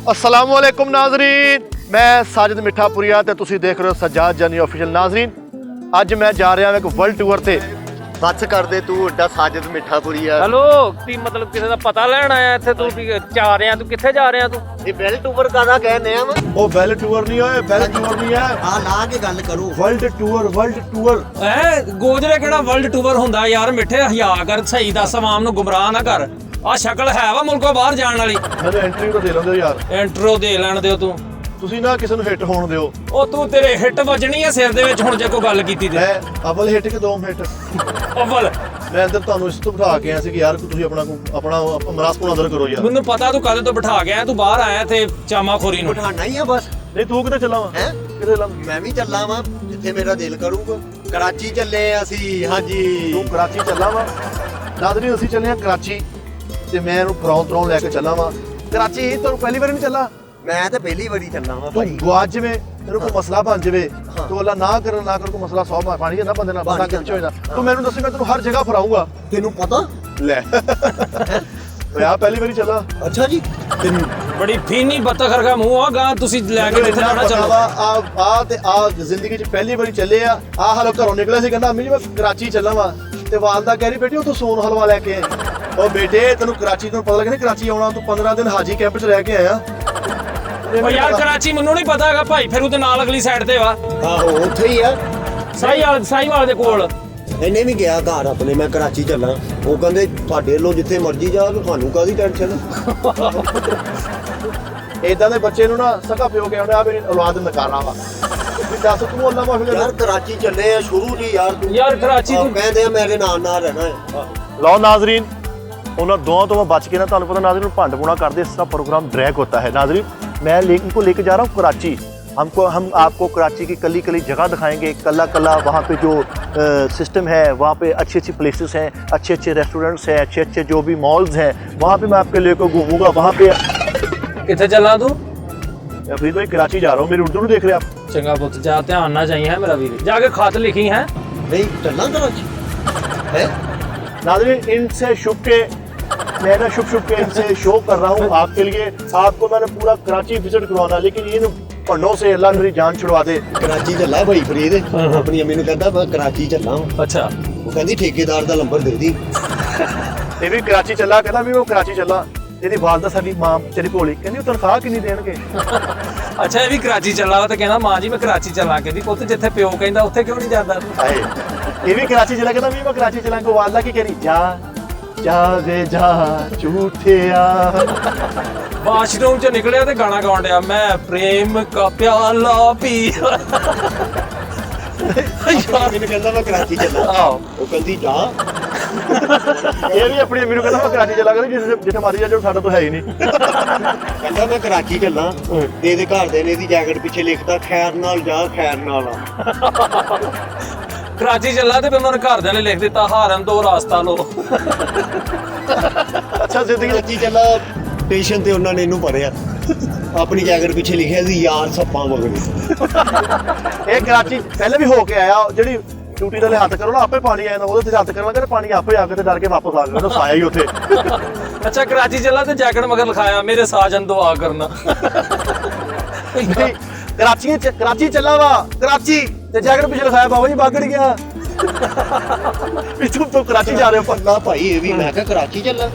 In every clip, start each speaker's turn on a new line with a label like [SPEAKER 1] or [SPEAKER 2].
[SPEAKER 1] अस्सलामुअलैकुम नाजरीन, मैं साजिद मिठापुरिया ते तुसी देख रहे हो सज्जाद जानी ऑफिशियल। नाजरीन, अज मैं जा रहा एक वर्ल्ड टूर ते। बस कर दे तू एडा साजिद मिठापुरिया।
[SPEAKER 2] हेलो की मतलब किसी का पता लैन आया इत्थे तू जा रहा तू कित्थे जा रहा तू?
[SPEAKER 1] ये वर्ल्ड टूर कादा कहने आ? ओ वर्ल्ड टूर नहीं होए, वर्ल्ड टूर नहीं है। हां ला के गल करो। वर्ल्ड टूर
[SPEAKER 2] ए गोजरे केड़ा वर्ल्ड टूर हुंदा यार? मिठे हया कर, सही दस आवाम नु गुमराह ना कर। आ शक्ल है वा मुल्कों बाहर जाण वाली।
[SPEAKER 1] मैंने एंट्री तो दे लेंदे यार।
[SPEAKER 2] इंट्रो दे लैण दिओ तू।
[SPEAKER 1] ਤੁਸੀਂ ਨਾ ਕਿਸੇ ਨੂੰ ਹਿੱਟ ਹੋਣ ਦਿਓ।
[SPEAKER 2] ਉਹ ਤੂੰ ਤੇਰੇ ਹਿੱਟ ਵੱਜਣੀ ਹੈ ਸਿਰ ਦੇ ਵਿੱਚ ਹੁਣ ਜੇ ਕੋਈ ਗੱਲ ਕੀਤੀ ਤੇ।
[SPEAKER 1] ਮੈਂ ਅਵਲ ਹਿੱਟ ਕਿ ਦੋ ਹਿੱਟ?
[SPEAKER 2] ਅਵਲ
[SPEAKER 1] ਮੈਂ ਅੰਦਰ ਤੁਹਾਨੂੰ ਇਸ ਤੋਂ ਬਿਠਾ ਕੇ ਆਇਆ ਸੀ ਕਿ ਯਾਰ ਤੁਸੀਂ ਆਪਣਾ ਮਰਾਸਪੁਰ ਅੰਦਰ ਕਰੋ ਯਾਰ।
[SPEAKER 2] ਮੈਨੂੰ ਪਤਾ ਤੂੰ ਕਦੇ ਤੋਂ ਬਿਠਾ ਗਿਆ, ਤੂੰ ਬਾਹਰ ਆਇਆ ਤੇ ਚਾਮਾਖੋਰੀ ਨੂੰ
[SPEAKER 3] ਬਿਠਾਣਾ ਹੀ ਆ ਬਸ।
[SPEAKER 1] ਨਹੀਂ ਤੂੰ ਕਿੱਥੇ ਚੱਲਾ ਵਾ?
[SPEAKER 3] ਹੈ
[SPEAKER 1] ਕਿੱਥੇ ਚੱਲਾ?
[SPEAKER 3] ਮੈਂ ਵੀ ਚੱਲਾਂ ਵਾਂ ਜਿੱਥੇ ਮੇਰਾ ਦਿਲ ਕਰੂਗਾ। ਕਰਾਚੀ ਚੱਲੇ ਅਸੀਂ। ਹਾਂਜੀ
[SPEAKER 1] ਤੂੰ ਕਰਾਚੀ ਚੱਲਾ ਵਾ? ਨਾਜ਼ਰੀਨ ਅਸੀਂ ਚੱਲੇ ਆ ਕਰਾਚੀ ਤੇ ਮੈਂ ਇਹਨੂੰ ਫਰੌਂ ਲੈ ਕੇ ਚੱਲਾ ਵਾ ਕਰਾਚੀ। ਤੈਨੂੰ ਪਹਿਲੀ ਵਾਰ ਨਹੀਂ ਚੱਲਾ?
[SPEAKER 3] ਮੈਂ ਤਾਂ ਪਹਿਲੀ ਵਾਰੀ ਚੱਲਾਂ ਵਾਂ
[SPEAKER 1] ਤੂੰ
[SPEAKER 3] ਭਾਈ।
[SPEAKER 1] ਗਵਾਚ ਜਵੇਂ ਤੈਨੂੰ ਕੋਈ ਮਸਲਾ ਬਣ ਜਵੇ ਤੂੰ ਅੱਲਾ ਨਾ ਕਰ ਕੋਈ ਮਸਲਾ ਸੌ ਪਾਣੀ ਜਾਂਦਾ ਬੰਦੇ ਨਾਲ ਬੰਦਾ ਕਿੱਥੇ ਹੋਏਗਾ। ਤੂੰ ਮੈਨੂੰ ਦੱਸੀ ਮੈਂ ਤੈਨੂੰ ਹਰ ਜਗ੍ਹਾ ਫਰਾਉਂਗਾ।
[SPEAKER 3] ਤੈਨੂੰ ਪਤਾ?
[SPEAKER 1] ਲੈ ਓਏ ਆ ਪਹਿਲੀ ਵਾਰੀ ਚੱਲਾ।
[SPEAKER 3] ਅੱਛਾ ਜੀ।
[SPEAKER 1] ਤੈਨੂੰ
[SPEAKER 2] ਬੜੀ ਫੀਨੀ ਬੱਤਖ ਵਰਗਾ ਮੂੰਹ ਆ ਗਾ, ਤੁਸੀਂ ਲੈ ਕੇ ਜਿੱਥੇ ਜਾਣਾ ਚਲੋ।
[SPEAKER 1] ਆ ਤੇ ਆ ਜ਼ਿੰਦਗੀ 'ਚ ਪਹਿਲੀ ਵਾਰੀ ਚੱਲੇ ਆ। ਆ ਹਾਲੋ ਘਰੋਂ ਨਿਕਲਿਆ ਸੀ ਕਹਿੰਦਾ ਅੰਮੀ ਜੀ ਮੈਂ ਕਰਾਚੀ ਚੱਲਾਂ ਵਾ ਤੇ ਵਾਲਦਾ ਕਹਿ ਰਹੀ ਬੇਟੀ ਉਹ ਤੂੰ ਸੋਨ ਹਲਵਾ ਲੈ ਕੇ ਆਏ। ਉਹ ਬੇਟੇ ਤੈਨੂੰ ਕਰਾਚੀ ਤੋਂ ਪਤਾ ਲੱਗਿਆ ਨਹੀਂ ਕਰਾਚੀ ਆਉਣਾ ਤੂੰ 15 ਦਿਨ ਹਾਜੀ ਕੈਂਪ 'ਚ ਰਹਿ ਕੇ ਆਇਆ।
[SPEAKER 2] ਓ ਯਾਰ ਕਰਾਚੀ ਮੈਨੂੰ ਨਹੀਂ ਪਤਾ ਹੈਗਾ ਭਾਈ, ਫਿਰ ਉਹਦੇ ਨਾਲ ਅਗਲੀ ਸਾਈਡ ਤੇ ਵਾ
[SPEAKER 3] ਆਹੋ ਉੱਥੇ ਹੀ ਆ
[SPEAKER 2] ਸਾਈਵਾਲ ਦੇ ਕੋਲ।
[SPEAKER 3] ਇਹਨੇ ਵੀ ਗਿਆ ਘਰ ਆਪਣੇ ਮੈਂ ਕਰਾਚੀ ਚੱਲਾਂ। ਉਹ ਕਹਿੰਦੇ ਤੁਹਾਡੇ ਵੱਲੋਂ ਜਿੱਥੇ ਮਰਜ਼ੀ ਜਾ ਤੁਹਾਨੂੰ ਕਾਹਦੀ ਟੈਨਸ਼ਨ।
[SPEAKER 1] ਇਦਾਂ ਦੇ ਬੱਚੇ ਨੂੰ ਨਾ ਸਕਾ ਪਿਓ ਕੇ ਆਉਂਦਾ ਆ ਮੇਰੀ ਔਲਾਦ ਨਕਾਰਾ ਵਾ। ਵੀ ਦੱਸ ਤੂੰ ਅੱਲਾ ਮਾਫੀ
[SPEAKER 3] ਯਾਰ ਕਰਾਚੀ ਚੱਲੇ ਆ ਸ਼ੁਰੂ ਜੀ ਯਾਰ ਤੂੰ।
[SPEAKER 2] ਯਾਰ ਕਰਾਚੀ ਤੂੰ
[SPEAKER 3] ਕਹਿੰਦੇ ਆ ਮੇਰੇ ਨਾਲ ਰਹਿਣਾ ਹੈ।
[SPEAKER 1] ਲਓ ਨਾਜ਼ਰੀਨ, ਉਹਨਾਂ ਦੋਵਾਂ ਤੋਂ ਮੈਂ बच के ना ਤੁਹਾਨੂੰ पता नाजरीन भंड पुणा करते इसका प्रोग्राम ड्रैग होता है। नाजरीन मैं इनको लेके जा रहा हूँ कराची। हम आपको कराची की कली कली जगह दिखाएंगे, कला कला वहाँ पे जो सिस्टम है, वहाँ पे अच्छी अच्छी प्लेसेस हैं, अच्छे अच्छे रेस्टोरेंट्स हैं, अच्छे अच्छे जो भी मॉल्स हैं, वहाँ पे मैं आपके लेकर घूमूंगा। वहाँ पे
[SPEAKER 2] ਕਿੱਥੇ ਚੱਲਾਂ ਤੂੰ?
[SPEAKER 1] अभी भाई कराची जा रहा हूँ। मेरी उर्दू नहीं देख रहे आप?
[SPEAKER 2] ਚੰਗਾ ਪੁੱਤ ਜਾ, ਧਿਆਨ ਨਾਲ ਜਾਈ ਹੈ ਮੇਰਾ ਵੀਰ। ਜਾ ਕੇ ਖਤ ਲਿਖੀ ਹੈ।
[SPEAKER 3] ਨਹੀਂ ਚੱਲਾਂ ਕਰਾਚੀ ਹੈ।
[SPEAKER 1] नाजरीन इनसे छुप के मैं ना छुप के इनसे शो कर रहा हूँ आपके लिए। आपको मैंने पूरा कराची विजिट करवाना, लेकिन इन भंडों से अल्लाह मेरी जान छुड़वा दे।
[SPEAKER 3] ਕਰਾਚੀ ਚੱਲਾ ਭਾਈ ਫਰੀਦ ਆਪਣੀ ਅੰਮੀ ਨੂੰ ਕਹਿੰਦਾ ਮੈਂ ਕਰਾਚੀ ਚੱਲਾਂ।
[SPEAKER 2] ਅੱਛਾ
[SPEAKER 3] ਉਹ ਕਹਿੰਦੀ ਠੇਕੇਦਾਰ ਦਾ ਨੰਬਰ ਦੇ ਦੀ।
[SPEAKER 1] ਇਹ ਵੀ ਕਰਾਚੀ ਚੱਲਾ, ਕਹਿੰਦਾ ਵੀ ਉਹ ਕਰਾਚੀ ਚੱਲਾ। ਇਹਦੀ ਵਾਲਦਾ ਸਾਡੀ ਮਾਂ ਤੇਰੀ ਭੋਲੀ ਕਹਿੰਦੀ ਉਹ ਤਨਖਾਹ ਕਿੰਨੀ ਦੇਣਗੇ।
[SPEAKER 2] ਅੱਛਾ ਇਹ ਵੀ ਕਰਾਚੀ ਚੱਲਾ ਤੇ ਕਹਿੰਦਾ ਮਾਂ ਜੀ ਮੈਂ ਕਰਾਚੀ ਚੱਲਾਂ। ਕਹਿੰਦੀ ਪੁੱਤ ਜਿੱਥੇ ਪਿਓ ਕਹਿੰਦਾ ਉੱਥੇ ਕਿਉਂ ਨਹੀਂ ਜਾਂਦਾ ਤੂੰ?
[SPEAKER 1] ਹਾਏ ਇਹ ਵੀ ਕਰਾਚੀ ਚੱਲਾ, ਕਹਿੰਦਾ ਵੀ ਮੈਂ ਕਰਾਚੀ ਚੱਲਾਂ। ਕੋ ਵਾਲਦਾ ਕੀ ਕਹਿ ਰਹੀ ਜਾ ਜਾ ਵੇ ਜਾ ਝੂਠਿਆ।
[SPEAKER 2] ਵਾਸ਼ਰੂਮ ਚ ਨਿਕਲਿਆ ਤੇ ਗਾਣਾ ਗਾਉਣ ਡਿਆ, ਮੈਂ ਪ੍ਰੇਮ ਕਾ ਪਿਆਲਾ ਪੀ।
[SPEAKER 3] ਮੈਨੂੰ ਕਹਿੰਦਾ ਮੈਂ ਕਰਾਚੀ ਚੱਲਾਂ।
[SPEAKER 1] ਆਹੋ
[SPEAKER 3] ਉਹ ਕਹਿੰਦੀ ਜਾ।
[SPEAKER 1] ਇਹ ਵੀ ਆਪਣੀ ਅੰਮੀ ਨੂੰ ਕਹਿੰਦਾ ਮੈਂ ਕਰਾਚੀ ਚੱਲਾ, ਕਹਿੰਦੀ ਜਿੱਥੇ ਮਰਜ਼ੀ ਜਾ ਜਾਓ ਸਾਡਾ ਤਾਂ ਹੈ ਹੀ ਨਹੀਂ।
[SPEAKER 3] ਕਹਿੰਦਾ ਮੈਂ ਕਰਾਚੀ ਚੱਲਾਂ ਤੇ ਇਹਦੇ ਘਰ ਦੇ ਨੇ ਇਹਦੀ ਜੈਕਟ ਪਿੱਛੇ ਲਿਖਤਾ ਖੈਰ ਨਾਲ ਜਾ ਖੈਰ ਨਾਲ ਆ।
[SPEAKER 2] ਕਰਾਚੀ ਚੱਲਾ ਤੇ ਫਿਰ ਉਹਨਾਂ ਨੇ ਘਰਦਿਆਂ ਨੇ ਲਿਖ ਦਿੱਤਾ ਹਾਰਨ ਤੋਂ ਰਾਸਤਾ ਲੋ।
[SPEAKER 1] ਅੱਛਾ ਜ਼ਿੰਦਗੀ
[SPEAKER 3] ਕਰਾਚੀ ਚੱਲਾ ਸਟੇਸ਼ਨ ਤੇ ਉਹਨਾਂ ਨੇ ਇਹਨੂੰ ਪੜਿਆ ਆਪਣੀ ਜੈਕਟ ਪਿੱਛੇ ਲਿਖਿਆ ਸੀ ਯਾਰ ਸੱਪਾਂ ਮਗਰ।
[SPEAKER 1] ਇਹ ਕਰਾਚੀ ਪਹਿਲੇ ਵੀ ਹੋ ਕੇ ਆਇਆ। ਜਿਹੜੀ ਡਿਊਟੀ ਵਾਲੇ ਹੱਥ ਕਰੋ ਨਾ ਆਪੇ ਪਾਣੀ ਆ ਜਾਂਦਾ, ਉਹਦੇ ਤੇ ਹੱਥ ਕਰਨਾ ਤੇ ਪਾਣੀ ਆਪੇ ਆ ਕੇ ਤੇ ਡਰ ਕੇ ਵਾਪਸ ਆ ਗਿਆ। ਸਾਇਆ ਹੀ ਉੱਥੇ।
[SPEAKER 2] ਅੱਛਾ ਕਰਾਚੀ ਚੱਲਾ ਤੇ ਜੈਕਟ ਮਗਰ ਲਿਖਾਇਆ ਮੇਰੇ ਸਾਜਨ ਦੁਆ ਕਰਨਾ।
[SPEAKER 1] ਨਹੀਂ ਕਰਾਚੀ ਚੱਲਾ ਵਾ ਕਰਾਚੀ ਤੇ ਜੈਕਟ ਪਿੱਛੇ ਲਿਖਾਇਆ ਬਾਬਾ ਜੀ ਬਾਗੜ ਗਿਆ। ਵੀ ਤੂੰ ਕਰਾਚੀ ਜਾ ਰਹੇ ਹੋ?
[SPEAKER 3] ਨਾ ਭਾਈ ਇਹ ਵੀ ਮੈਂ ਕਿਹਾ ਕਰਾਚੀ ਚੱਲਾਂ।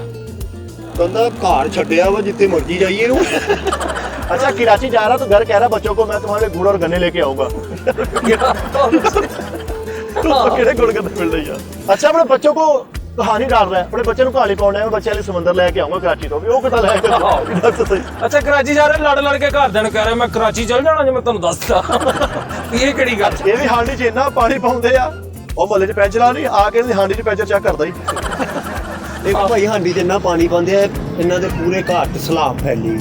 [SPEAKER 3] ਕਹਿੰਦਾ ਘਰ ਛੱਡਿਆ ਵਾ ਜਿੱਥੇ ਮਰਜ਼ੀ ਜਾਈਏ ਨੂੰ।
[SPEAKER 1] अच्छा कराची जा रहा तो घर कह रहा बच्चों को मैं तुम्हारे गुड़ और गन्ने लेके आऊंगा। किहड़े गुड़ गन्ने मिल रही है? अच्छा अपने बच्चों को कहानी डाल रहा है, अपने बच्चे को कहानी पाउंड है, मैं बच्चे वाले समंदर लेके आऊंगा कराची तो। भी वो कितना लाएगा?
[SPEAKER 2] ਅੱਛਾ ਕਰਾਚੀ ਜਾ ਰਹੇ ਲੜ ਕੇ ਘਰਦਿਆਂ ਨੂੰ ਕਹਿ ਰਿਹਾ ਮੈਂ ਕਰਾਚੀ ਚੱਲ ਜਾਣਾ ਜੇ ਮੈਂ ਤੁਹਾਨੂੰ ਦੱਸਦਾ। ਇਹ ਕਿਹੜੀ ਗੱਲ?
[SPEAKER 1] ਇਹ ਵੀ ਹਾਂਡੀ 'ਚ ਇੰਨਾ ਪਾਣੀ ਪਾਉਂਦੇ ਆ, ਉਹ ਮਹੱਲੇ 'ਚ ਪੈਂਚਰਾਂ ਨਹੀਂ ਆ ਕੇ ਹਾਂਡੀ 'ਚ ਪੈਂਚਰ ਚੈੱਕ ਕਰਦਾ ਹੀ।
[SPEAKER 3] ਇਹ ਭਾਈ ਹਾਂਡੀ 'ਚ ਇੰਨਾ ਪਾਣੀ ਪਾਉਂਦੇ ਆ ਇਹਨਾਂ ਦੇ ਪੂਰੇ ਘਰ 'ਚ ਸਲਾਬ ਫੈਲੀ।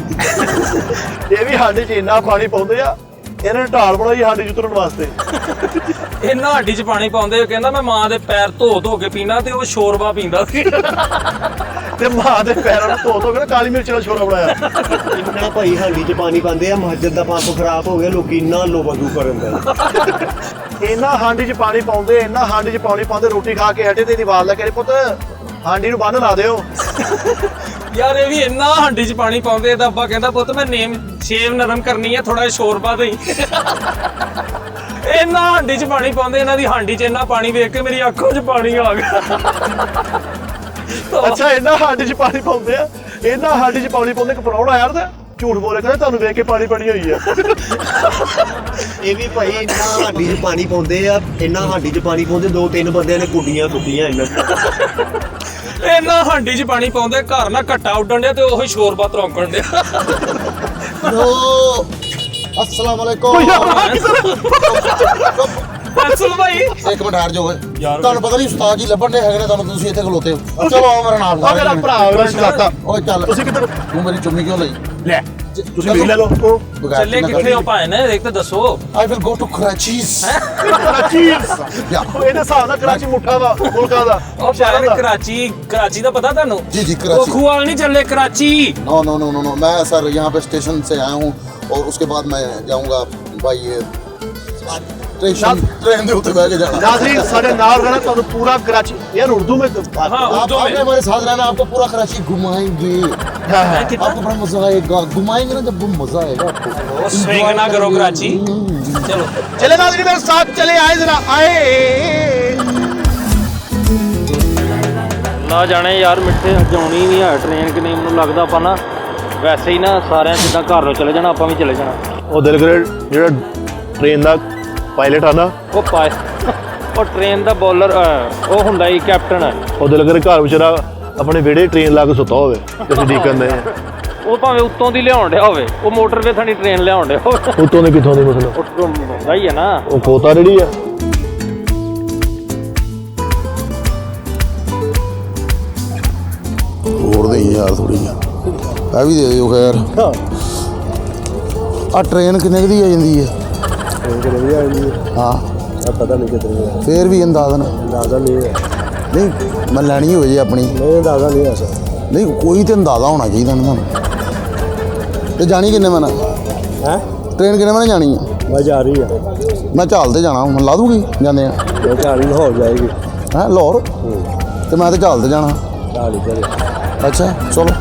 [SPEAKER 1] ਇਹ ਵੀ ਹਾਂਡੀ 'ਚ ਇੰਨਾ ਪਾਣੀ ਪਾਉਂਦੇ ਆ, ਇਹਨਾਂ ਨੇ ਢਾਲ ਬਣਾਈ ਹਾਂਡੀ 'ਚ ਉਤਰਨ ਵਾਸਤੇ।
[SPEAKER 2] ਇਹਨਾਂ ਹੱਡੀ 'ਚ ਪਾਣੀ ਪਾਉਂਦੇ। ਕਹਿੰਦਾ ਮੈਂ ਮਾਂ ਦੇ ਪੈਰ ਧੋ ਕੇ ਪੀਣਾ ਤੇ ਉਹ ਸ਼ੋਰਬਾ ਪੀਂਦਾ ਸੀ।
[SPEAKER 1] ਤੇ ਮਾਂ ਦੇ ਪੈਰਾਂ ਨੂੰ ਧੋ ਕੇ ਨਾ ਕਾਲੀ ਮਿਰਚ ਦਾ ਛੋਰਾ ਬਣਾਇਆ।
[SPEAKER 3] ਇੰਨਾ ਭਾਈ ਹਾਂਡੀ 'ਚ ਪਾਣੀ ਪਾਉਂਦੇ ਆ ਮਸਜਿਦ ਦਾ ਪੰਪ ਖਰਾਬ ਹੋ ਗਿਆ ਲੋਕੀ ਇੰਨਾ ਲੋ ਵਜ਼ੂ ਕਰਨ ਦਾ।
[SPEAKER 1] ਇੰਨਾ ਹਾਂਡੀ 'ਚ ਪਾਣੀ ਪਾਉਂਦੇ, ਇੰਨਾ ਹਾਂਡੀ 'ਚ ਪਾਣੀ ਪਾਉਂਦੇ, ਰੋਟੀ ਖਾ ਕੇ ਹਟੇ ਤੇ ਇਹਦੀ ਆਵਾਜ਼ ਲੱਗ ਰਹੀ ਪੁੱਤ ਹਾਂਡੀ ਨੂੰ ਬੰਨ ਲਾ ਦਿਓ।
[SPEAKER 2] ਯਾਰ ਇਹ ਵੀ ਇੰਨਾ ਹਾਂਡੀ 'ਚ ਪਾਣੀ ਪਾਉਂਦੇ, ਇਹਦਾ ਅੱਬਾ ਕਹਿੰਦਾ ਪੁੱਤ ਮੈਂ ਨੇਮ ਸ਼ੇਵ ਨਰਮ ਕਰਨੀ ਹੈ, ਥੋੜਾ ਜਿਹਾ ਸ਼ੋਰਬਾ ਦੇਈ। ਇੰਨਾ ਹਾਂਡੀ 'ਚ ਪਾਣੀ ਪਾਉਂਦੇ, ਇਹਨਾਂ ਦੀ ਹਾਂਡੀ 'ਚ ਇੰਨਾ ਪਾਣੀ ਵੇਖ ਕੇ ਮੇਰੀ ਅੱਖਾਂ 'ਚ ਪਾਣੀ ਆ ਗਿਆ।
[SPEAKER 1] ਅੱਛਾ ਇਹਨਾਂ ਹਾਂਡੀ 'ਚ ਪਾਣੀ ਪਾਉਂਦੇ ਆ, ਇਹਨਾਂ ਹਾਂਡੀ 'ਚ ਪਾਣੀ ਪਾਉਂਦੇ, ਇੱਕ ਪ੍ਰਾਹੁਣਾ ਯਾਰ ਦਾ ਝੂਠ ਬੋਲੇ ਕਹਿੰਦਾ ਤੁਹਾਨੂੰ ਵੇਖ ਕੇ ਪਾਣੀ ਪਾਣੀ ਹੋਈ ਆ।
[SPEAKER 3] ਇਹ ਵੀ ਭਾਈ ਇੰਨਾ ਹਾਂਡੀ 'ਚ ਪਾਣੀ ਪਾਉਂਦੇ ਆ, ਇੰਨਾ ਹਾਂਡੀ 'ਚ ਪਾਣੀ ਪਾਉਂਦੇ 2-3 ਬੰਦਿਆਂ ਨੇ ਕੁੱਡੀਆਂ ਕੁੱਟੀਆਂ ਇਹਨਾਂ
[SPEAKER 2] ਇੰਨਾ ਹਾਂਡੀ 'ਚ ਪਾਣੀ ਪਾਉਂਦੇ, ਘਰ ਨਾ ਘੱਟਾ ਉੱਡਣ ਡਿਆ ਤੇ ਉਹੀ ਸ਼ੋਰਬਾ ਤਰੌਂਕਣ ਡਿਆ।
[SPEAKER 4] अस्सलाम वालेकुम।
[SPEAKER 2] ਫੈਸਲ ਭਾਈ
[SPEAKER 4] ਇੱਕ ਮਿੰਟ ਠਹਿਰ ਜਾਓ। ਤੁਹਾਨੂੰ ਪਤਾ ਨਹੀਂ ਉਸਤਾਦ ਜੀ ਲੱਭਣ ਦੇ ਹੈਗੇ ਨੇ, ਤੁਹਾਨੂੰ ਤੁਸੀਂ ਇੱਥੇ ਖਲੋਤੇ ਹੋ। ਚਲੋ ਆਓ ਮੇਰੇ ਨਾਲ।
[SPEAKER 1] ਆ ਮੇਰਾ ਭਰਾ ਹੋਇਆ ਸ਼ਲਾਤਾ।
[SPEAKER 4] ਓਏ ਚੱਲ,
[SPEAKER 1] ਤੁਸੀਂ ਕਿੱਧਰ
[SPEAKER 4] ਤੂੰ ਮੇਰੀ ਚੁੰਮੀ ਕਿਉਂ ਲਈ?
[SPEAKER 1] ਲੈ ਤੁਸੀਂ ਵੀ ਲੈ ਲਓ।
[SPEAKER 2] ਚੱਲੇ ਕਿੱਥੇ ਹੋ ਭਾਏ ਨੇ, ਦੇਖ ਤਾਂ ਦੱਸੋ।
[SPEAKER 4] I will go to Karachi।
[SPEAKER 1] Karachi ਇਹਦੇ ਹਿਸਾਬ ਨਾਲ ਕਰਾਚੀ ਮੁੱਠਾ ਵਾ ਮੁਲਕਾਂ ਦਾ।
[SPEAKER 2] ਉਹ ਸ਼ਹਿਰ कराची ਦਾ ਪਤਾ ਤੁਹਾਨੂੰ?
[SPEAKER 4] जी जी
[SPEAKER 2] ਉਹ
[SPEAKER 4] कराची।
[SPEAKER 2] ਖੂਆਲ ਨਹੀਂ ਚੱਲੇ, Karachi.
[SPEAKER 4] No no no no no, मैं सर यहाँ पे स्टेशन से आया हूँ और उसके बाद मैं जाऊँगा भाई ये ट्रेन ਦੇ ਉੱਤੇ ਬਹਿ ਕੇ जाना।
[SPEAKER 1] नाज़रीन साढ़े नाल रहना तो पूरा कराची यार उर्दू में
[SPEAKER 2] हाँ,
[SPEAKER 4] आप
[SPEAKER 2] उर्दू में।
[SPEAKER 4] आपने हमारे साथ रहना, आपको पूरा कराची घुमाएंगे। आपको बड़ा मजा आएगा, घुमाएंगे ना जब वो मजा आएगा आपको।
[SPEAKER 2] स्विंग ना करो कराची। चलो
[SPEAKER 1] चले नाज़रीन मेरे साथ चले आए जरा आए।
[SPEAKER 2] ਨਾ ਜਾਣੇ ਯਾਰ ਮਿੱਠੇ ਜਾਉਣੀ ਨਹੀਂ ਹੈ ਟ੍ਰੇਨ ਕਿ ਨਹੀਂ, ਮੈਨੂੰ ਲੱਗਦਾ ਆਪਾਂ ਨਾ ਵੈਸੇ ਹੀ ਨਾ ਸਾਰਿਆਂ ਜਿੱਦਾਂ ਘਰ ਨੂੰ ਚਲੇ ਜਾਣਾ, ਆਪਾਂ ਵੀ ਚਲੇ ਜਾਣਾ।
[SPEAKER 1] ਉਹ ਦਿਲ ਕਰੇ ਜਿਹੜਾ ਟ੍ਰੇਨ ਦਾ ਪਾਇਲਟ ਆ ਨਾ,
[SPEAKER 2] ਉਹ ਟ੍ਰੇਨ ਦਾ ਬੋਲਰ ਉਹ ਹੁੰਦਾ ਹੀ ਕੈਪਟਨ।
[SPEAKER 1] ਉਹ ਦਿਲ ਕਰੇ ਘਰ ਵਿਚਾਰਾ ਆਪਣੇ ਵਿਹੜੇ ਟ੍ਰੇਨ ਲਾ ਕੇ ਸੁੱਤਾ ਹੋਵੇ ਤੇ ਅਸੀਂ ਡੀਕਨ ਦੇ
[SPEAKER 2] ਉਹ ਭਾਵੇਂ ਉੱਤੋਂ ਦੀ ਲਿਆਉਣ ਡਿਆ ਹੋਵੇ, ਉਹ ਮੋਟਰਵੇ ਥਾਣੀ ਟ੍ਰੇਨ ਲਿਆਉਣ ਡਿਆ ਹੋਵੇ,
[SPEAKER 1] ਉਤੋਂ ਦੇ ਕਿੱਥੋਂ ਦੀ ਮਸਲਾ
[SPEAKER 2] ਉੱਤੋਂ ਹੁੰਦਾ ਹੀ ਹੈ ਨਾ।
[SPEAKER 1] ਉਹ ਖੋਤਾ ਜਿਹੜੀ ਆ
[SPEAKER 4] ਹੋਰ ਦੇ ਯਾਰ ਥੋੜੀ ਜਿਹੀ ਇਹ ਵੀ ਦੇ ਦਿਓ ਖੈਰ। ਆ ਟ੍ਰੇਨ ਕਿੰਨੇ ਦੀ ਆ ਜਾਂਦੀ ਹੈ? ਹਾਂ
[SPEAKER 1] ਪਤਾ ਨਹੀਂ ਕਿਤਨੀ
[SPEAKER 4] ਫੇਰ ਵੀ ਅੰਦਾਜ਼ਨ
[SPEAKER 1] ਅੰਦਾਜ਼ਾ ਨਹੀਂ ਹੈ।
[SPEAKER 4] ਨਹੀਂ ਮੈਂ ਲੈਣੀ ਹੋਵੇ ਜੇ ਆਪਣੀ,
[SPEAKER 1] ਨਹੀਂ ਅੰਦਾਜ਼ਾ ਨਹੀਂ ਹੈ ਸਰ।
[SPEAKER 4] ਨਹੀਂ ਕੋਈ ਤੇ ਅੰਦਾਜ਼ਾ ਹੋਣਾ ਚਾਹੀਦਾ ਨਾ ਤੁਹਾਨੂੰ। ਤੇ ਜਾਣੀ ਕਿੰਨੇ ਮੈਂ
[SPEAKER 1] ਹੈ
[SPEAKER 4] ਟ੍ਰੇਨ ਕਿੰਨੇ ਮੈਂ ਜਾਣੀ ਹੈ?
[SPEAKER 1] ਮੈਂ ਜਾ ਰਹੀ ਆ,
[SPEAKER 4] ਮੈਂ ਝਾਲ ਤੇ ਜਾਣਾ, ਹੁਣ ਲਾ ਦੂਗੀ ਜਾਂਦੇ ਆ।
[SPEAKER 1] ਮੈਂ ਝਾੜੀ ਹੋ ਜਾਏਗੀ।
[SPEAKER 4] ਹੈ ਲਾਹੌਰ ਤੇ ਮੈਂ ਤੇ ਝਾਲ ਤੇ ਜਾਣਾ।
[SPEAKER 1] ਝਾੜੀ ਚਲੇ
[SPEAKER 4] ਅੱਛਾ ਚਲੋ।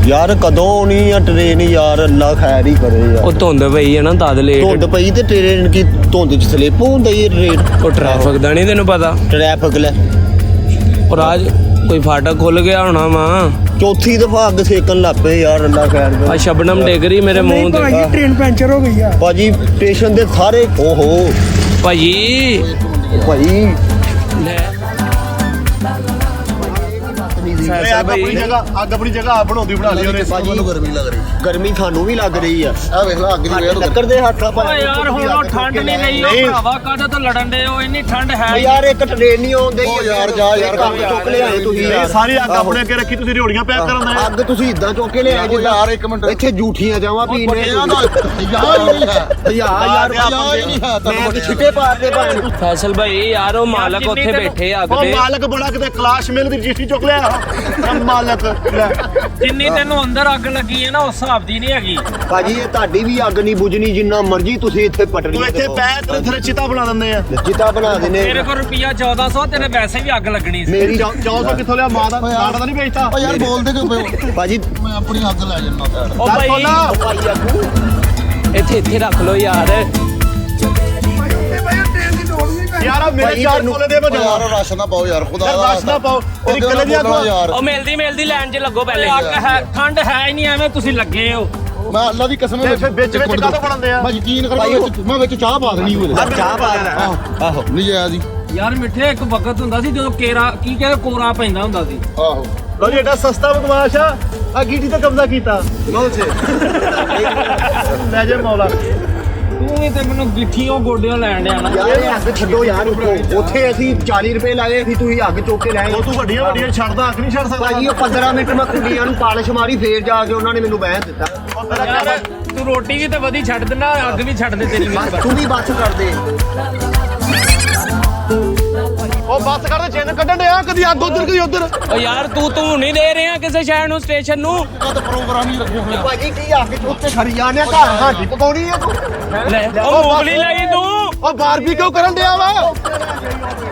[SPEAKER 3] ਯਾਰ ਕਦੋਂ ਆਉਣੀ ਆ ਟ੍ਰੇਨ ਯਾਰ, ਅੱਲਾ ਖੈਰ ਹੀ ਕਰੇ ਯਾਰ।
[SPEAKER 2] ਉਹ ਧੁੰਦ ਪਈ ਹੈ ਨਾ ਤਦ ਲੇਟ।
[SPEAKER 3] ਧੁੰਦ ਪਈ ਤੇ ਟ੍ਰੇਨ ਕੀ ਧੁੰਦ 'ਚ ਸਲਿੱਪ ਹੁੰਦਾ ਹੀ ਟ੍ਰੇਨ।
[SPEAKER 2] ਉਹ ਟ੍ਰੈਫਿਕ ਦਾ ਨਹੀਂ ਤੈਨੂੰ ਪਤਾ?
[SPEAKER 3] ਟ੍ਰੈਫਿਕ ਲੈ
[SPEAKER 2] ਔਰ ਅੱਜ ਕੋਈ ਫਾਟਕ ਖੁੱਲ ਗਿਆ ਹੋਣਾ ਵਾ।
[SPEAKER 3] ਚੌਥੀ ਦਫਾ ਅੱਗ ਸੇਕਣ ਲੱਗ ਪਏ ਯਾਰ, ਅੱਲਾ ਖੈਰ
[SPEAKER 2] ਆ
[SPEAKER 3] ਕਰੇ।
[SPEAKER 2] ਸ਼ਬਨਮ ਡਿੱਗ ਰਹੀ ਮੇਰੇ ਮੂੰਹ ਤੇ।
[SPEAKER 5] ट्रेन पंचर हो गई है।
[SPEAKER 3] ਭਾਜੀ ਸਟੇਸ਼ਨ ਦੇ ਸਾਰੇ ਓਹੋ
[SPEAKER 2] ਭਾਈ
[SPEAKER 3] ਭਾਈ
[SPEAKER 2] ਲੈ
[SPEAKER 1] ਅੱਗ ਆਪਣੀ ਜਗ੍ਹਾ ਆਪ ਬਣਾਉਂਦੀ ਬਣਾ ਲਈ ਉਹਨੇ।
[SPEAKER 4] ਮੈਨੂੰ ਗਰਮੀ ਲੱਗ ਰਹੀ।
[SPEAKER 3] ਗਰਮੀ ਤੁਹਾਨੂੰ ਵੀ ਲੱਗ ਰਹੀ ਆ।
[SPEAKER 4] ਆ ਵੇਖ ਲਾ ਅੱਗ ਦੀ ਵੇਖ
[SPEAKER 3] ਲੱਕੜ ਦੇ ਹੱਥਾਂ
[SPEAKER 2] ਓਏ ਯਾਰ ਹੁਣ ਉਹ ਠੰਡ ਨਹੀਂ ਰਹੀ, ਉਹ ਭਰਾਵਾ ਕਾਹਦਾ ਤਾਂ ਲੜਨ ਦੇ, ਉਹ ਇੰਨੀ ਠੰਡ ਹੈ ਹੀ
[SPEAKER 3] ਯਾਰ ਇੱਕ ਟ੍ਰੇਨ ਨਹੀਂ ਆਉਂਦੀ
[SPEAKER 4] ਓ ਯਾਰ ਜਾ ਯਾਰ,
[SPEAKER 3] ਅੱਗ ਚੁੱਕ ਲਿਆਏ ਤੁਸੀਂ ਯਾਰ।
[SPEAKER 1] ਸਾਰੀ ਅੱਗ ਆਪਣੇ ਅੱਗੇ ਰੱਖੀ, ਤੁਸੀਂ ਰਿਓੜੀਆਂ ਪੈਕ ਕਰਨ ਆਏ।
[SPEAKER 3] ਅੱਗ ਤੁਸੀਂ ਇਦਾਂ ਚੁੱਕ ਕੇ ਲਿਆਏ
[SPEAKER 4] ਓ ਯਾਰ ਇੱਕ ਮਿੰਟ।
[SPEAKER 3] ਇੱਥੇ ਝੂਠੀਆਂ ਜਾਵਾਂ ਪੀਣੇ
[SPEAKER 4] ਯਾਰ ਨਹੀਂ ਹੈ
[SPEAKER 3] ਯਾਰ
[SPEAKER 4] ਨਹੀਂ ਹੈ
[SPEAKER 3] ਮੈਂ ਕਿ ਛਿੱਟੇ ਪਾਤੇ ਭਾਣ।
[SPEAKER 2] ਫੈਸਲ ਭਾਈ ਯਾਰ ਉਹ ਮਾਲਕ ਉੱਥੇ ਬੈਠੇ ਅੱਗ
[SPEAKER 1] ਉਹ
[SPEAKER 2] ਤੇ।
[SPEAKER 1] ਮਾਲਕ ਬੜਾ ਕਿਤੇ ਕਲਾਸ਼ ਮਿਲ ਦੀ ਰਜਿਸਟਰੀ ਚੁੱਕ ਲਿਆ ਮਾਲਕ। ਲੈ
[SPEAKER 2] ਜਿੰਨੀ ਤੈਨੂੰ ਅੰਦਰ ਅੱਗ ਲੱਗੀ ਹੈ ਨਾ ਉਸ ਹਿਸਾਬ ਦੀ ਨਹੀਂ ਹੈਗੀ।
[SPEAKER 3] ਭਾਜੀ ਇਹ ਤੁਹਾਡੀ ਵੀ ਅੱਗ ਨਹੀਂ ਬੁਝਣੀ, ਜਿੰਨਾ ਮਰਜ਼ੀ ਤੁਸੀਂ ਇੱਥੇ ਪਟੜੀ
[SPEAKER 1] ਤੂੰ ਇੱਥੇ ਪੈ ਤੇਰੇ ਥਰੇ ਚਿਤਾ ਬਣਾ ਦਿੰਦੇ ਆ।
[SPEAKER 3] ਜਿੱਤਾ ਬਣਾ ਦੇਨੇ।
[SPEAKER 2] ਤੇਰੇ ਕੋਲ ਰੁਪਿਆ 1400, ਤੇਰੇ ਵੈਸੇ ਵੀ ਅੱਗ ਲੱਗਣੀ ਸੀ।
[SPEAKER 3] ਮੇਰੀ
[SPEAKER 1] 1400 ਕਿੱਥੋਂ ਲਿਆ? ਮਾਂ ਦਾ ਨਾੜਾ ਤਾਂ ਨਹੀਂ ਵੇਚਦਾ।
[SPEAKER 4] ਓ ਯਾਰ ਬੋਲਦੇ ਕਿਉਂ ਪਏ?
[SPEAKER 3] ਭਾਜੀ
[SPEAKER 4] ਮੈਂ ਆਪਣੀ ਅੱਗ ਲੈ ਜੰਨਾ ਸਾਈਡ।
[SPEAKER 2] ਉਹ ਭਾਈ
[SPEAKER 3] ਭਾਈ ਅੱਗੂ
[SPEAKER 2] ਇੱਥੇ ਰੱਖ ਲਓ ਯਾਰ।
[SPEAKER 1] ਯਾਰ ਮੇਰੇ ਚਾਰ ਕੋਲੇ ਦੇ
[SPEAKER 4] ਓ
[SPEAKER 1] ਵਜਾ
[SPEAKER 4] ਯਾਰ ਰਸ਼ ਨਾ ਪਾਓ ਯਾਰ, ਖੁਦਾ ਦਾ
[SPEAKER 1] ਰਸ਼ ਨਾ ਪਾਓ। ਤੇਰੀ ਕੱਲੇ ਦੀ ਅੱਗ
[SPEAKER 4] ਯਾਰ।
[SPEAKER 2] ਉਹ ਮਿਲਦੀ ਲਾਈਨ 'ਚ ਲੱਗੋ ਪਹਿਲੇ। ਅੱਗ ਹੈ, ਠੰਡ ਹੈ ਹੀ ਨਹੀਂ, ਐਵੇਂ ਤੁਸੀਂ ਲੱਗੇ ਹੋ।
[SPEAKER 4] ਮੈਂ ਅੱਲਾ ਦੀ ਕਸਮ
[SPEAKER 1] ਤੇ ਫਿਰ ਵਿੱਚ ਕਾਹਤੋਂ ਬਣਾਉਂਦੇ ਆ?
[SPEAKER 4] ਮੈਂ ਯਕੀਨ ਕਰ ਮੈਂ ਵਿੱਚ ਚਾਹ ਪਾ ਦੇਣੀ ਹੋਵੇ।
[SPEAKER 3] ਚਾਹ ਪਾ ਦੇਣਾ। ਆਹੋ
[SPEAKER 4] ਨਹੀਂ ਜਾਇਆ ਜੀ।
[SPEAKER 2] ਯਾਰ ਮਿੱਠੇ ਇੱਕ ਵਕਤ ਹੁੰਦਾ ਸੀ ਜਦੋਂ ਕੋਰਾ ਪੈਂਦਾ ਹੁੰਦਾ ਸੀ।
[SPEAKER 4] ਆਹੋ
[SPEAKER 1] ਲੋ ਜੀ ਐਡਾ ਸਸਤਾ ਬਦਮਾਸ਼ ਆ ਗੀਟੀ ਤੇ ਕਬਜ਼ਾ ਕੀਤਾ। ਲੋ ਜੀ ਲੈ ਜੇ ਮੌਲਾ।
[SPEAKER 2] ਤੂੰ ਵੀ ਤੇ ਮੈਨੂੰ ਗਿੱਠੀ ਉਹ ਗੋਡਿਆਂ ਲੈਣ ਡਿਆ ਨਾ।
[SPEAKER 3] ਯਾਰ ਇਹ ਅੱਗ ਛੱਡੋ ਯਾਰ, ਉੱਥੇ ਅਸੀਂ 40 ਰੁਪਏ ਲਾਏ ਸੀ, ਤੁਸੀਂ ਅੱਗ ਚੁੱਕ ਕੇ ਲੈ
[SPEAKER 1] ਉਹ ਤੂੰ ਵੱਡੀਆਂ ਵੱਡੀਆਂ ਛੱਡਦਾ ਅੱਗ ਨਹੀਂ ਛੱਡ ਸਕਦਾ।
[SPEAKER 3] ਭਾਜੀ ਉਹ 15 ਮਿੰਟ ਮੈਂ ਕੁੜੀਆਂ ਨੂੰ ਪਾਲਿਸ਼ ਮਾਰੀ, ਫੇਰ ਜਾ ਕੇ ਉਹਨਾਂ ਨੇ ਮੈਨੂੰ ਬਹਿਣ ਦਿੱਤਾ।
[SPEAKER 2] ਯਾਰ ਤੂੰ ਰੋਟੀ ਵੀ ਤੇ ਵਧੀ ਛੱਡ ਦਿੰਦਾ, ਅੱਗ ਵੀ ਛੱਡ ਦੇ ਤੇਰੀ।
[SPEAKER 3] ਤੂੰ ਵੀ ਬਸ ਕਰ ਦੇ।
[SPEAKER 1] ਉਹ ਬੱਸ ਕਰਦੇ ਚਿੰਨ ਕੱਢਣ ਡਿਆ ਕਦੀ ਅੱਗ ਉਧਰ ਕਦੀ ਉਧਰ।
[SPEAKER 2] ਓ ਯਾਰ ਤੂੰ ਨਹੀਂ ਦੇ ਰਿਹਾ ਕਿਸੇ ਸ਼ਹਿਰ ਨੂੰ ਸਟੇਸ਼ਨ ਨੂੰ।
[SPEAKER 4] ਤਾਂ ਪ੍ਰੋਗਰਾਮ ਹੀ ਰੱਖਿਆ ਹੋਇਆ।
[SPEAKER 3] ਭਾਜੀ ਕੀ ਆ ਕੇ ਉੱਤੇ ਖੜੀ ਜਾਂਦੇ ਆ ਘਰ ਹਾਂਡੀ ਪਕਾਉਣੀ ਆ ਤੂੰ।
[SPEAKER 2] ਲੈ ਉਹ ਮੂੰਗਲੀ ਲਈ ਤੂੰ।
[SPEAKER 1] ਉਹ ਬਾਰਬੀ ਕਿਉਂ ਕਰਨ ਡਿਆ ਵਾ?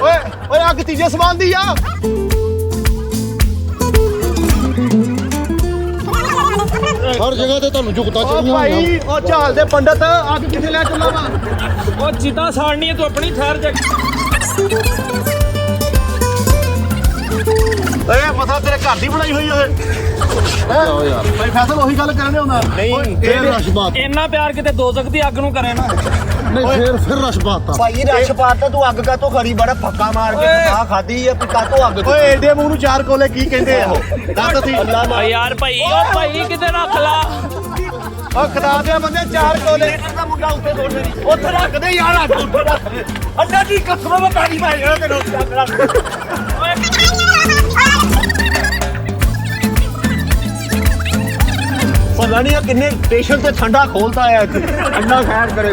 [SPEAKER 1] ਓਏ ਓਏ ਅੱਗ ਤੀਜੇ ਸਮਾਨ ਦੀ ਆ।
[SPEAKER 4] ਹਰ ਜਗ੍ਹਾ ਤੇ ਤੁਹਾਨੂੰ ਝੁਕਤਾ
[SPEAKER 1] ਉਹ
[SPEAKER 4] ਚਾਹੀਆਂ
[SPEAKER 1] ਭਾਈ ਉਹ ਝਾਲ ਦੇ ਪੰਡਤ ਅੱਗ ਕਿੱਥੇ ਲੈ ਚੱਲਾ ਵਾ?
[SPEAKER 2] ਉਹ ਜਿੱਦਾਂ ਸਾੜਨੀ ਹੈ ਤੂੰ ਆਪਣੀ ਠਹਿਰ ਜਾ।
[SPEAKER 1] ਓਏ ਮਸਲਾ ਤੇਰੇ ਘਰ ਦੀ ਬਣਾਈ ਹੋਈ ਓਏ।
[SPEAKER 4] ਜਾਓ ਯਾਰ
[SPEAKER 1] ਭਾਈ ਫੈਸਲ ਉਹੀ ਗੱਲ ਕਰਨ ਹੁੰਦਾ ਨਹੀਂ।
[SPEAKER 4] ਫੇਰ ਰਸ਼ ਬਾਤ
[SPEAKER 2] ਇੰਨਾ ਪਿਆਰ ਕਿਤੇ ਦੋਜ਼ਖ ਦੀ ਅੱਗ ਨੂੰ ਕਰੇ ਨਾ।
[SPEAKER 4] ਨਹੀਂ ਫਿਰ ਰਸ਼ ਬਾਤ
[SPEAKER 3] ਭਾਈ ਰਸ਼ ਪਾਤਾ ਤੂੰ ਅੱਗ ਕਾ ਤੋਂ ਖੜੀ ਬੜਾ ਫੱਕਾ ਮਾਰ ਕੇ ਖਾ ਖਾਦੀ ਆ ਪਿਕਾ ਤੋਂ ਅੱਗ
[SPEAKER 1] ਓਏ ਏਡੇ ਮੂੰਹ ਨੂੰ 4 ਕੋਲੇ ਕੀ ਕਹਿੰਦੇ ਆ? ਦੱਸ ਅਸੀਂ
[SPEAKER 2] ਓ ਯਾਰ ਭਾਈ ਉਹ ਭਾਈ ਕਿਤੇ ਰੱਖ ਲਾ।
[SPEAKER 1] ਉਹ ਖਦਾ ਦੇ ਬੰਦੇ 4 ਕੋਲੇ
[SPEAKER 3] ਦਾ ਮੁੰਡਾ ਉੱਤੇ ਤੋੜ ਦੇ
[SPEAKER 1] ਉੱਥੇ ਰੱਖਦੇ ਯਾਰ ਅੱਗ ਉੱਥੇ ਰੱਖਦੇ।
[SPEAKER 3] ਅੱਡਾ ਦੀ ਕਸਮ ਬਤਾੜੀ ਮੈਂ ਜਿਹੜਾ ਤੈਨੂੰ ਅੱਗ ਰੱਖ ਪਤਾ ਨਹੀਂ ਕਿੰਨੇ ਸਟੇਸ਼ਨ ਤੇ ਠੰਡਾ ਖੋਲਤਾ ਆ ਅੰਨਾ ਖੈਰ ਕਰੇ।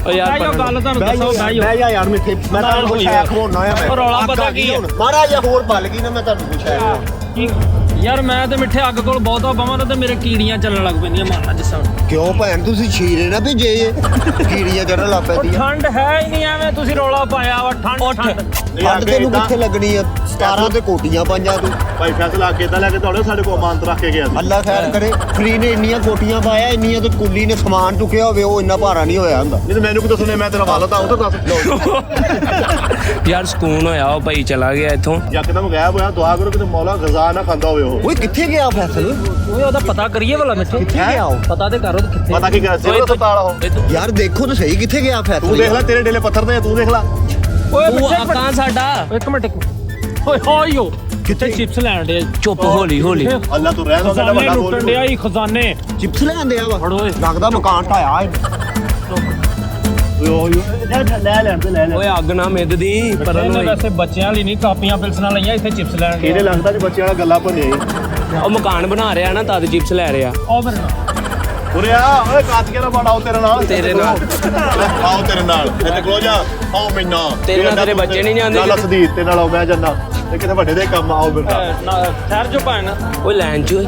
[SPEAKER 2] ਓ ਯਾਰ ਗੱਲ ਤੁਹਾਨੂੰ ਦੱਸੋ
[SPEAKER 3] ਬਹਿ ਜਾ ਯਾਰ ਮਿੱਥੇ ਮੈਂ ਤੁਹਾਨੂੰ ਕੁਛ ਆਇਆ ਖਵਾਉਣਾ ਆ ਮੈਂ।
[SPEAKER 2] ਉਹ ਰੌਲਾ ਪਤਾ ਕੀ ਆ?
[SPEAKER 3] ਮਾਰਾ ਜਾਂ ਹੋਰ ਬਲ ਗਈ ਨਾ ਮੈਂ ਤੁਹਾਨੂੰ ਕੁਛ ਆਇਆ।
[SPEAKER 2] ਯਾਰ ਮੈਂ ਤੇ ਮਿੱਠੇ ਅੱਗ ਕੋਲ ਬਹੁਤਾ ਬਵਾਂ ਤੇ ਮੇਰੇ ਕੀੜੀਆਂ ਚੱਲਣ ਲੱਗ ਪੈਂਦੀਆਂ ਮਾਰਨਾ ਜਿਸ ਤਰ੍ਹਾਂ।
[SPEAKER 3] ਕਿਉਂ ਭੈਣ ਤੁਸੀਂ ਛੀਰੇ ਨਾ ਭੇਜੇ ਕੀੜੀਆਂ ਚੜਨ ਲੱਗ
[SPEAKER 2] ਉਹ
[SPEAKER 3] ਪੈਂਦੀਆਂ।
[SPEAKER 2] ਠੰਡ ਹੈ ਹੀ ਨਹੀਂ ਐਵੇਂ ਤੁਸੀਂ ਰੌਲਾ ਪਾਇਆ ਵਾ ਠੰਡ।
[SPEAKER 3] ਠੰਡ ਤੈਨੂੰ ਕਿੱਥੇ ਲੱਗਣੀ ਆ 17 ਤੇ ਕੋਟੀਆਂ ਪਾਈਆਂ ਤੂੰ।
[SPEAKER 1] ਭਾਈ ਫੈਸਲਾ ਕਿੱਦਾਂ ਲੈ ਕੇ ਦੌੜੇ ਸਾਡੇ ਕੋਲ ਅਮਾਨਤ ਰੱਖ ਕੇ ਗਿਆ ਸੀ।
[SPEAKER 3] ਅੱਲਾ ਖੈਰ ਕਰੇ ਫਰੀ ਨੇ ਇੰਨੀਆਂ ਕੋਟੀਆਂ ਪਾਇਆ ਇੰਨੀਆਂ ਤੇ ਕੁੱਲੀ ਨੇ ਸਮਾਨ ਚੁੱਕਿਆ ਹੋਵੇ ਉਹ ਇੰਨਾ ਭਾਰਾ ਨਹੀਂ ਹੋਇਆ ਹੁੰਦਾ।
[SPEAKER 1] ਨਹੀਂ ਮੈਨੂੰ ਕੀ ਦੱਸਣੇ ਮੈਂ ਤੇਰਾ ਵਾਲਦ ਆ ਉਹ ਤਾਂ ਦੱਸ।
[SPEAKER 2] ਯਾਰ ਸਕੂਨ ਹੋਇਆ ਉਹ ਭਾਈ ਚਲਾ ਗਿਆ ਇੱਥੋਂ।
[SPEAKER 1] ਯਕਦਮ ਗਾਇਬ ਹੋਇਆ ਦੁਆ ਕਰੋ ਕਿਤੇ ਮੌਲਾ ਗਜ਼ਾ ਨਾ ਖਾਂਦਾ ਹੋਵੇ ਉਹ।
[SPEAKER 3] ਓਏ ਕਿੱਥੇ ਗਿਆ ਫੈਸਲ?
[SPEAKER 2] ਓਏ ਉਹਦਾ ਪਤਾ ਕਰੀਏ ਭਲਾ ਮਿੱਠੇ।
[SPEAKER 3] ਕਿੱਥੇ ਗਿਆ ਉਹ?
[SPEAKER 2] ਪਤਾ ਤੇ ਕਰੋ ਕਿੱਥੇ।
[SPEAKER 1] ਪਤਾ ਕੀ ਕਰ ਸਿਰ ਹਸਪਤਾਲ ਉਹ।
[SPEAKER 3] ਯਾਰ ਦੇਖੋ ਤਾਂ ਸਹੀ ਕਿੱਥੇ ਗਿਆ
[SPEAKER 1] ਤੂੰ
[SPEAKER 3] ਫੈਸਲ?
[SPEAKER 1] ਦੇਖ ਲੈ ਤੇਰੇ ਡੇਲੇ ਪੱਥਰ ਦੇ ਤੂੰ ਦੇਖ ਲੈ।
[SPEAKER 2] ਓਏ ਤੂੰ ਆਕਾਂ ਸਾਡਾ ਇੱਕ ਮਿੰਟ ਓਏ ਹੋਇਓ ਕਿੱਥੇ ਚਿਪਸ ਲੈਣ ਦੇ। ਚੁੱਪ ਹੌਲੀ ਹੌਲੀ।
[SPEAKER 1] ਅੱਲਾ ਤੂੰ ਰਹਿ ਸਾਡਾ
[SPEAKER 2] ਖਜ਼ਾਨੇ
[SPEAKER 1] ਵੱਡਾ
[SPEAKER 2] ਲੁੱਟਣ
[SPEAKER 1] ਬੋਲ।
[SPEAKER 2] ਡਿਆ ਹੀ ਖਜ਼ਾਨੇ।
[SPEAKER 3] ਚਿਪਸ ਲੈ ਆਂਦੇ ਆ ਵਾ
[SPEAKER 2] ਫੜੋ ਓਏ।
[SPEAKER 3] ਲੱਗਦਾ ਮਕਾਨ ਢਾਇਆ
[SPEAKER 1] ਲੈ ਲੈਣ ਤੇ ਲੈ ਲੈ।
[SPEAKER 2] ਓਏ ਅੱਗ ਨਾ ਮਿੱਧਦੀ ਪਰ ਇਹਨੇ ਵੈਸੇ ਬੱਚਿਆਂ ਲਈ ਨਹੀਂ ਕਾਪੀਆਂ ਪਿਲਸਨਾਂ ਲਈਆਂ ਇੱਥੇ ਚਿਪਸ ਲੈਣ ਦੇ।
[SPEAKER 1] ਇਹਦੇ ਲੱਗਦਾ ਜੀ ਬੱਚਿਆਂ ਵਾਲਾ ਗੱਲਾਂ ਭੰਨੇ।
[SPEAKER 2] ਉਹ ਮਕਾਨ ਬਣਾ ਰਿਹਾ ਨਾ ਤਦ ਚਿਪਸ ਲੈ ਰਿਹਾ। ਉਹ ਫਿਰ
[SPEAKER 1] ਉਰੇ ਆ ਓਏ ਕਾਤੀਆਂ ਦਾ ਬੜਾ ਆਓ ਤੇਰੇ ਨਾਲ।
[SPEAKER 2] ਤੇਰੇ ਨਾਲ।
[SPEAKER 1] ਆਓ ਤੇਰੇ ਨਾਲ ਇੱਥੇ ਕੋਲ ਜਾ ਆਓ ਮੈਨਾਂ
[SPEAKER 2] ਤੇਰੇ ਨਾਲ ਤੇਰੇ ਬੱਚੇ ਨਹੀਂ ਜਾਂਦੇ।
[SPEAKER 1] ਨਾਲ ਸਦੀਦ ਤੇ ਨਾਲ ਆਓ ਮੈਂ ਜੰਨਾ ਇਹ ਕਿਤੇ ਵੱਡੇ ਦੇ ਕੰਮ ਆਓ ਮੇਰੇ ਨਾਲ।
[SPEAKER 2] ਠਹਿਰ ਜੋ ਭੈਣ ਓਏ ਲੈਣ ਚ ਓਏ।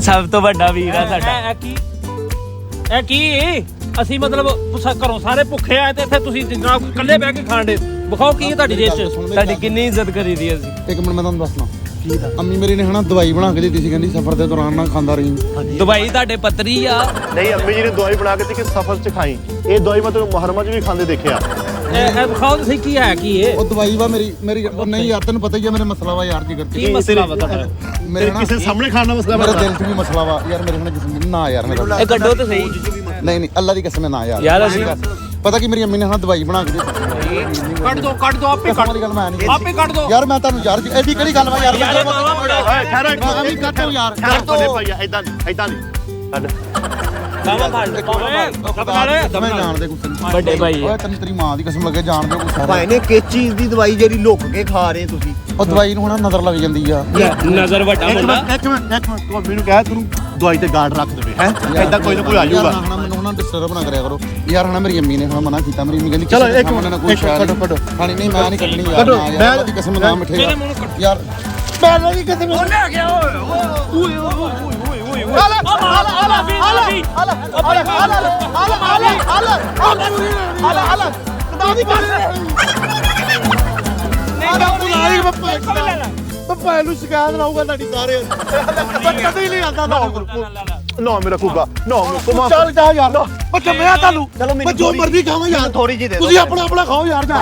[SPEAKER 2] ਸਭ ਤੋਂ ਵੱਡਾ ਵੀਰ ਆ ਸਾਡਾ। ਇਹ ਕੀ ਅਸੀਂ ਮਤਲਬ ਘਰੋਂ ਸਾਰੇ ਭੁੱਖੇ ਆਏ ਤੇ ਇੱਥੇ ਤੁਸੀਂ ਜਨਾਬ ਇਕੱਲੇ ਬਹਿ ਕੇ ਖਾਣ ਦੇ। ਵਿਖਾਓ ਕੀ ਹੈ ਤੁਹਾਡੀ ਡਿਸ਼। ਤੁਹਾਡੀ ਕਿੰਨੀ ਇੱਜ਼ਤ ਕਰੀਦੀ ਅਸੀਂ।
[SPEAKER 4] ਇੱਕ ਮਿੰਟ ਮੈਂ ਤੁਹਾਨੂੰ ਦੱਸਣਾ ਕੀ ਦਾ ਅੰਮੀ ਮੇਰੀ ਨੇ ਹਨਾ ਦਵਾਈ ਬਣਾ ਕੇ ਦਿੱਤੀ ਸੀ ਕਹਿੰਦੀ ਸਫ਼ਰ ਦੇ ਦੌਰਾਨ ਨਾ ਖਾਂਦਾ ਰਹੀ।
[SPEAKER 2] ਦਵਾਈ ਤੁਹਾਡੇ ਪੱਤਰੀ ਆ।
[SPEAKER 1] ਨਹੀਂ ਅੰਮੀ ਜੀ ਨੇ ਦਵਾਈ ਬਣਾ ਕੇ ਦਿੱਤੀ ਕਿ ਸਫ਼ਰ 'ਚ ਖਾਈ। ਇਹ ਦਵਾਈ ਮੈਂ ਤੈਨੂੰ ਮੁਹਰਮਾਂ 'ਚ ਵੀ ਖਾਂਦੇ ਦੇਖਿਆ।
[SPEAKER 2] ਇਹ ਵਿਖਾਓ ਤੁਸੀਂ ਕੀ ਹੈ ਕੀ ਇਹ।
[SPEAKER 4] ਉਹ ਦਵਾਈ ਵਾ ਮੇਰੀ ਉਹ ਨਹੀਂ ਯਾਰ ਤੈਨੂੰ ਪਤਾ ਹੀ ਆ ਮੇਰੇ ਮਸਲਾ ਵਾ ਯਾਰ ਜਿਗਰ
[SPEAKER 2] ਕੀ ਮਸਲਾ ਵਾ ਤੁਹਾਡਾ।
[SPEAKER 4] ਮੇਰੇ ਨਾ
[SPEAKER 1] ਕਿਸੇ ਸਾਹਮਣੇ ਖਾਣਾ ਮਸਲਾ
[SPEAKER 4] ਮੇਰੇ
[SPEAKER 1] ਬਣਾ।
[SPEAKER 4] ਦਿਲ 'ਚ ਵੀ ਮਸਲਾ ਵਾ ਯਾਰ ਮੇਰੇ ਨਾਲ ਕਿਸੇ ਨਾ ਯਾਰ ਮੇਰਾ
[SPEAKER 2] ਇਹ ਕੱਢੋ ਤੇ ਸਹੀ।
[SPEAKER 4] ਨਹੀਂ ਅੱਲਾ ਦੀ ਕਸਮ ਨਾ ਯਾਰ।
[SPEAKER 2] ਯਾਰ ਅਸੀਂ
[SPEAKER 4] ਪਤਾ ਕੀ ਮੇਰੀ ਅੰਮੀ ਨੇ ਹਨਾ ਦਵਾਈ ਬਣਾ ਕੇ ਦਿੱਤੀ।
[SPEAKER 2] ਕੱਢ ਦੋ ਆਪੇ
[SPEAKER 4] ਕਸਮ ਵਾਲੀ ਗੱਲ ਮੈਂ ਨਹੀਂ
[SPEAKER 2] ਆਪੇ ਕੱਢ ਦੋ।
[SPEAKER 4] ਯਾਰ ਮੈਂ ਤੁਹਾਨੂੰ ਯਾਰ ਐਡੀ ਕਿਹੜੀ ਗੱਲ ਵਾ ਯਾਰ
[SPEAKER 1] ਓਏ ਠਹਿਰੋ ਇੱਕ
[SPEAKER 4] ਮੈਂ ਵੀ ਕੱਟੋ ਯਾਰ
[SPEAKER 1] ਕੱਟੋ ਭਾਈਆ ਇਦਾਂ ਨਹੀਂ ਕੱਢ।
[SPEAKER 2] ਕਾਵਾ ਫੜ
[SPEAKER 4] ਦਮੇ ਜਾਣ ਦੇ ਗੁੱਸੇ ਨੂੰ।
[SPEAKER 2] ਵੱਡੇ ਭਾਈ
[SPEAKER 4] ਓਏ ਤੈਨੂੰ ਤੇਰੀ ਮਾਂ ਦੀ ਕਸਮ ਲੱਗੇ ਜਾਣ ਦੇ ਗੁੱਸਾ।
[SPEAKER 3] ਭਾਈ ਨੇ ਕਿਸ ਚੀਜ਼ ਦੀ ਦਵਾਈ ਜਿਹੜੀ ਲੁੱਕ ਕੇ ਖਾ ਰਹੇ ਤੁਸੀਂ?
[SPEAKER 4] ਉਹ ਦਵਾਈ ਨੂੰ ਹਨਾ ਨਜ਼ਰ ਲੱਗ ਜਾਂਦੀ ਆ।
[SPEAKER 2] ਨਜ਼ਰ ਵੱਡਾ ਮੁੰਡਾ।
[SPEAKER 1] ਇੱਕ ਮਿੰਟ ਤੂੰ ਮੈਨੂੰ ਕਹਿ ਤੂੰ ਦਵਾਈ ਤੇ ਗਾਰਡ ਰੱਖ ਦੇਵੇ ਹੈ ਐਦਾਂ ਕੋਈ ਨਾ ਕੋਈ ਆ ਜਾਊਗਾ।
[SPEAKER 4] ਯਾਰ ਮੈਨੂੰ ਹਨਾ ਡਿਸਟਰਬ ਨਾ ਕਰਿਆ ਕਰੋ ਯਾਰ ਹਨਾ ਮੇਰੀ ਅੰਮੀ ਨੇ ਹਨਾ ਮਨਾ ਕੀਤਾ ਮੇਰੀ ਅੰਮੀ ਕਹਿੰਦੀ
[SPEAKER 1] ਚਲੋ
[SPEAKER 4] ਕਿਸੇ
[SPEAKER 1] ਇੱਕ
[SPEAKER 4] ਸਾਹਮਣੇ ਨਾ
[SPEAKER 1] ਮਿੰਟ
[SPEAKER 4] ਕੋਈ
[SPEAKER 1] ਇੱਕ
[SPEAKER 4] ਸ਼ਾਇਦ
[SPEAKER 1] ਕੱਢੋ
[SPEAKER 4] ਖਾਣੀ ਨਹੀਂ ਮੈਂ ਨਹੀਂ ਕੱਢਣੀ ਯਾਰ
[SPEAKER 1] ਕੱਢੋ,
[SPEAKER 4] ਨਾ ਯਾਰ
[SPEAKER 1] ਮੈਂ-
[SPEAKER 4] ਅੱਲਾ ਦੀ ਕਸਮ ਨਾ ਮਿੱਠੇ
[SPEAKER 2] ਮੇਰੇ ਮੂੰਹ ਕੱਢ।
[SPEAKER 4] ਯਾਰ
[SPEAKER 1] ਮੈਂ ਨਹੀਂ ਕਿਤੇ
[SPEAKER 2] ਉਹ ਲੈ ਗਿਆ ਓਏ
[SPEAKER 1] ਪਪਾ ਨੂੰ ਸ਼ਿਕਾਇਤ ਲਾਊਗਾ ਤੁਹਾਡੀ ਸਾਰੇ ਬੱਚਾ ਹੀ ਨਹੀਂ ਆਉਂਦਾ ਨਾ ਮੇਰਾ ਕੁੱਗਾ ਨਾ ਮੇਰਾ ਚੱਲ ਜਾ ਯਾਰ ਬੱਚਾ ਮੈਂ ਤੁਹਾਨੂੰ
[SPEAKER 3] ਚਲੋ ਮੈਨੂੰ
[SPEAKER 1] ਜੋ ਮਰਜ਼ੀ ਖਾਵਾਂ ਯਾਰ
[SPEAKER 3] ਥੋੜੀ ਜਿਹੀ ਦੇ
[SPEAKER 1] ਤੁਸੀਂ ਆਪਣਾ ਖਾਓ ਯਾਰ ਜਾ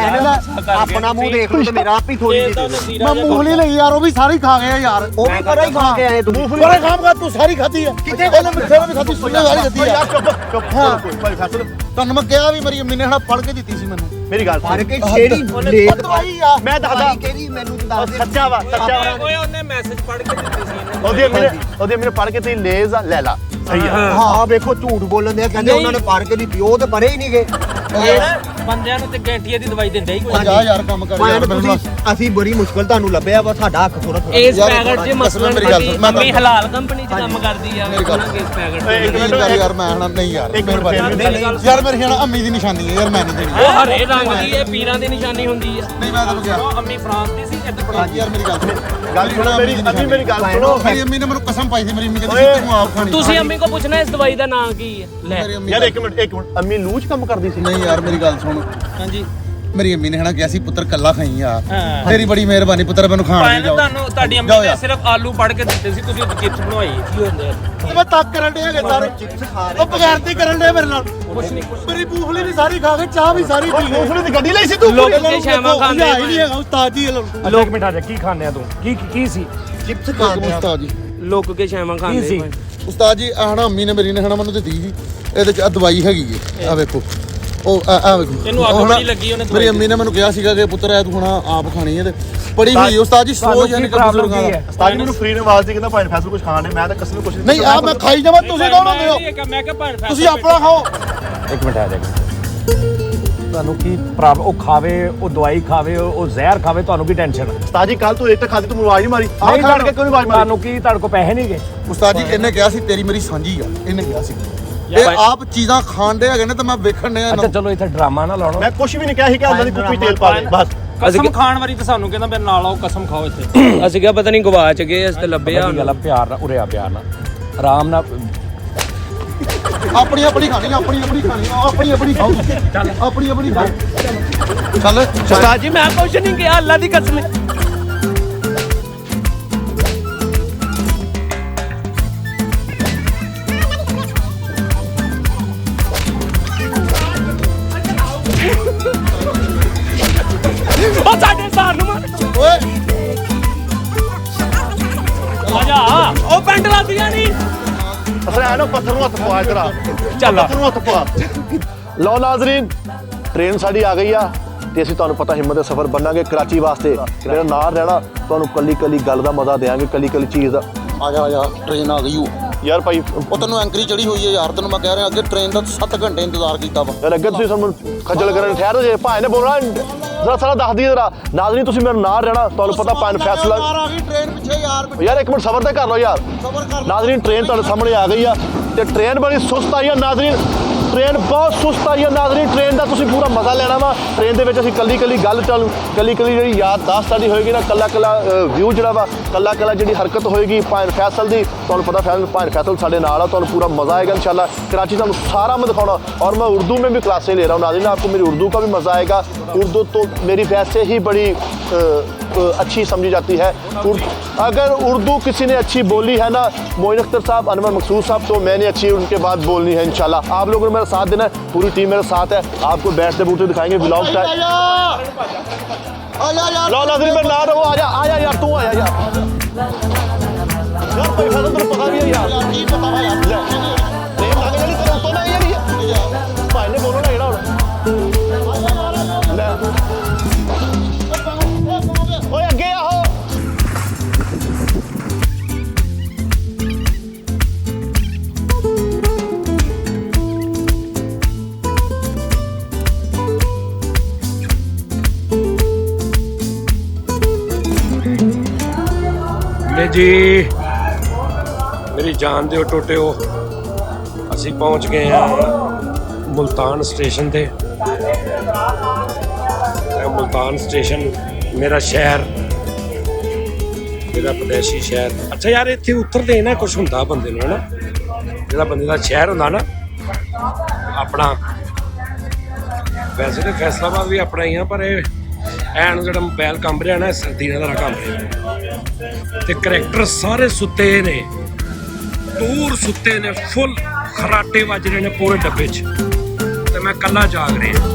[SPEAKER 3] ਆਪਣਾ ਮੂੰਹ ਦੇਖ ਲਓ ਤੇ ਮੇਰਾ ਆਪ ਹੀ ਥੋੜੀ ਜਿਹੀ ਦੇ ਦਿਓ।
[SPEAKER 4] ਮੈਂ ਮੂੰਗਲੀ ਲਈ ਯਾਰ ਉਹ ਵੀ ਸਾਰੀ ਖਾ ਗਏ ਯਾਰ
[SPEAKER 3] ਉਹ ਵੀ ਪਰਾਂ ਹੀ ਖਾ ਕੇ ਆਏ ਤੂੰ।
[SPEAKER 1] ਬੜਾ ਖਾਮਗਾ ਤੂੰ ਸਾਰੀ ਖਾਧੀ ਹੈ
[SPEAKER 4] ਕਿੱਥੇ ਉਹਨੇ ਮਿੱਠੇ ਵੀ ਖਾਧੀ ਸੁਣਨੇ ਵਾਲੀ ਦਿੱਤੀ
[SPEAKER 1] ਯਾਰ
[SPEAKER 4] ਆ
[SPEAKER 1] ਚੁੱਪ ਹਾਂ ਭਾਈ ਫਸਲ
[SPEAKER 4] ਤੁਹਾਨੂੰ ਮੈਂ ਕਿਹਾ ਵੀ ਮੇਰੀ ਅੰਮੀ ਨੇ ਹਨਾ ਫੜ ਕੇ ਦਿੱਤੀ ਸੀ ਮੈਨੂੰ
[SPEAKER 1] ਮੇਰੀ ਗੱਲ
[SPEAKER 3] ਫੜ
[SPEAKER 1] ਸੁਣ
[SPEAKER 3] ਕੇ ਛੇੜੀ ਲੇਟ
[SPEAKER 4] ਦਵਾਈ ਆ
[SPEAKER 1] ਮੈਂ ਦੱਸਦਾ
[SPEAKER 3] ਕਿਹੜੀ ਮੈਨੂੰ ਤਾਂ ਦੱਸ ਦੇ।
[SPEAKER 1] ਸੱਚਾ ਵਾ
[SPEAKER 2] ਓਏ ਉਹਨੇ ਮੈਸੇਜ ਪੜ੍ਹ ਕੇ ਦਿੱਤੇ ਸੀ ਇਹਨੇ।
[SPEAKER 1] ਉਹਦੀ ਮੇਰੇ ਪੜ ਕੇ ਤੇ ਲੇਜ਼ ਲੈ ਲਾ ਸਹੀ ਆ
[SPEAKER 3] ਹਾਂ ਵੇਖੋ ਝੂਠ ਬੋਲਣ ਦੇ ਕਹਿੰਦੇ ਉਹਨਾਂ ਨੇ ਪਾਰ ਕੇ ਨਹੀਂ ਪੀਓ ਤੇ ਪਰੇ ਹੀ ਨਹੀਂ ਗਏ
[SPEAKER 2] ਬੰਦਿਆਂ ਨੂੰ ਤੇ ਗੈਂਟੀਏ ਦੀ ਦਵਾਈ ਦਿੰਦੇ ਹੀ ਕੋਈ
[SPEAKER 4] ਜਾ ਯਾਰ ਕੰਮ ਕਰ ਯਾਰ
[SPEAKER 3] ਤੁਸੀਂ ਅਸੀਂ ਬੜੀ ਮੁਸ਼ਕਲ ਤੁਹਾਨੂੰ ਲੱਭਿਆ ਵਾ ਸਾਡਾ ਹੱਕ ਥੋੜਾ
[SPEAKER 2] ਇਸ
[SPEAKER 4] ਯਾਰ,
[SPEAKER 2] ਪੈਕਟ 'ਚ
[SPEAKER 4] ਕਸਮ
[SPEAKER 2] ਮਸਲਨ
[SPEAKER 4] ਮੇਰੀ ਗੱਲ ਸੁਣ, ਮੈਂ
[SPEAKER 2] ਮੰਮੀ ਹਲਾਲ ਕੰਪਨੀ 'ਚ ਕੰਮ ਕਰਦੀ ਆ
[SPEAKER 4] ਮੇਰੀ ਗੱਲ
[SPEAKER 2] ਇਸ ਪੈਕਟ 'ਚ
[SPEAKER 1] ਇੱਕ ਮਿੰਟ
[SPEAKER 4] ਯਾਰ ਮੈਂ ਹਣਾ ਨਹੀਂ ਯਾਰ
[SPEAKER 1] ਇੱਕ ਮਿੰਟ
[SPEAKER 4] ਮਿਹਰਬਾਨੀ ਯਾਰ ਮੇਰੀ ਹਣਾ ਅੰਮੀ ਦੀ ਨਿਸ਼ਾਨੀ ਹੈ ਯਾਰ ਮੈਂ ਨਹੀਂ ਦੇਣੀ
[SPEAKER 2] ਉਹ ਹਰੇ ਰੰਗ ਦੀ ਇਹ ਪੀਰਾਂ ਦੀ ਨਿਸ਼ਾਨੀ ਹੁੰਦੀ ਆ
[SPEAKER 4] ਨਹੀਂ ਮੈਂ ਤੈਨੂੰ ਕਿਹਾ
[SPEAKER 2] ਉਹ ਅੰਮੀ ਫਰਾਂਸ ਦੀ ਸੀ ਇੱਧਰ
[SPEAKER 4] ਹਾਂਜੀ ਯਾਰ ਮੇਰੀ ਗੱਲ ਸੁਣ
[SPEAKER 1] ਗੱਲ ਸੁਣੋ ਮੇਰੀ ਅਭੀ ਮੇਰੀ ਗੱਲ ਸੁਣੋ
[SPEAKER 4] ਮੇਰੀ ਅੰਮੀ ਨੇ ਮੈਨੂੰ ਕਸਮ ਪਾਈ ਸੀ ਮੇਰੀ ਅੰਮੀ ਕਹਿੰਦੀ ਸੀ ਤੂੰ ਆਪ ਖਾਣੀ
[SPEAKER 2] ਤੁਸੀਂ ਅੰਮੀ ਕੋ ਪੁੱਛਣਾ ਇਸ ਦਵਾਈ ਦਾ ਨਾਮ ਕੀ ਹੈ ਲੈ
[SPEAKER 4] ਮੇਰੀ ਅੰਮੀ
[SPEAKER 1] ਯਾਰ ਇੱਕ ਮਿੰਟ ਅੰਮੀ ਲੂਜ ਕੰਮ ਕਰਦੀ ਸੀ
[SPEAKER 4] ਨਹੀਂ ਯਾਰ ਮੇਰੀ ਗੱਲ ਸੁਣ
[SPEAKER 2] ਹਾਂਜੀ
[SPEAKER 4] ਮੇਰੀ ਅੰਮੀ ਨੇ ਹਣਾ ਕਿਹਾ ਸੀ ਪੁੱਤਰ ਕੱਲਾ ਖਾਈ ਆ
[SPEAKER 2] ਹਾਂ।
[SPEAKER 4] ਤੇਰੀ ਬੜੀ ਮਿਹਰਬਾਨੀ ਪੁੱਤਰ ਮੈਨੂੰ ਖਾਣ
[SPEAKER 2] ਭਾਵੇਂ
[SPEAKER 4] ਦੇ ਜਾਓ
[SPEAKER 2] ਤੁਹਾਨੂੰ ਤੁਹਾਡੀ ਅੰਮੀ
[SPEAKER 4] ਜਾਓ
[SPEAKER 2] ਨੇ
[SPEAKER 4] ਯਾਰ।
[SPEAKER 2] ਸਿਰਫ ਆਲੂ ਪੜ ਕੇ ਦਿੱਤੇ ਸੀ ਤੁਸੀਂ ਚਿਪਸ ਬਣਵਾਈ ਕੀ ਹੁੰਦੇ ਆ
[SPEAKER 4] ਮੈਂ ਤੱਕ ਕਰਨ ਦੇ ਹੈਗੇ ਸਾਰੇ
[SPEAKER 3] ਚਿਪਸ ਖਾ
[SPEAKER 4] ਉਹ ਬਗੈਰਤੀ ਕਰਨ ਦੇ ਮੇਰੇ ਨਾਲ
[SPEAKER 2] ਕੁਛ ਨਹੀਂ ਕੁਛ
[SPEAKER 4] ਮੇਰੀ ਬੂਫਲੀ ਵੀ ਸਾਰੀ ਖਾ ਕੇ ਚਾਹ ਵੀ ਸਾਰੀ ਪੀ ਗਈ
[SPEAKER 1] ਉਸਨੇ ਤੇ ਗੱਡੀ ਲਈ ਸੀ ਤੂੰ
[SPEAKER 2] ਲੋਕ ਕੇ ਸ਼ਾਮਾਂ ਖਾਂਦੇ
[SPEAKER 4] ਹੀ ਨਹੀਂ ਹੈਗਾ ਉਸਤਾਦ ਜੀ
[SPEAKER 2] ਲੋਕ ਮਿਠਾ ਜਾ ਕੀ ਖਾਂਦੇ ਆ ਤੂੰ ਕੀ ਸੀ
[SPEAKER 3] ਚਿਪਸ ਖਾਂਦੇ ਆ
[SPEAKER 4] ਉਸਤਾਦ ਜੀ
[SPEAKER 2] ਲੋਕ ਕੇ ਸ਼ਾਮਾਂ ਖਾਂਦੇ ਸੀ?
[SPEAKER 4] ਉਸਤਾਦ ਜੀ ਆਹ ਹਣਾ ਅੰਮੀ ਨੇ ਮੇਰੀ ਨੇ ਹਣਾ ਮੈਨੂੰ ਦਿੱਤੀ ਜੀ ਇਹਦੇ ਚ ਆ ਦਵਾਈ ਹੈਗੀ ਏ ਆ ਵੇਖੋ ਉਹ ਆ ਵੇਖੋ
[SPEAKER 2] ਇਹਨੂੰ ਅੱਗ
[SPEAKER 4] ਉਹ ਹਨਾ
[SPEAKER 2] ਬੜੀ ਲੱਗੀ ਉਹਨੇ
[SPEAKER 4] ਮੇਰੀ ਅੰਮੀ ਨੇ ਮੈਨੂੰ ਕਿਹਾ ਸੀਗਾ ਕਿ ਪੁੱਤਰ ਐ ਤੂੰ ਹੁਣ ਆਪ ਖਾਣੀ ਹੈ ਤੇ ਪੜੀ ਹੋਈ ਉਸਤਾਦ ਜੀ ਸੋਚ ਯਾਨੀ ਕਿ ਬਜ਼ੁਰਗਾਂ ਦਾ
[SPEAKER 1] ਉਸਤਾਦ ਜੀ ਮੈਨੂੰ ਫ੍ਰੀ ਨੇ ਆਵਾਜ਼ ਦੀ ਕਹਿੰਦਾ ਭਾਈ ਫੈਸਲ ਕੁਝ ਖਾਣ ਦੇ ਮੈਂ ਤਾਂ ਕਸਮ ਨੂੰ ਕੁਝ
[SPEAKER 4] ਨਹੀਂ ਆ ਮੈਂ ਖਾਈ ਜਾਵਾਂ ਤੁਸੀਂ ਕੌਣ ਹੁੰਦੇ ਹੋ
[SPEAKER 2] ਮੈਂ ਕਿਹਾ ਭਾਣ
[SPEAKER 4] ਤੁਸੀਂ ਆਪਣਾ ਖਾਓ
[SPEAKER 5] ਇੱਕ ਮਿੰਟ ਆ ਜਾ ਤੁਹਾਨੂੰ ਕੀ ਪ੍ਰੋਬਲਮ ਉਹ ਖਾਵੇ ਉਹ ਦਵਾਈ ਖਾਵੇ ਉਹ ਜ਼ਹਿਰ ਖਾਵੇ ਤੁਹਾਨੂੰ ਕੀ ਟੈਨਸ਼ਨ
[SPEAKER 1] ਉਸਤਾਦ ਜੀ ਕੱਲ ਤੂੰ ਇੱਕ ਖਾਦੀ ਤੂੰ ਆਵਾਜ਼ ਨਹੀਂ ਮਾਰੀ ਆਹ ਖਾਣ ਕੇ ਕਿਉਂ ਨਹੀਂ ਆਵਾਜ਼ ਮਾਰੀ
[SPEAKER 5] ਤੁਹਾਨੂੰ ਕੀ ਤੁਹਾਡੇ ਕੋਲ ਪੈਸੇ ਨਹੀਂ ਗਏ
[SPEAKER 4] ਉਸਤਾਦ ਜੀ ਇਹਨੇ ਕਿਹਾ ਸੀ ਤੇਰੀ ਮੇਰੀ ਸਾਂਝੀ ਆ ਇਹਨੇ ਕਿਹਾ ਸੀ ਇਹ ਆਪ ਚੀਜ਼ਾਂ ਖਾਣ ਦੇ ਹੈਗੇ ਨੇ ਤੇ ਮੈਂ ਵੇਖਣ ਨੇ
[SPEAKER 5] ਅੱਛਾ ਚਲੋ ਇੱਥੇ ਡਰਾਮਾ ਨਾ ਲਾਉਣਾ
[SPEAKER 1] ਮੈਂ ਕੁਝ ਵੀ ਨਹੀਂ ਕਿਹਾ ਸੀ ਕਿ ਅੰਦਰ ਦੀ ਕੁੱਪੀ ਤੇਲ ਪਾ ਦੇ ਬਸ
[SPEAKER 2] ਕਸਮ ਖਾਣ ਵਾਰੀ ਤਾਂ ਸਾਨੂੰ ਕਹਿੰਦਾ ਮੇਰੇ ਨਾਲ ਆਓ ਕਸਮ ਖਾਓ ਇੱਥੇ ਅਸੀਂ ਕਿਹਾ ਪਤਾ ਨਹੀਂ ਗਵਾਚ ਗਏ ਇਸ ਤੇ ਲੱਭਿਆ
[SPEAKER 5] ਗੱਲ ਆ, ਪਿਆਰ ਨਾਲ ਉਰੇ ਆ ਪਿਆਰ ਨਾਲ ਆਰਾਮ ਨਾਲ
[SPEAKER 4] ਆਪਣੀ ਆਪਣੀ ਖਾਣੀ ਆਪਣੀ ਆਪਣੀ ਖਾਣੀ ਆਪਣੀ ਆਪਣੀ ਖਾਓ ਚੱਲ ਆਪਣੀ ਆਪਣੀ ਖਾਓ ਚੱਲ
[SPEAKER 2] ਉਸਤਾਦ ਜੀ ਮੈਂ ਕੁਝ ਨਹੀਂ ਕਿਹਾ ਅੱਲਾ ਦੀ ਕਸਮ ਹੈ ਉਹ ਸਾਡੇ ਸਾਰ ਨੂੰ ਮਾਰ
[SPEAKER 4] ਓਏ
[SPEAKER 2] ਆ ਜਾ ਉਹ ਪੈਂਟ ਲਾਦੀਆਂ ਨਹੀਂ
[SPEAKER 1] ਅਸਲ ਹੈ ਨਾ ਪੱਥਰ ਨੂੰ ਹੱਥ ਪਵਾ ਇਧਰ ਆ
[SPEAKER 2] ਚੱਲ
[SPEAKER 1] ਪੱਥਰ ਨੂੰ ਹੱਥ ਪਵਾ ਲਓ ਨਾਜ਼ਰੀਨ ਟ੍ਰੇਨ ਸਾਡੀ ਆ ਗਈ ਆ ਤੇ ਅਸੀਂ ਤੁਹਾਨੂੰ ਪਤਾ ਹਿੰਮਤ ਦੇ ਸਫ਼ਰ ਬਣਾਂਗੇ ਕਰਾਚੀ ਵਾਸਤੇ ਮੇਰਾ ਨਾਲ ਰਹਿਣਾ ਤੁਹਾਨੂੰ ਕੱਲੀ ਕੱਲੀ ਗੱਲ ਦਾ ਮਜ਼ਾ ਦੇਵਾਂਗੇ ਕੱਲੀ ਕੱਲੀ ਚੀਜ਼ ਦਾ
[SPEAKER 4] ਆ ਜਾ ਟ੍ਰੇਨ ਆ ਗਈ ਓ
[SPEAKER 1] ਯਾਰ ਭਾਈ
[SPEAKER 4] ਉਹ ਤੈਨੂੰ ਐਂਕਰੀ ਚੜੀ ਹੋਈ ਹੈ ਯਾਰ ਤੈਨੂੰ ਮੈਂ ਕਹਿ ਰਿਹਾ ਅੱਗੇ ਟ੍ਰੇਨ ਦਾ 7 ਘੰਟੇ ਇੰਤਜ਼ਾਰ ਕੀਤਾ ਵਾ
[SPEAKER 1] ਯਾਰ ਅੱਗੇ ਤੁਸੀਂ ਸਾਨੂੰ ਖੱਜਲ ਕਰਨ ਠਹਿਰ ਜੇ ਭਾਈ ਨੇ ਬੋਲਣਾ ਜ਼ਰਾ ਸਾਰਾ ਦੱਸ ਦਈਏ ਜ਼ਰਾ ਨਾਜ਼ਰੀਨ ਤੁਸੀਂ ਮੇਰੇ ਨਾਲ ਰਹਿਣਾ ਤੁਹਾਨੂੰ ਪਤਾ ਭਾਈ ਫੈਸਲਾ
[SPEAKER 4] ਆ ਗਈ ਟ੍ਰੇਨ ਪਿੱਛੇ
[SPEAKER 1] ਯਾਰ ਇੱਕ ਮਿੰਟ ਸਬਰ ਤਾਂ ਕਰ ਲਓ ਯਾਰ
[SPEAKER 4] ਸਬਰ ਕਰ
[SPEAKER 1] ਨਾਜ਼ਰੀਨ ਟ੍ਰੇਨ ਤੁਹਾਡੇ ਸਾਹਮਣੇ ਆ ਗਈ ਆ ਤੇ ਟ੍ਰੇਨ ਬੜੀ ਸੁਸਤ ਆਈ ਆ ਨਾਜ਼ਰੀਨ ਟ੍ਰੇਨ ਬਹੁਤ ਸੁਸਤ ਆਈ ਆ ਨਾਜ਼ਰੀਨ ਟ੍ਰੇਨ ਦਾ ਤੁਸੀਂ ਪੂਰਾ ਮਜ਼ਾ ਲੈਣਾ ਵਾ ਟ੍ਰੇਨ ਦੇ ਵਿੱਚ ਅਸੀਂ ਕੱਲੀ ਕੱਲੀ ਗੱਲ ਚਾਲੂ ਕੱਲੀ ਕੱਲੀ ਜਿਹੜੀ ਯਾਦਦਾਸ਼ਤ ਸਾਡੀ ਹੋਏਗੀ ਨਾ ਕੱਲਾ ਕੱਲਾ ਵਿਊ ਜਿਹੜਾ ਵਾ ਕੱਲਾ ਕੱਲਾ ਜਿਹੜੀ ਹਰਕਤ ਹੋਏਗੀ ਭਾਈ ਫੈਸਲ ਦੀ ਤੁਹਾਨੂੰ ਪਤਾ ਭਾਈ ਫੈਸਲ ਸਾਡੇ ਨਾਲ ਆ ਤੁਹਾਨੂੰ पूरा मज़ा आएगा इंशाल्लाह कराची से सारा मैं दिखाऊंगा और मैं उर्दू में भी क्लासें ले रहा हूँ नाज़रीन आपको मेरी उर्दू का भी मज़ा आएगा उर्दू तो मेरी वैसे ही बड़ी अच्छी समझी जाती है अगर उर्दू किसी ने अच्छी बोली है ना मोइन अख्तर साहब अनवर मकसूद साहब तो मैंने अच्छी उनके बाद बोलनी है इंशाल्लाह आप लोगों ने मेरा साथ देना है पूरी टीम मेरे साथ है आपको बैठते बूठते दिखाएंगे व्लॉग टाइम लो नाज़रीन मैं ला रहा हूँ आजा यार तू आया यार यार पैसा तो पता भी है यार
[SPEAKER 4] ਕੀ ਪਤਾ ਵਾ ਯਾਰ
[SPEAKER 1] ट्रेन लग जानी तेरे तो ना यार भाई ने बोलो ना एड़ा ले ओए अगे आओ
[SPEAKER 5] ਲੈ ਜੀ ਮੇਰੀ ਜਾਨ ਦਿਓ ਟੋਟਿਓ ਅਸੀਂ ਪਹੁੰਚ ਗਏ ਹਾਂ ਮੁਲਤਾਨ ਸਟੇਸ਼ਨ ਤੇ ਇਹ ਮੁਲਤਾਨ ਸਟੇਸ਼ਨ ਮੇਰਾ ਸ਼ਹਿਰ ਮੇਰਾ ਪਰਦੇਸੀ ਸ਼ਹਿਰ ਅੱਛਾ ਯਾਰ ਇੱਥੇ ਉਤਰਦੇ ਨਾ ਕੁਝ ਹੁੰਦਾ ਬੰਦੇ ਨੂੰ ਹਨਾ ਜਿਹੜਾ ਬੰਦੇ ਦਾ ਸ਼ਹਿਰ ਹੁੰਦਾ ਨਾ ਆਪਣਾ ਵੈਸੇ ਤਾਂ ਫੈਸਲਾਬਾਦ ਵੀ ਆਪਣਾ ਹੀ ਆ ਪਰ ਇਹ ਐਨ ਜਿਹੜਾ ਮੋਬਾਈਲ ਕੰਬ ਰਿਹਾ ਨਾ ਸਰਦੀਆਂ ਦਾ ਕੰਮ ਰਿਹਾ ਤੇ ਕਰੈਕਟਰ ਸਾਰੇ ਸੁੱਤੇ ਨੇ ਦੂਰ ਸੁੱਤੇ ਨੇ ਫੁੱਲ ਖਰਾਟੇ ਵੱਜ ਰਹੇ ਨੇ ਪੂਰੇ ਡੱਬੇ 'ਚ ਤੇ ਮੈਂ ਕੱਲਾ ਜਾਗ ਰਿਹਾ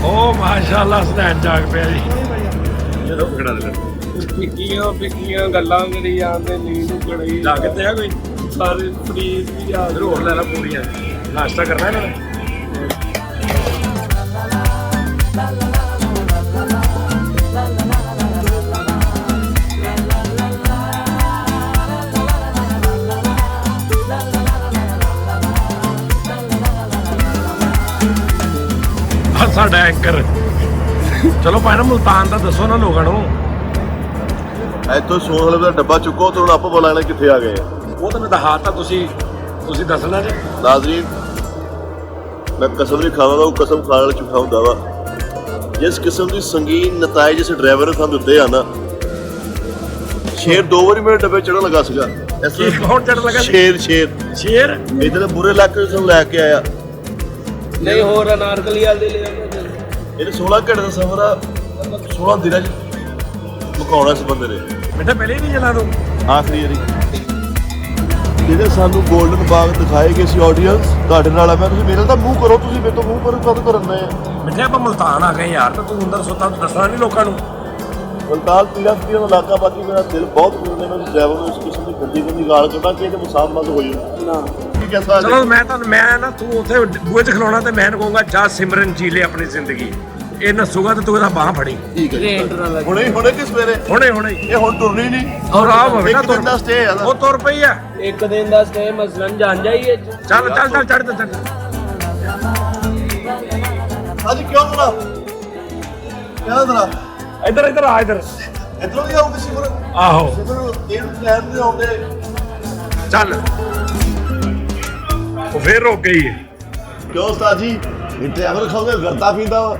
[SPEAKER 5] ਓ ਮਾਸ਼ਾਅੱਲਾ ਸਨੈਨ ਜਾਗ ਪਿਆ ਜੀ ਜਦੋਂ ਖੜਾ ਦੇ ਪਿੱਕੀਆਂ ਗੱਲਾਂ ਕਰੀ ਜਾਂਦੇ ਨੀਂਦ ਉਗੜੀ ਲੱਗਦੇ ਆ ਕੋਈ ਸਾਰੇ ਪਲੀਜ਼ ਵੀ ਯਾਦ ਹੋਰ ਲੈ ਲੈ ਪੂਰੀਆਂ ਨਾਸ਼ਤਾ ਕਰਨਾ ਇਹਨਾਂ ਨੇ ਸਾਡਾ ਐਂਕਰ। ਚਲੋ ਭਾਈ ਨਾ ਮੁਲਤਾਨ ਦਾ ਦੱਸੋ ਨਾ ਲੋਕਾਂ ਨੂੰ।
[SPEAKER 3] ਇੱਥੋਂ ਸੋਨ ਹਲਵੇ ਦਾ ਡੱਬਾ ਚੁੱਕੋ ਤੇ ਹੁਣ ਆਪਾਂ ਬੋਲਾਂਗੇ ਕਿੱਥੇ ਆ ਗਏ ਆ।
[SPEAKER 5] ਉਹ ਤਾਂ ਮੈਂ ਦਿਖਾਤਾ, ਤੁਸੀਂ ਦੱਸਣਾ ਜੇ।
[SPEAKER 3] ਨਾਜ਼ਰੀਨ, ਮੈਂ ਕਸਮ ਨਹੀਂ ਖਾਵਾਂਗਾ, ਉਹ ਕਸਮ ਖਾਣ ਵਾਲਾ ਝੂਠਾ ਹੁੰਦਾ ਵਾ। ਜਿਸ ਕਿਸਮ ਦੀ ਸੰਗੀਨ ਨਤਾਇਜ ਇਸ ਡਰਾਈਵਰ ਨੇ ਸਾਨੂੰ ਦਿੱਤੇ ਆ ਨਾ, ਸ਼ੇਰ 2 ਵਾਰੀ ਮੇਰੇ ਡੱਬੇ ਚੜ੍ਹਨ ਲੱਗਾ ਸੀਗਾ।
[SPEAKER 5] ਕੀ ਕੌਣ ਚੜ੍ਹਨ ਲੱਗਾ? ਸ਼ੇਰ
[SPEAKER 3] ਇਧਰ ਬੁਰੇ ਇਲਾਕੇ ਵਿੱਚ ਸਾਨੂੰ ਲੈ ਕੇ ਆਇਆ।
[SPEAKER 2] ਨਹੀਂ ਹੋਰ ਅਨਾਰਕਲੀ ਵਾਲੇ ਲੈ
[SPEAKER 3] ਇਹਨੇ 16 ਘੰਟੇ ਦਾ ਸਫ਼ਰ ਆ, 16 ਦਿਨਾਂ 'ਚ ਮੁਕਾਉਣਾ ਇਸ ਬੰਦੇ ਨੇ।
[SPEAKER 5] ਬੇਟਾ ਪਹਿਲੇ ਵੀ ਚਲਾ ਦੋ
[SPEAKER 3] ਆਖਰੀ ਵਾਰੀ ਜਿਹਦੇ ਸਾਨੂੰ ਗੋਲਡਨ ਬਾਗ ਦਿਖਾਏ ਗਏ ਸੀ ਆਡੀਅנס, ਤੁਹਾਡੇ ਨਾਲ ਆ। ਮੈਂ ਤੁਸੀਂ ਮੇਰੇ ਤਾਂ ਮੂੰਹ ਕਰੋ, ਤੁਸੀਂ ਮੇਰੇ ਤੋਂ ਮੂੰਹ ਕਰੋ, ਕਦ ਕਰਨ ਦੇ ਆ।
[SPEAKER 5] ਬੇਟੇ ਆਪਾਂ ਮੁਲਤਾਨ ਆ ਗਏ ਯਾਰ, ਤਾਂ ਤੂੰ ਅੰਦਰ ਸੁੱਤਾ, ਤੂੰ ਦੱਸਣਾ ਨਹੀਂ ਲੋਕਾਂ ਨੂੰ।
[SPEAKER 3] ਮੁਲਤਾਨ ਪੀਲਾ ਦਾ ਇਲਾਕਾ, ਬਾਕੀ ਮੇਰਾ ਦਿਲ ਬਹੁਤ ਖੁੱਲ੍ਹਦਾ। ਮੈਂ ਡਰਾਈਵਰ ਨੂੰ ਇਸ ਕਿਸਮ ਦੀ ਗੱਡੀ ਗਾਲ ਕੱਢਾਂ ਕਿ ਇਹਦੇ ਮੁਸਾਫਮੰਦ ਹੋ ਜਾਊ। ਠੀਕ ਹੈ ਸਰ।
[SPEAKER 5] ਚਲੋ ਮੈਂ ਨਾ ਤੂੰ ਉੱਥੇ ਬੂਹੇ 'ਚ ਖਲੋਣਾ ਤੇ ਮੈਂ ਕਹੂੰਗਾ ਜਾ ਸਿਮਰਨ ਜੀ ਲੈ ਆਪਣੀ ਜ਼ਿੰਦਗੀ। ਇਹ ਨੱਸੂਗਾ ਤੇ ਤੂੰ ਇਹਦਾ ਬਾਂਹ ਫੜੀ।
[SPEAKER 3] ਠੀਕ ਹੈ ਹੁਣੇ ਕਿ ਸਵੇਰੇ? ਹੁਣੇ ਇਹ ਹੁਣ ਤੁਰਨੀ ਨਹੀਂ।
[SPEAKER 5] ਔਰ ਆ ਹੋਵੇ ਨਾ
[SPEAKER 3] ਦਿਨ ਦਾ ਸਟੇ ਆ।
[SPEAKER 5] ਉਹ ਤੁਰ ਪਈ ਆ।
[SPEAKER 2] ਇੱਕ ਦਿਨ ਦਾ ਸਟੇ ਮਸਲਨ ਜਾਣ ਜਾਈਏ।
[SPEAKER 5] ਚੱਲ ਚੜ
[SPEAKER 3] ਅੱਜ ਕਿਉਂ ਬਣਾ ਕਿਆ ਬਣਾ
[SPEAKER 5] ਇੱਧਰ ਆ ਇੱਧਰ
[SPEAKER 3] ਇਧਰੋਂ ਨਹੀਂ ਆਉਂਦੇ ਸਿਮਰ?
[SPEAKER 5] ਆਹੋ
[SPEAKER 3] ਸਿਮਰ ਇਹਨੂੰ ਪਲਾਨ ਨਹੀਂ ਆਉਂਦੇ।
[SPEAKER 5] ਚੱਲ ਉਹ ਫੇਰ ਰੁਕ ਗਈ ਹੈ।
[SPEAKER 3] ਕਿਉਂ ਉਸਤਾਦ ਜੀ, ਇਹ ਡਰਾਈਵਰ ਖਾਉਂਦੇ ਵਰਤਾ ਪੀਂਦਾ ਵਾ।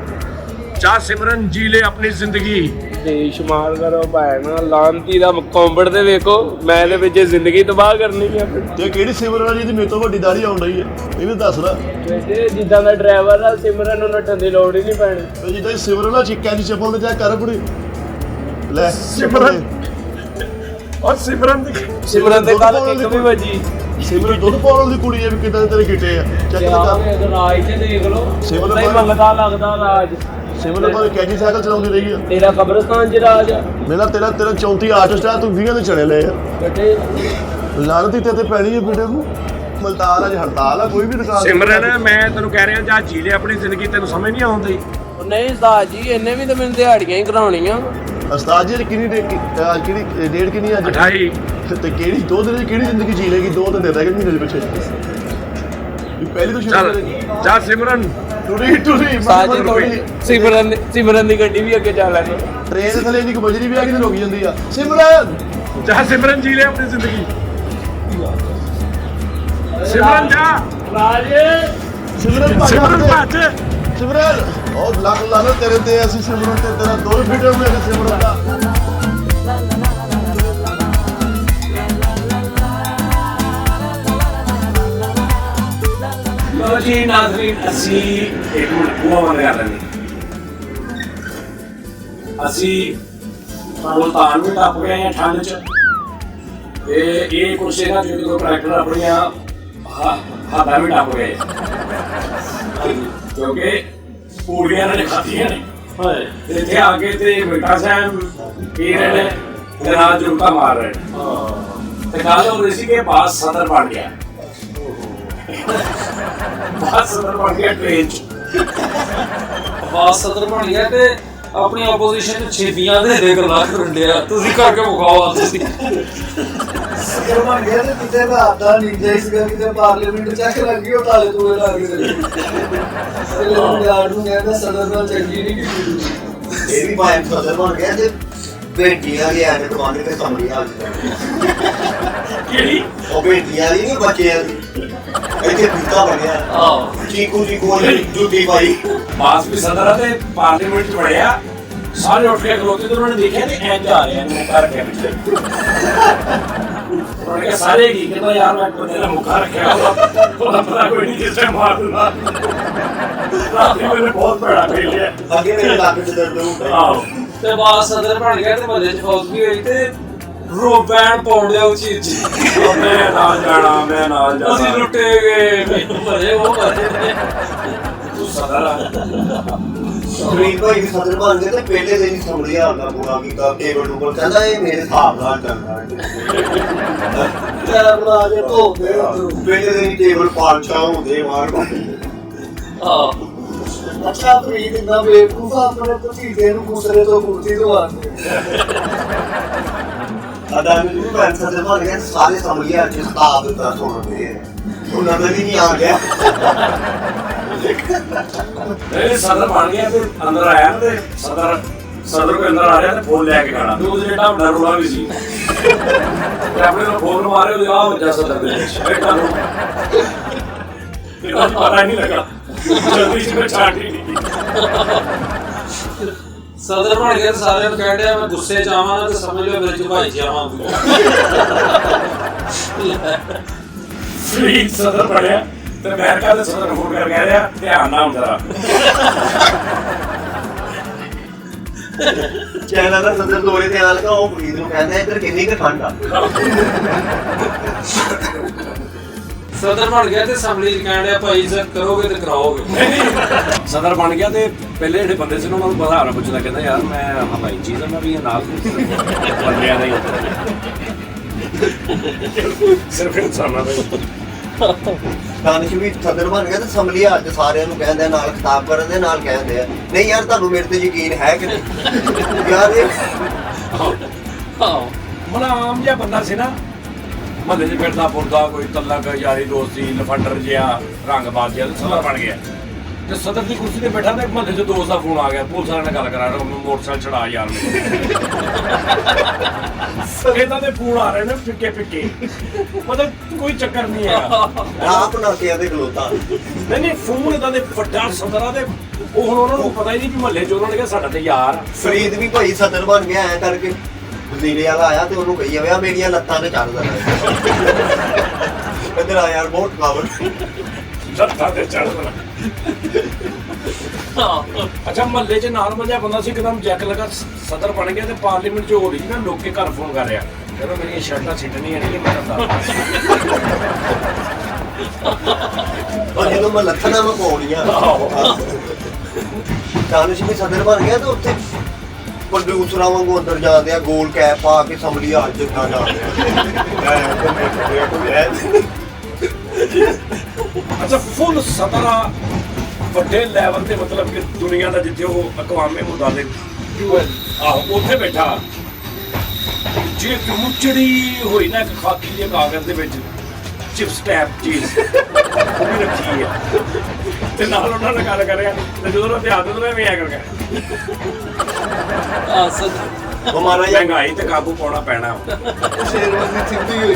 [SPEAKER 5] ਜਾ ਸਿਮਰਨ ਜੀ ਲੈ ਆਪਣੀ ਜ਼ਿੰਦਗੀ।
[SPEAKER 2] ਬੇਸ਼ੁਮਾਰ ਕਰੋ ਭੈਣਾ, ਲਾਂਤੀ ਦਾ ਕੰਬੜ ਤੇ ਵੇਖੋ, ਮੈਂ ਦੇ ਵਿੱਚ ਜ਼ਿੰਦਗੀ ਤਬਾਹ ਕਰਨੀ ਆ।
[SPEAKER 3] ਤੇ ਕਿਹੜੀ ਸਿਮਰਨ ਆ ਜਿਹਦੀ ਮੇਰੇ ਤੋਂ ਵੱਡੀ ਦਾੜੀ ਆਉਣ ਰਹੀ ਹੈ, ਇਹ ਵੀ ਦੱਸ ਨਾ।
[SPEAKER 2] ਵੈਸੇ ਜਿੱਦਾਂ ਦਾ ਡਰਾਈਵਰ ਆ, ਸਿਮਰਨ ਨੂੰ ਨੱਠਣ ਦੀ ਲੋੜ ਹੀ ਨਹੀਂ ਪੈਣੀ।
[SPEAKER 3] ਤੇ ਜਿੱਦਾਂ ਸਿਮਰਨ ਆ ਚਿੱਕਿਆਂ ਦੀ ਚੱਪਲ ਤੇ ਜਾ ਕਰ ਕੁੜੀ ਲੈ
[SPEAKER 5] ਸਿਮਰਨ ਔਰ ਸਿਮਰਨ
[SPEAKER 2] ਦੇ ਕੱਲ ਇੱਕ ਵੀ ਵਜੀ।
[SPEAKER 3] ਸਿਮਰਨ ਦੁੱਧ ਪਾਉਣ ਵਾਲੀ ਕੁੜੀ ਹੈ ਵੀ ਕਿਦਾਂ ਤੇਰੇ ਗਿੱਟੇ ਆ। ਚੈੱਕ ਕਰ
[SPEAKER 2] ਰਾਜ ਤੇ ਦੇਖ ਲਓ,
[SPEAKER 3] ਸਿਮਰਨ
[SPEAKER 2] ਨਹੀਂ ਮੰਗਦਾ ਲੱਗਦਾ ਰਾਜ।
[SPEAKER 3] ਸਿਮਰਨ ਬਾਰੇ ਕੈਜੀ ਸਾਈਕਲ ਚਲਾਉਂਦੀ ਰਹੀ ਆ।
[SPEAKER 2] ਤੇਰਾ ਕਬਰਸਤਾਨ ਚ ਰਾਜ ਆ।
[SPEAKER 3] ਮੇਰਾ ਤੇਰਾ 34 ਆਰਟਿਸਟ ਆ, ਤੂੰ 20 ਦੇ ਚੜੇ ਲਏ ਆ।
[SPEAKER 2] ਬੇਟੇ
[SPEAKER 3] ਲਾਨਤੀ ਤੇ ਪੈਣੀ ਹੈ ਵੀਡੀਓ ਨੂੰ। ਮਲਤਾਨ ਅੱਜ ਹੜਤਾਲ ਆ, ਕੋਈ ਵੀ ਦੁਕਾਨ।
[SPEAKER 5] ਸਿਮਰਨ ਮੈਂ ਤੈਨੂੰ ਕਹਿ ਰਿਹਾ ਜਾ ਜੀ ਲੈ ਆਪਣੀ ਜ਼ਿੰਦਗੀ, ਤੈਨੂੰ ਸਮਝ ਨਹੀਂ ਆਉਂਦੀ।
[SPEAKER 2] ਨਹੀਂ ਉਸਤਾਦ ਜੀ, ਇਹਨੇ ਵੀ ਤਾਂ ਮੈਨੂੰ ਦਿਹਾੜੀਆਂ ਹੀ ਕਰਾਉਣੀਆਂ।
[SPEAKER 3] ਉਸਤਾਦ ਜੀ ਕਿੰਨੀ ਡੇਟ ਕਿੰਨੀ ਅੱਜ?
[SPEAKER 5] 28।
[SPEAKER 3] ਤੇ ਕਿਹੜੀ 2 ਦਿਨ ਦੀ ਕਿਹੜੀ ਜ਼ਿੰਦਗੀ ਜੀ ਲੇਗੀ? 2 ਦਿਨ ਰਹਿ ਗਏ ਮਹੀਨੇ ਦੇ ਪਿੱਛੇ। ਪਹਿਲੀ ਤੋਂ ਸ਼ੁਰੂ
[SPEAKER 5] ਚੱਲ
[SPEAKER 3] ਕਰੇਗੀ।
[SPEAKER 5] ਜਾ ਸਿਮਰਨ।
[SPEAKER 3] ਟੁਰੀ
[SPEAKER 2] ਸਾਜੀ ਥੋੜੀ ਸਿਮਰਨ ਦੀ ਗੱਡੀ ਵੀ ਅੱਗੇ ਚੱਲ ਲੈਣੀ।
[SPEAKER 3] ਟ੍ਰੇਨ ਦੇ ਥੱਲੇ ਇੰਨੀ ਕੁ ਬਜਰੀ ਵੀ ਆ ਕੇ ਰੁਕ ਜਾਂਦੀ ਆ। ਸਿਮਰਨ
[SPEAKER 5] ਜਾ ਸਿਮਰਨ ਜੀ ਲੈ ਆਪਣੀ ਜ਼ਿੰਦਗੀ। ਸਿਮਰਨ ਜਾ
[SPEAKER 2] ਰਾਜ
[SPEAKER 3] ਸਿਮਰਨ
[SPEAKER 5] ਭੱਜ।
[SPEAKER 3] ਸਿਮਰਨ ਉਹ ਲੱਖ ਲਾਣਾ ਤੇਰੇ ਤੇ। ਅਸੀਂ ਸਿਮਰਨ ਤੇ ਤੇਰਾ 2 ਵੀਡੀਓ ਮੇਰੇ ਸਿਮਰਨ ਦਾ।
[SPEAKER 5] ਲੋ ਜੀ ਨਾਜ਼ਰੀਨ, ਅਸੀਂ ਇੱਕ ਮਿੰਟ ਬੂਹਾ ਬੰਦ ਕਰ ਲੈਂਦੇ। ਅਸੀਂ ਮੁਲਤਾਨ ਵੀ ਟੱਪ ਗਏ ਹਾਂ ਠੰਡ 'ਚ, ਤੇ ਇਹ ਕੁਛ ਇਹਨਾਂ ਜਿਹੜੇ ਦੋ ਕਰੈਕਟਰ ਆਪਣੀਆਂ ਹੱਦਾਂ ਵੀ ਟੱਪ ਗਏ ਕਿਉਂਕਿ ਪੂੜੀਆਂ ਨੇ ਖਾਧੀਆਂ ਨੇ। ਤੇ ਇੱਥੇ ਆ ਕੇ ਤੇ ਬੇਟਾ ਸਾਹਿਬ ਪੀ ਰਹੇ ਨੇ ਤੇ ਨਾਲ ਜੁਲਕਾ ਮਾਰ ਰਹੇ ਨੇ। ਤੇ ਗੱਲ ਹੋ ਰਹੀ ਸੀ ਕਿ ਬਾਸ ਸਦਰ ਬਣ ਗਿਆ। ਬਾਸ ਸਦਰ ਬਣ ਗਿਆ ਟ੍ਰੇਨ 'ਚ।
[SPEAKER 6] ਬਾਸ ਸਦਰ ਬਣ ਗਿਆ ਤੇ ਆਪਣੀ ਆਪੋਜੀਸ਼ਨ ਛੇਤੀਆਂ ਦੇ ਗੱਲਾਂ ਕਰਨ ਡਿਆ। ਤੁਸੀਂ ਕਰਕੇ ਵਿਖਾਓ ਤੁਸੀਂ।
[SPEAKER 7] ਸਦਰ ਬਣ ਗਿਆ ਤੇ ਕਿਤੇ ਬਾਦਾ ਨਹੀਂ ਜਾਈ ਸੀਗਾ, ਕਿਤੇ ਪਾਰਲੀਮੈਂਟ ਚੈੱਕ ਲੱਗੀ ਉਹ ਤਾਲੇ ਤੂਲੇ ਲਾ ਕੇ ਚਲੇ ਅਗਲੇ ਨੂੰ ਯਾਰ ਨੂੰ ਕਹਿੰਦਾ ਸਦਰ ਨਾਲ ਚੰਗੀ ਨਹੀਂ ਕੀਤੀ।
[SPEAKER 3] ਇਹ ਵੀ ਭਾਈ ਸਦਰ ਬਣ ਗਿਆ ਤੇ ਬੇਟੀਆਂ ਦੇ ਆਨੇ ਦੁਕਾਨ ਤੇ ਸਾਹਮਣੇ ਆ
[SPEAKER 5] ਕਿਹੜੀ
[SPEAKER 3] ਉਹ ਬੇਟੀਆਂ ਦੀ ਨਹੀਂ ਬੱਚਿਆਂ ਦੀ। ਇੱਥੇ ਪੀਤਾ ਬਣਿਆ ਚੀਕੂ ਦੀ ਗੋਲੀ ਜੁੱਤੀ ਪਾਈ।
[SPEAKER 5] ਬਾਸ ਵੀ ਸਦਰ ਆ ਤੇ ਪਾਰਲੀਮੈਂਟ 'ਚ ਵੜਿਆ। ਸਾਰੇ ਉੱਠ ਕੇ ਖਲੋਤੇ ਤੇ ਉਹਨਾਂ ਨੇ ਦੇਖਿਆ ਤੇ ਐਂ ਜਾ ਰਿਹਾ ਨੇ ਕਰਕੇ ਪਿੱਛੇ। ਉਹਨਾਂ ਨੇ ਸਾਰੇ ਕੀ ਕਹਿੰਦਾ ਯਾਰ ਮੈਂ ਬੰਦੇ ਦਾ ਮੁੱਖਾ ਰੱਖਿਆ ਉਹਦਾ ਪਤਾ ਕੋਈ ਨਹੀਂ ਕਿਸ ਟਾਈਮ ਮਾਰ ਦਿੰਦਾ। ਰਾਤੀ ਮੈंने ਬਹੁਤ ਬੜਾ ਖੇਲਿਆ।
[SPEAKER 3] ਅੱਗੇ ਮੇਰੇ ਲੱਕ 'ਚ ਦਰਦ ਹੁੰਦਾ।
[SPEAKER 5] ਆਹੋ
[SPEAKER 6] ਤੇ ਬਾਸ ਸਦਰ ਬਣ ਗਿਆ ਤੇ ਮਹੱਲੇ 'ਚ ਫੌਜ ਵੀ ਹੋਈ ਤੇ ਰੋਬੈਣ ਪਾਉਣ ਲਿਆ ਉਹ ਚੀਜ਼
[SPEAKER 5] ਮੈਂ ਨਾਲ ਜਾਣਾ ਮੈਂ ਨਾਲ ਜਾਣਾ।
[SPEAKER 6] ਅਸੀਂ ਲੁੱਟੇ ਗਏ ਮੈਨੂੰ ਭਰੇ ਉਹ ਭਰੇ।
[SPEAKER 5] ਤੂੰ ਸਦਰ ਆ।
[SPEAKER 3] ਸੁਰੀਨ ਭਾਈ ਵੀ ਸਦਰ ਬਣ ਗਏ ਤੇ ਪਹਿਲੇ ਦਿਨ ਹੀ ਸਮਝਿਆ ਆਪਣਾ ਪੂਰਾ ਕੀਤਾ। ਟੇਬਲ ਟੂਬਲ ਕਹਿੰਦਾ ਇਹ ਮੇਰੇ ਹਿਸਾਬ ਨਾਲ ਚੱਲਦਾ ਹੈ।
[SPEAKER 7] ਚਾਰ ਬਣਾ ਕੇ ਧੋਦੇ
[SPEAKER 3] ਪਹਿਲੇ ਦਿਨ ਹੀ ਟੇਬਲ ਪਾਲਚਾ ਹੁੰਦੇ ਮਾਰ
[SPEAKER 7] ਅੱਛਾ ਫਰੀਦ ਇੰਨਾ ਬੇਵਕੂਫ ਆ, ਆਪਣੇ ਭਤੀਜੇ ਨੂੰ ਦੂਸਰੇ ਤੋਂ ਕੁਰਸੀ ਦਵਾਉਂਦੇ।
[SPEAKER 3] ਸਾਡਾ ਮੈਨੂੰ ਭੈਣ ਸਦਰ ਬਣ ਗਿਆ ਸਾਰੇ ਸਮਝ ਗਿਆ ਕਿ ਹਿਸਾਬ ਦਿੱਤਾ ਸੁਣਦੇ ਆ। ਉਹਨਾਂ ਦਾ ਵੀ ਨਹੀਂ ਆ ਗਿਆ।
[SPEAKER 5] ਇਹ ਸਦਰ ਬਣ ਗਿਆ ਤੇ ਅੰਦਰ ਆਇਆ ਤੇ ਸਦਰ ਕੋ ਅੰਦਰ ਆ ਰਿਹਾ ਤੇ ਫੋਨ ਲੈ ਕੇ ਖੜਾ ਤੇ ਉਹਦੇ ਜਿਹੜਾ ਵੱਡਾ ਰੋਲਾ ਵੀ ਸੀ ਤੇ ਆਪਣੇ ਨੂੰ ਫੋਨ ਮਾਰੇ ਉਹਦੇ ਆ ਵੱਜਾ ਸਦਰ ਦੇ ਵਿੱਚ ਬੈਠਾ ਨੂੰ ਇਹਦਾ ਪਤਾ ਹੀ ਨਹੀਂ ਲੱਗਾ ਜਲਦੀ ਜਿਵੇਂ ਛਾਟ ਹੀ ਨਹੀਂ
[SPEAKER 6] ਸਦਰ ਬਣ ਗਿਆ ਤੇ ਸਾਰਿਆਂ ਨੂੰ ਕਹਿ ਰਿਹਾ ਮੈਂ ਗੁੱਸੇ ਚ ਆਵਾਂ ਨਾ ਤੇ ਸਮਝ ਲਿਓ ਮੇਰੇ ਚ ਭਾਈ ਚ ਆਵਾਂ
[SPEAKER 5] ਸ੍ਰੀ ਸਦਰ ਬਣਿਆ ਤੇ ਅਮਰੀਕਾ ਦੇ ਸਦਰ ਫੋਨ ਕਰ ਕਹਿ ਰਿਹਾ ਧਿਆਨ ਨਾਲ ਜਰਾ
[SPEAKER 1] ਚਾਈਨਾ ਦਾ ਸਦਰ ਦੋਰੇ ਤੇ ਆਣ ਕੇ ਉਹ ਫਰੀਦ ਨੂੰ ਕਹਿੰਦਾ ਇੱਧਰ ਕਿੰਨੀ ਕੁ ਠੰਡ ਆ।
[SPEAKER 6] ਸਦਰ ਬਣ ਗਿਆ ਤੇ ਅਸੈਂਬਲੀ ਚ ਕਹਿਣ ਡਿਆ ਭਾਈ ਇੱਜ਼ਤ ਕਰੋਗੇ ਤੇ ਕਰਾਓਗੇ।
[SPEAKER 5] ਸਦਰ ਬਣ ਗਿਆ ਤੇ ਪਹਿਲੇ ਜਿਹੜੇ ਬੰਦੇ ਸੀ ਉਹਨਾਂ ਨੂੰ ਬਹਾਰਾ ਪੁੱਛਦਾ ਕਹਿੰਦਾ ਯਾਰ ਮੈਂ ਹਵਾਈ ਚੀਜ਼ ਮੈਂ ਵੀ ਨਾਲ ਬੰਦਿਆਂ ਦਾ ਹੀ ਸਿਰਫ ਇਨਸਾਨਾਂ ਦਾ ਹੀ
[SPEAKER 8] ਦਾਨਿਸ਼ ਵੀ ਸਦਰ ਬਣ ਗਿਆ ਤੇ ਅਸੈਂਬਲੀ ਹਾਲ ਚ ਸਾਰਿਆਂ ਨੂੰ ਕਹਿੰਦੇ ਆ, ਨਾਲ ਖਿਤਾਬ ਕਰਨ ਦੇ ਨਾਲ ਕਹਿੰਦੇ ਆ ਨਹੀਂ ਯਾਰ ਤੁਹਾਨੂੰ ਮੇਰੇ ਤੇ ਯਕੀਨ ਹੈ ਕਿ ਨਹੀਂ ਯਾਰ ਇਹ
[SPEAKER 5] ਮਤਲਬ ਆਮ ਜਿਹਾ ਬੰਦਾ ਸੀ ਨਾ ਮਹੱਲੇ 'ਚ ਫਿਰਦਾ ਫੁਰਦਾ ਕੋਈ ਤਲਕ ਯਾਰੀ ਦੋਸਤੀ ਲਫੰਡਰ ਜਿਹਾ ਰੰਗਬਾਜ਼ ਜਿਹਾ ਸਦਰ ਬਣ ਗਿਆ ਤੇ ਸਦਰ ਦੀ ਕੁਰਸੀ ਤੇ ਬੈਠਾ ਤੇ ਮਹੱਲੇ 'ਚ ਦੋਸਤ ਦਾ ਫੋਨ ਆ ਗਿਆ ਪੁਲਿਸ ਵਾਲਿਆਂ ਨਾਲ ਗੱਲ ਕਰਾ ਰਿਹਾ ਮੋਟਰਸਾਈਕਲ ਛੜਾ ਯਾਰ ਇਹਦਾ ਤੇ ਫੋਨ ਆ ਰਹੇ ਨੇ ਫਿੱਕੇ ਫਿੱਕੇ ਮਤਲਬ ਕੋਈ ਚੱਕਰ ਨਹੀਂ ਹੈਗਾ
[SPEAKER 8] ਆਪ ਨਾ ਕੇ ਇਹਦੇ ਖਲੋਤਾ
[SPEAKER 5] ਨਹੀਂ ਫੋਨ ਇਹਦਾ ਦੇ ਵੱਡਾ ਸਦਰਾ ਤੇ ਉਹ ਹੁਣ ਉਹਨਾਂ ਨੂੰ ਪਤਾ ਹੀ ਨਹੀਂ ਵੀ ਮਹੱਲੇ 'ਚ ਉਹਨਾਂ ਨੇ ਕਿਹਾ ਸਾਡਾ ਤੇ ਯਾਰ
[SPEAKER 8] ਫਰੀਦ ਵੀ ਭਾਈ ਸਦਰ ਬਣ ਗਿਆ ਐ ਕਰਕੇ ਵਜ਼ੀਰੇ ਵਾਲਾ ਆਇਆ ਤੇ ਉਹਨੂੰ ਕਹੀ ਜਾਵੇ ਆ ਮੇਰੀਆਂ ਲੱਤਾਂ ਤੇ ਚੜ੍ਹ ਜਾਣਾ ਇੱਧਰ ਆ ਯਾਰ ਬਹੁਤ ਕਾਬਲ
[SPEAKER 5] ਲੱਤਾਂ ਤੇ ਚੜ੍ਹਦਾ ਅੱਛਾ ਮਹੱਲੇ 'ਚ ਨਾਰਮਲ ਜਿਹਾ ਬੰਦਾ ਸੀ ਇੱਕਦਮ ਜੈਕ ਲਗਾ ਸਦਰ ਬਣ ਗਿਆ ਤੇ ਪਾਰਲੀਮੈਂਟ 'ਚ ਹੋ ਰਹੀ ਨਾ ਲੋਕੇ ਘਰ ਫੋਨ ਕਰ ਰਿਹਾ ਕਹਿੰਦਾ ਮੇਰੀਆਂ ਸ਼ਰਟਾਂ ਸਿੱਟਣੀਆਂ ਨਹੀਂ ਮੈਂ ਕਰਦਾ
[SPEAKER 8] ਔਰ ਜਦੋਂ ਮੈਂ ਲੱਥਣਾ ਮੈਂ ਪਾਉਣੀਆਂ ਦਾਨਿਸ਼ ਵੀ ਸਦਰ ਬਣ ਗਿਆ ਤੇ ਉੱਥੇ ਪ੍ਰੋਡਿਊਸਰਾਂ ਵਾਂਗੂ ਅੰਦਰ ਜਾਂਦੇ ਆ ਗੋਲ ਕੈਪ ਪਾ ਕੇ ਅਸੈਂਬਲੀ ਹਾਲ 'ਚ ਇੱਦਾਂ ਜਾਂਦੇ ਆ
[SPEAKER 5] ਅੱਛਾ ਫੁੱਲ ਸਦਰਾ ਵੱਡੇ ਲੈਵਲ ਤੇ ਮਤਲਬ ਕਿ ਦੁਨੀਆ ਦਾ ਜਿੱਥੇ ਉਹ ਅਕਵਾਮੇ ਮੁਤਾਲਿਕ ਆਹੋ ਉੱਥੇ ਬੈਠਾ ਜੇ ਮੁਚੜੀ ਹੋਈ ਨਾ ਇੱਕ ਖਾਕੀ ਜਿਹੇ ਕਾਗਜ਼ ਦੇ ਵਿੱਚ ਚਿਪਸ ਟੈਪ ਚੀਜ਼ ਉਹ ਵੀ ਰੱਖੀ ਹੈ ਤੇ ਨਾਲ ਉਹਨਾਂ ਨਾਲ ਗੱਲ ਕਰ ਰਿਹਾ ਤੇ ਜਦੋਂ ਉਹ ਧਿਆਨ ਦਿੰਦਾ ਮੈਂ ਐ ਕਰਕੇ
[SPEAKER 8] ਉਹ ਮਾਰਾ ਯਾਰ
[SPEAKER 5] ਮਹਿੰਗਾਈ ਤੇ ਕਾਬੂ ਪਾਉਣਾ ਪੈਣਾ
[SPEAKER 7] ਸ਼ੇਰਵਾਨੀ ਸਿੱਧੀ ਹੋਈ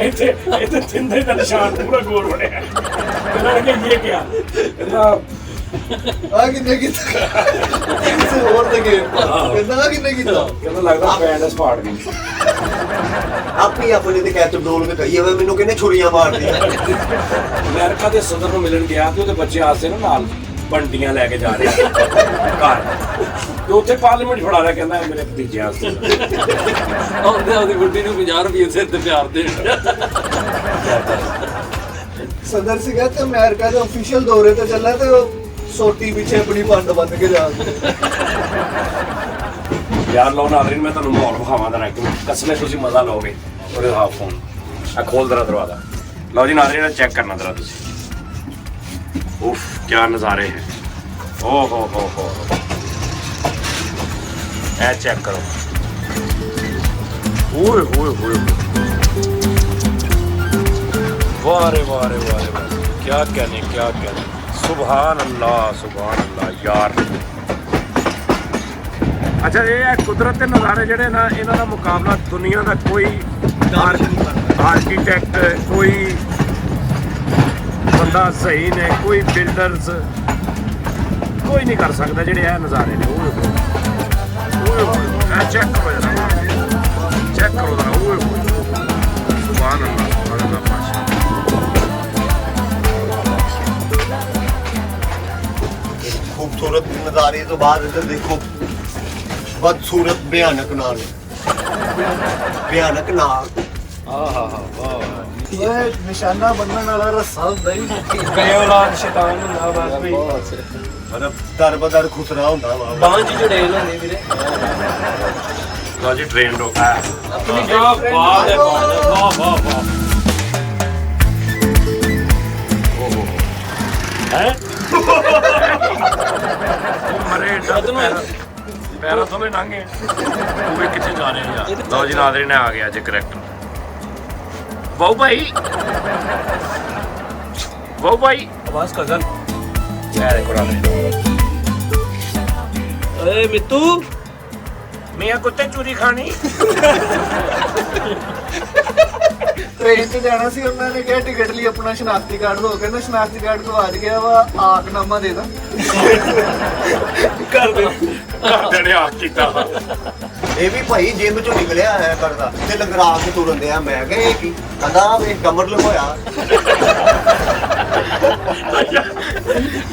[SPEAKER 5] ਇੱਥੇ ਥਿੰਦੇ ਦਾ ਨਿਸ਼ਾਨ ਪੂਰਾ ਗੋਲ ਬਣਿਆ ਇਹਨਾਂ ਨੇ ਕਿਹਾ ਇਹ ਕਿਹਾ ਕਹਿੰਦਾ
[SPEAKER 7] ਆ ਕਿੰਨੇ ਕੀਤਾ ਕਿਸੇ ਹੋਰ ਤੇ ਗਏ ਕਹਿੰਦਾ ਕਿੰਨੇ ਕੀਤਾ
[SPEAKER 5] ਕਹਿੰਦਾ ਲੱਗਦਾ ਪੈਂਡ ਸਪਾਟ ਗਈ
[SPEAKER 8] ਆਪੇ ਆਪਣੇ ਤੇ ਕੈਚ ਡੋਲ ਕੇ ਕਹੀ ਜਾਵੇ ਮੈਨੂੰ ਕਿਹਨੇ ਛੁਰੀਆਂ ਮਾਰਦੀਆਂ
[SPEAKER 5] ਅਮਰੀਕਾ ਦੇ ਸਦਰ ਨੂੰ ਮਿਲਣ ਗਿਆ ਤੇ ਉਹਦੇ ਬੱਚੇ ਆਸਤੇ ਨਾ ਨਾਲ ਬੰਡੀਆਂ ਲੈ ਕੇ ਜਾ ਰਿਹਾ ਘਰ ਤੇ ਉੱਥੇ ਪਾਰਲੀਮੈਂਟ ਫੜਾ ਰਿਹਾ ਕਹਿੰਦਾ ਇਹ ਮੇਰੇ ਭਤੀਜੇ ਆਸਤੇ
[SPEAKER 6] ਉਹਦੀ ਬੁੱਢੀ ਨੂੰ 50 ਰੁਪਏ ਸਿਰ ਤੇ ਪਿਆਰ ਦੇ
[SPEAKER 7] ਸਦਰ ਸੀਗਾ ਤੇ ਅਮਰੀਕਾ ਦੇ ਅਫੀਸ਼ੀਅਲ ਦੌਰੇ ਤੇ ਚੱਲਾ ਤੇ ਉਹ ਸੋਟੀ ਪਿੱਛੇ ਆਪਣੀ ਪੰਡ ਬੰਨ ਕੇ ਜਾਂਦੇ
[SPEAKER 5] ਯਾਰ ਲਓ ਨਾਜ਼ਰੀਨ ਮੈਂ ਤੁਹਾਨੂੰ ਮਾਹੌਲ ਵਿਖਾਵਾਂ ਦਾ ਇੱਕ ਕਸਮੇ ਤੁਸੀਂ ਮਜ਼ਾ ਲਓਗੇ ਉਹਦੇ ਹਾਫ ਫੋਨ ਆ ਖੋਲ ਦਰਾ ਦਰਵਾਜ਼ਾ ਲਓ ਜੀ ਨਾਜ਼ਰੀਨ ਚੈੱਕ ਕਰਨਾ ਦਰਾ ਤੁਸੀਂ ਉਫ ਕੀ ਨਜ਼ਾਰੇ ਹੈ ਓ ਹੋ ਇਹ ਚੈੱਕ ਕਰੋ ਓਏ ਹੋਏ ਹੋਏ ਵਾਰੇ ਵਾਰੇ ਵਾਰੇ क्या कहने सुभान अल्लाह यार अच्छा ये कुदरत के नज़ारे ਜਿਹੜੇ ਨਾ ਇਹਨਾਂ ਦਾ ਮੁਕਾਬਲਾ ਦੁਨੀਆ ਦਾ ਕੋਈ आर्किटेक्ट कोई ਬੰਦਾ ਸਹੀ ਨੇ ਕੋਈ ਬਿਲਡਰਸ ਕੋਈ ਨਹੀਂ ਕਰ ਸਕਦਾ ਜਿਹੜੇ ਇਹ ਨਜ਼ਾਰੇ ਨੇ ਓਏ ਹੋਏ ਚੈੱਕ ਕਰੋ ਜਰਾ ਚੈੱਕ ਕਰੋ ਜਰਾ ਓਏ ਸੁਭਾਨ ਅੱਲਾਹ
[SPEAKER 8] खूबसूरत नज़ारे तो बाद इधर देखो बदसूरत भयानक नाल भयानक नाल
[SPEAKER 7] ਓਏ ਨਿਸ਼ਾਨਾ ਬੰਨਣ ਵਾਲਾ ਰਸਾ ਹੁੰਦਾ ਹੀ
[SPEAKER 2] ਬੇਔਲਾਦ ਸ਼ੈਤਾਨ ਹੁੰਦਾ ਬਸ ਵੀ
[SPEAKER 8] मतलब दर बदर खुसरा होंदा वा
[SPEAKER 2] ਬਾਂਝ ਜੜੇਲ ਹੁੰਦੀ ਵੀਰੇ
[SPEAKER 5] ਲਓ ਜੀ ਟ੍ਰੇਨ ਰੋਕਾ
[SPEAKER 2] ਆਪਣੀ ਜਿਹੜੀ
[SPEAKER 5] ਵਾਹ ਹੈ ਵਾਹ ਵਾਹ ਵਾਹ ਓਹ ਹੈ ਮਰੇ ਡੱਦ ਪੈਰਾਂ ਤੋਂ ਲੰਘੇ ਉਹ ਵੀ ਕਿੱਥੇ ਜਾ ਰਹੇ ਆ ਲਓ ਜੀ ਨਾਜ਼ਰੀਨ ਨੇ ਆ ਗਿਆ ਅੱਜ ਕਰੈਕਟਰ ਵਾਓ ਭਾਈ
[SPEAKER 2] ਆਵਾਜ਼ ਕਜ਼ਨ
[SPEAKER 5] ਐ ਕੋੜਾ ਓਏ ਮਿੱਤੂ ਮੀਆਂ ਕੁੱਤੇ ਚੂਰੀ ਖਾਣੀ
[SPEAKER 7] ਟ੍ਰੇਨ ਤੇ ਜਾਣਾ ਸੀ, ਉਹਨਾਂ ਨੇ ਕਿਹਾ ਟਿਕਟ ਲਈ ਆਪਣਾ ਸ਼ਨਾਖਤੀ ਕਾਰਡ ਦੋ, ਕਹਿੰਦਾ ਸ਼ਨਾਖਤੀ ਕਾਰਡ ਗਵਾਚ ਗਿਆ ਵਾ, ਆਕਨਾਮਾ ਦੇ ਦਾ।
[SPEAKER 5] ਘਰਦਿਆਂ ਨੇ ਆਪ ਕੀਤਾ।
[SPEAKER 8] ਇਹ ਵੀ ਭਾਈ ਜਿਮ ਚੋਂ ਨਿਕਲਿਆ ਹੈ ਕਰਦਾ ਤੇ ਲੰਗਰਾ ਕੇ ਤੁਰਨ ਦਿਆ। ਮੈਂ ਕਿਹਾ ਇਹ ਕੀ? ਕਹਿੰਦਾ ਵੇ ਕਮਰ ਲਗੋਇਆ।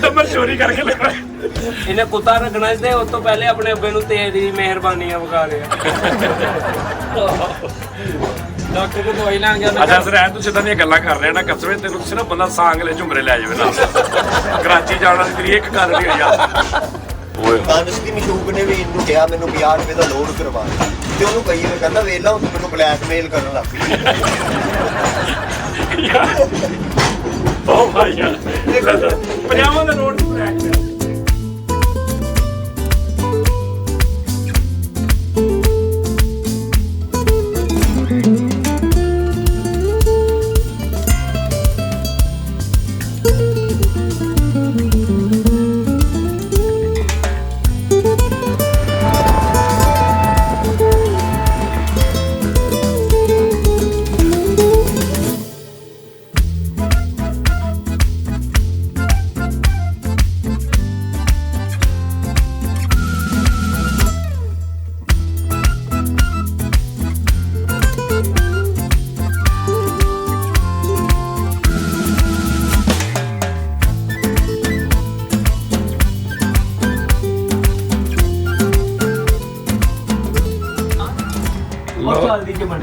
[SPEAKER 5] ਨੰਬਰ ਚੋਰੀ ਕਰਕੇ ਲਿਆ।
[SPEAKER 6] ਇਹਨੇ ਕੁੱਤਾ ਰੱਖਣਾ ਸੀ ਤੇ ਉਸ ਤੋਂ ਪਹਿਲੇ ਆਪਣੇ ਅੱਬੇ ਨੂੰ ਤੇਜ ਦੀ ਮਿਹਰਬਾਨੀਆਂ ਵਿਖਾ ਲਿਆ। ਡਾਕਟਰ ਕੋਲ ਦਵਾਈ ਲੈਣ ਗਿਆ
[SPEAKER 5] ਅੱਛਾ ਸਰ, ਤੂੰ ਸਿੱਧਾ ਦੀਆਂ ਗੱਲਾਂ ਕਰ ਰਿਹਾ ਨਾ ਕਸਵੇ, ਤੈਨੂੰ ਸਿਰਫ ਬੰਦਾ ਸਾਂਗਲੇ ਝੁੰਮਰੇ ਲੈ ਜਾਵੇ ਨਾਲ। ਕਰਾਚੀ ਜਾਣਾ ਦੀ ਤੇਰੀ ਇੱਕ ਗੱਲ ਨਹੀਂ ਹੋਈ ਯਾਰ।
[SPEAKER 8] ਦਾਨਿਸ਼ ਦੀ ਮਸ਼ੂਕ ਨੇ ਵੀ ਇਹਨੂੰ ਕਿਹਾ ਮੈਨੂੰ 50 ਰੁਪਏ ਦਾ ਲੋਨ ਕਰਵਾ ਤੇ ਉਹਨੂੰ ਕਹੀ ਹੋਏ ਕਹਿੰਦਾ ਵੇਲਾ ਹੁਣ ਮੈਨੂੰ ਬਲੈਕਮੇਲ ਕਰਨ ਲੱਗ ਪਈ।
[SPEAKER 5] ਓ ਭਾਈ ਯਾਰ 50 ਦਾ ਨੋਟ ਬਲੈਕ ਪਿਆ।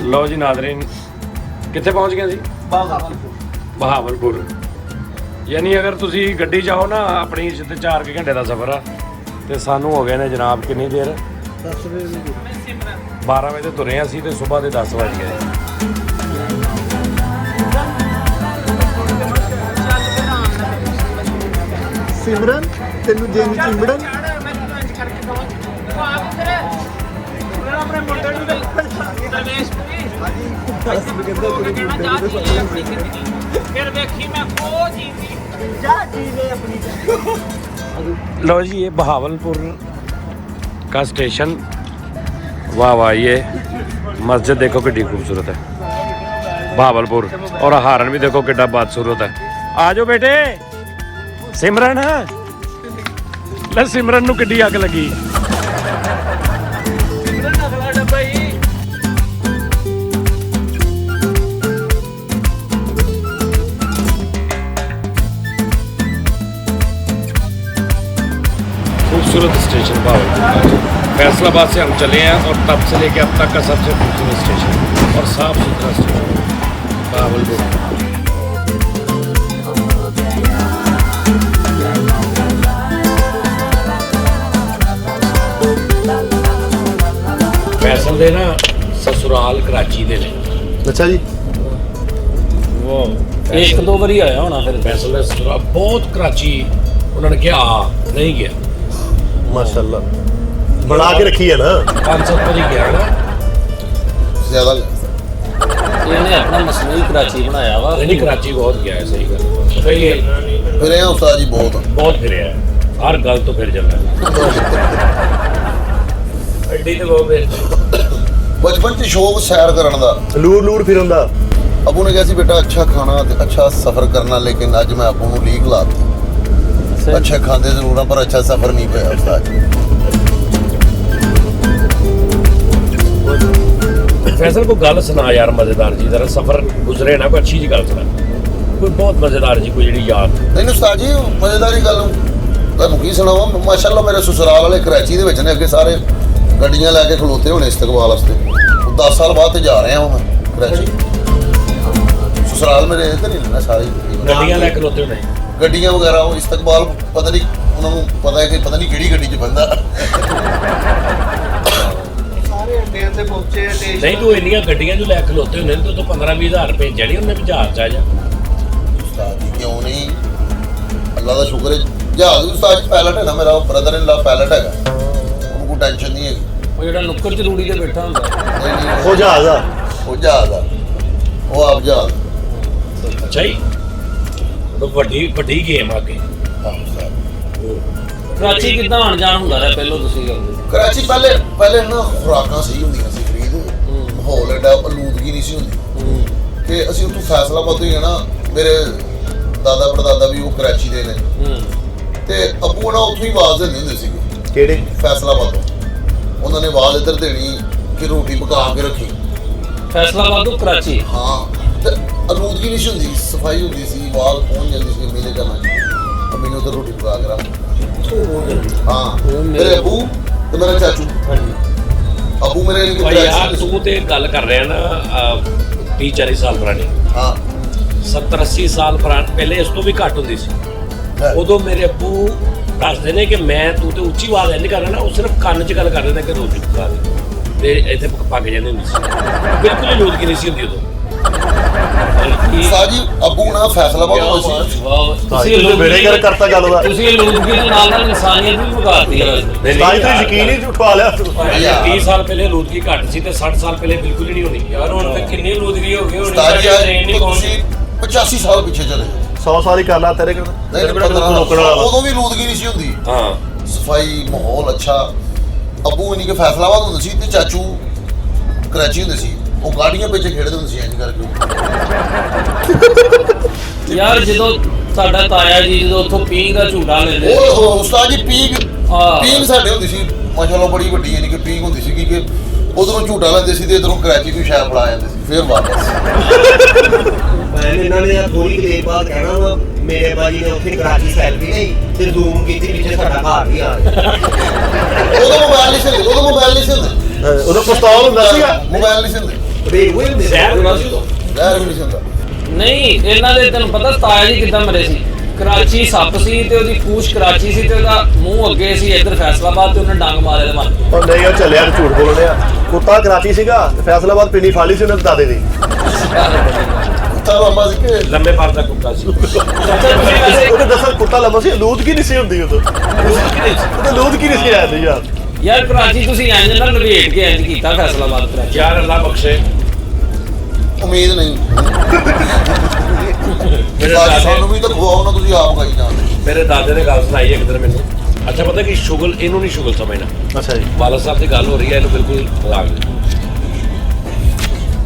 [SPEAKER 5] ਲਓ ਜੀ ਨਾਜ਼ਰੀਨ, ਕਿੱਥੇ ਪਹੁੰਚ ਗਏ ਸੀ? ਬਹਾਵਲਪੁਰ। ਯਾਨੀ ਅਗਰ ਤੁਸੀਂ ਗੱਡੀ ਜਾਓ ਨਾ ਆਪਣੀ, ਸਿੱਧੇ 4 ਘੰਟੇ ਦਾ ਸਫ਼ਰ ਆ ਤੇ ਸਾਨੂੰ ਹੋ ਗਏ ਨੇ ਜਨਾਬ ਕਿੰਨੀ ਦੇਰ? 12 ਵਜੇ ਤੇ ਤੁਰੇ ਅਸੀਂ ਤੇ ਸਵੇਰ ਦੇ 10 ਵਜ ਗਏ।
[SPEAKER 7] ਸਿਮਰਨ ਤੈਨੂੰ ਜਿੰਨ ਚਿੰਬੜਨ
[SPEAKER 5] लो जी, ये बहावलपुर का स्टेशन। वाह वाह, ये मस्जिद देखो कितनी खूबसूरत है बहावलपुर, और हारन भी देखो कितना बदसूरत है। आ जाओ बेटे। सिमरन ले, सिमरन नू कितनी अग लगी। खूबसूरत स्टेशन बहावलपुर। फैसलाबाद से हम चले हैं और तब से लेके अब तक का सबसे खूबसूरत स्टेशन और साफ सुथरा स्टेशन बहावलपुर। फैसल दे ना ससुराल कराची दे ने।
[SPEAKER 1] अच्छा जी,
[SPEAKER 5] वो
[SPEAKER 6] एक दो बारी आया होना फिर।
[SPEAKER 5] फैसल ਦਾ ਸਸੁਰਾਲ ਬਹੁਤ कराची उन्होंने किया नहीं गया।
[SPEAKER 1] माशाल्लाह बना के रखी है ना।
[SPEAKER 5] 5-7 बारी गया ना।
[SPEAKER 4] ज्यादा
[SPEAKER 6] ਇਹਨੇ ਆਪਣਾ ਮਸਨੂਈ ਕਰਾਚੀ ਬਣਾਇਆ ਵਾ।
[SPEAKER 5] नहीं कराची बहुत गया है, सही गल।
[SPEAKER 4] फिर यहाँ उस्ताद जी बहुत
[SPEAKER 5] फिर है, हर गल तो फिर चलना एडी तो बहुत फिर।
[SPEAKER 4] बचपन च शौक सैर करने का,
[SPEAKER 1] लूर लूर फिरन दा।
[SPEAKER 4] अबू ने कहा सी बेटा अच्छा खाना ते अच्छा सफर करना, लेकिन अज मैं अबू नूं लीक लाती। अच्छा खाते जरूर पर अच्छा सफर नहीं पाया उस्ताद जी।
[SPEAKER 5] फैसल को गल सुना यार मजेदार जी, जरा सफर गुजरे ना कोई अच्छी जी गल सुना, कोई बहुत मजेदार जी, कोई जी याद।
[SPEAKER 4] नहीं उस्ताद जी मजेदारी गल तुहानूं की सुनावां। माशाअल्लाह मेरे ससुराल वाले कराची दे विच ने, अगे सारे गड्डियां लैके खलोते होने इस्तकबाल वास्ते। 10 साल बाद जा रहे हैं मैं कराची। ससुराल मेरे इधर ही ने सारे
[SPEAKER 5] गड्डियां लैके खलोते होने,
[SPEAKER 4] गड्डियां वगैरह वो इस्तकबाल पता नहीं उन्होंने पता है कि पता नहीं किहड़ी गड्डी च बंदा।
[SPEAKER 7] ਸਾਰੇ ਅੱਡਿਆਂ ਤੇ ਪਹੁੰਚੇ ਸਟੇਸ਼ਨ।
[SPEAKER 5] नहीं तू इन्नियां गड्डियां जो लैके खलोते होने तो 15-20 हज़ार रुपए जड़ी उन्हें जहाज च आ जा।
[SPEAKER 4] उस्ताद जी क्यों नहीं, अल्लाह का शुक्र है जहाज भी उस्ताद जी पायलट है ना, मेरा ब्रदर इन लॉ पायलट है, उनको कोई टेंशन नहीं है।
[SPEAKER 6] ਉਹ ਜਿਹੜਾ ਨੁੱਕਰ ਚ ਰੂੜੀ ਤੇ ਬੈਠਾ ਹੁੰਦਾ।
[SPEAKER 1] हो जहाज आ।
[SPEAKER 4] वो जहाज आ, वो आप जहाज।
[SPEAKER 5] अच्छा ही तो वड्डी गेम आगे।
[SPEAKER 4] हाँ उस्ताद
[SPEAKER 6] ਕਰਾਚੀ ਕਿੱਦਾਂ ਆਣ ਜਾਣ ਹੁੰਦਾ ਰਿਹਾ ਪਹਿਲਾਂ ਤੁਸੀਂ ਕਰਦੇ?
[SPEAKER 4] ਕਰਾਚੀ ਪਹਿਲੇ ਨਾ ਖੁਰਾਕਾਂ ਸਹੀ ਹੁੰਦੀਆਂ ਸੀ ਫਰੀਦ, ਮਾਹੌਲ ਐਡਾ ਆਲੂਦਗੀ ਨਹੀਂ ਸੀ ਹੁੰਦੀ ਕਿ ਅਸੀਂ ਉੱਥੋਂ ਫੈਸਲਾਬਾਦ ਤੋਂ ਹੀ ਨਾ, ਮੇਰੇ ਦਾਦਾ ਪੜਦਾਦਾ ਵੀ ਉਹ ਕਰਾਚੀ ਦੇ ਨੇ ਤੇ ਅੱਬੂ ਨਾ ਉੱਥੋਂ ਹੀ ਆਵਾਜ਼ ਦਿੰਦੇ ਹੁੰਦੇ ਸੀ।
[SPEAKER 1] ਕਿਹੜੇ?
[SPEAKER 4] ਫੈਸਲਾਬਾਦ ਤੋਂ ਉਹਨਾਂ ਨੇ ਆਵਾਜ਼ ਇੱਧਰ ਦੇਣੀ ਕਿ ਰੋਟੀ ਪਕਾ ਕੇ ਰੱਖੀ।
[SPEAKER 6] ਫੈਸਲਾਬਾਦ ਤੋਂ ਕਰਾਚੀ?
[SPEAKER 4] ਹਾਂ, ਤੇ ਆਲੂਦਗੀ ਨਹੀਂ ਸੀ ਹੁੰਦੀ, ਸਫਾਈ ਹੁੰਦੀ ਸੀ, ਆਵਾਜ਼ ਪਹੁੰਚ ਜਾਂਦੀ ਸੀ ਮੇਰੇ ਕਰਨਾ ਮੈਨੂੰ ਤਾਂ ਰੋਟੀ ਪਕਾ ਕੇ ਰੱਖ। ਹਾਂ, ਮੇਰੇ ਅੱਬੂ ਤੇ ਮੇਰਾ ਚਾਚੂ। ਅੱਬੂ ਮੇਰੇ
[SPEAKER 5] ਭਾਈ ਯਾਰ ਤੂੰ ਤੇ ਗੱਲ ਕਰ ਰਿਹਾ ਨਾ 30-40 ਸਾਲ ਪੁਰਾਣੀ।
[SPEAKER 4] ਹਾਂ,
[SPEAKER 5] 70-80 ਸਾਲ ਪਹਿਲੇ ਇਸ ਤੋਂ ਵੀ ਘੱਟ ਹੁੰਦੀ ਸੀ। ਉਦੋਂ ਮੇਰੇ ਅੱਬੂ ਦੱਸਦੇ ਨੇ ਕਿ ਮੈਂ ਤੂੰ ਤੇ ਉੱਚੀ ਆਵਾਜ਼ ਨਹੀਂ ਕਰ ਰਿਹਾ ਨਾ, ਉਹ ਸਿਰਫ ਕੰਨ 'ਚ ਗੱਲ ਕਰਦੇ ਨੇ ਕਿ ਰੋਟੀ ਪਕਾ ਦੇ ਤੇ ਇੱਥੇ ਪੱਕ ਜਾਂਦੇ ਹੁੰਦੇ ਸੀ। ਬਿਲਕੁਲ ਹੀ ਲੋਦਗੀ ਨਹੀਂ ਸੀ ਹੁੰਦੀ ਉਦੋਂ।
[SPEAKER 4] ਸਾਜੀ ਅੱਬੂ ਨਾ ਫੈਸਲਾਬਾਦ ਤੋਂ ਸੀ।
[SPEAKER 6] ਤੁਸੀਂ
[SPEAKER 1] ਬੇੜੇ ਕਰ ਕਰਤਾ ਗੱਲ ਦਾ।
[SPEAKER 6] ਤੁਸੀਂ ਲੋਦਗੀ ਦੇ ਨਾਲ ਇਨਸਾਨੀਅਤ ਵੀ ਮੁਕਾਤੀ ਹੈ।
[SPEAKER 1] ਸਾਜ ਤੋਂ ਯਕੀਨ ਹੀ ਉਠਵਾ ਲਿਆ।
[SPEAKER 5] 30 ਸਾਲ ਪਹਿਲੇ ਲੋਦਗੀ ਘੱਟ ਸੀ ਤੇ 60 ਸਾਲ ਪਹਿਲੇ ਬਿਲਕੁਲ ਹੀ ਨਹੀਂ ਹੋਣੀ। ਯਾਰ ਹੁਣ ਤੇ ਕਿੰਨੀ ਲੋਦਗੀ ਹੋ ਗਈ ਹੋਣੀ।
[SPEAKER 4] ਸਾਜੀ ਤੁਸੀਂ 85 ਸਾਲ ਪਿੱਛੇ ਚਲੇ
[SPEAKER 1] 100 ਸਾਲ ਹੀ ਕਰ ਲਾ ਤੇਰੇ ਕੋਲ।
[SPEAKER 4] ਉਦੋਂ ਵੀ ਲੂਦਗੀ ਨਹੀਂ ਸੀ ਹੁੰਦੀ।
[SPEAKER 5] ਹਾਂ,
[SPEAKER 4] ਸਫਾਈ, ਮਾਹੌਲ ਅੱਛਾ। ਅੱਬੂ ਇਨੀ ਕਿ ਫੈਸਲਾਬਾਦ ਹੁੰਦਾ ਸੀ ਤੇ ਚਾਚੂ ਕਰਾਚੀ ਹੁੰਦੇ ਸੀ। ਉਹ ਗਾੜੀਆਂ ਪਿੱਛੇ ਖੇਡਦੇ ਹੁੰਦੇ ਸੀ ਇੰਜ ਕਰਕੇ।
[SPEAKER 6] ਯਾਰ ਜਦੋਂ ਸਾਡਾ ਤਾਇਆ ਜੀ ਜਦੋਂ ਉੱਥੋਂ ਪੀਂਘ ਦਾ ਝੂਟਾ ਲੈਂਦੇ
[SPEAKER 4] ਉਹ ਉਸਤਾਦ ਜੀ ਪੀਂਘ ਸਾਡੇ ਹੁੰਦੀ ਸੀ ਮਾਸ਼ਾਅੱਲਾ ਬੜੀ ਵੱਡੀ, ਯਾਨੀ ਕਿ ਪੀਂਘ ਹੁੰਦੀ ਸੀ ਕਿ ਉਧਰੋਂ ਝੂਟਾ ਲੈਂਦੇ ਸੀ ਤੇ ਇਧਰੋਂ ਕਰਾਚੀ ਤੋਂ ਸ਼ਹਿਰ ਫੜਾ ਜਾਂਦੇ ਸੀ ਫਿਰ ਵਾਪਸ।
[SPEAKER 8] ਇਹਨਾਂ ਨੇ ਥੋੜੀ ਦੇਰ ਬਾਅਦ ਕਹਿਣਾ ਵਾ ਮੇਰੇ ਬਾਜੀ ਨੇ ਉੱਥੇ ਕਰਾਚੀ ਸੈਲਫੀ ਲਈ ਤੇ ਜ਼ੂਮ ਕੀਤੀ ਪਿੱਛੇ ਸਾਡਾ ਘਰ ਵੀ ਆ ਗਿਆ।
[SPEAKER 4] ਉਦੋਂ ਮੋਬਾਈਲ ਨਹੀਂ ਸੀ,
[SPEAKER 1] ਉਦੋਂ ਪਿਸਤੌਲ ਹੁੰਦਾ ਸੀਗਾ,
[SPEAKER 4] ਮੋਬਾਈਲ ਨਹੀਂ ਸੀ ਹੁੰਦੇ,
[SPEAKER 5] ਜ਼ਹਿਰ ਹੋਣਾ ਸੀ ਉਦੋਂ।
[SPEAKER 4] ਜ਼ਹਿਰ ਵੀ ਨਹੀਂ ਸੀ ਹੁੰਦਾ।
[SPEAKER 6] ਨਹੀਂ ਇਹਨਾਂ ਦੇ ਤੈਨੂੰ ਪਤਾ ਤਾਇਆ ਜੀ ਕਿੱਦਾਂ ਮਰੇ ਸੀ? ਕਰਾਚੀ ਸੱਪ ਸੀ ਤੇ ਉਹਦੀ ਪੂਛ ਕਰਾਚੀ ਸੀ ਤੇ ਉਹਦਾ ਮੂੰਹ ਅੱਗੇ ਸੀ ਇੱਧਰ ਫੈਸਲਾਬਾਦ ਤੇ ਉਹਨੇ ਡੰਗ ਮਾਰੇ ਤੇ ਮਰ ਗਿਆ।
[SPEAKER 1] ਉਹ ਨਹੀਂ ਉਹ ਚੱਲਿਆ ਤੇ ਝੂਠ ਬੋਲ ਰਿਹਾ। ਕੁੱਤਾ ਕਰਾਚੀ ਸੀਗਾ ਤੇ ਫੈਸਲਾਬਾਦ ਪਿੰਡੀ ਫਾਲੀ ਸੀ ਉਹਨੇ ਦਾਦੇ ਦੀ।
[SPEAKER 4] ਕੁੱਤਾ ਲੰਮਾ ਸੀ ਕਿ
[SPEAKER 5] ਲੰਮੇ ਪਰ ਦਾ ਕੁੱਤਾ ਸੀ।
[SPEAKER 1] ਉਹਨੇ ਦੱਸਿਆ ਕੁੱਤਾ ਲੰਮਾ ਸੀ, ਲੂਦਗੀ ਨਹੀਂ ਸੀ ਹੁੰਦੀ ਉਦੋਂ। ਲੂਦਗੀ ਨਹੀਂ ਸੀ ਆਉਂਦੀ ਯਾਰ।
[SPEAKER 6] ਯਾਰ ਕਰਾਚੀ ਤੁਸੀਂ ਇੰਜ ਨਾਲ ਨਵੇਟ ਕੇ ਇੰਜ ਕੀਤਾ ਫੈਸਲਾਬਾਦ ਕਰਾਚੀ।
[SPEAKER 5] ਯਾਰ ਅੱਲਾ ਬਖਸ਼ੇ,
[SPEAKER 4] ਉਮੀਦ ਨਹੀਂ।
[SPEAKER 5] ਮੇਰੇ ਦਾਦੇ
[SPEAKER 4] ਸਾਨੂੰ ਵੀ ਤਾਂ ਖਵਾਓ ਨਾ, ਤੁਸੀਂ ਆਪ ਖਾਈ ਜਾਂਦੇ।
[SPEAKER 5] ਮੇਰੇ ਦਾਦੇ ਨੇ ਗੱਲ ਸੁਣਾਈ ਇੱਕ ਦਿਨ ਮੈਨੂੰ। ਅੱਛਾ ਪਤਾ ਕਿ ਸ਼ੁਗਲ ਇਹਨੂੰ ਨਹੀਂ ਸ਼ੁਗਲ ਸਮਝਣਾ।
[SPEAKER 1] ਅੱਛਾ ਜੀ।
[SPEAKER 5] ਵਾਲਾ ਸਾਹਿਬ ਦੀ ਗੱਲ ਹੋ ਰਹੀ ਹੈ, ਇਹਨੂੰ ਬਿਲਕੁਲ ਲਾਗ ਦੇ।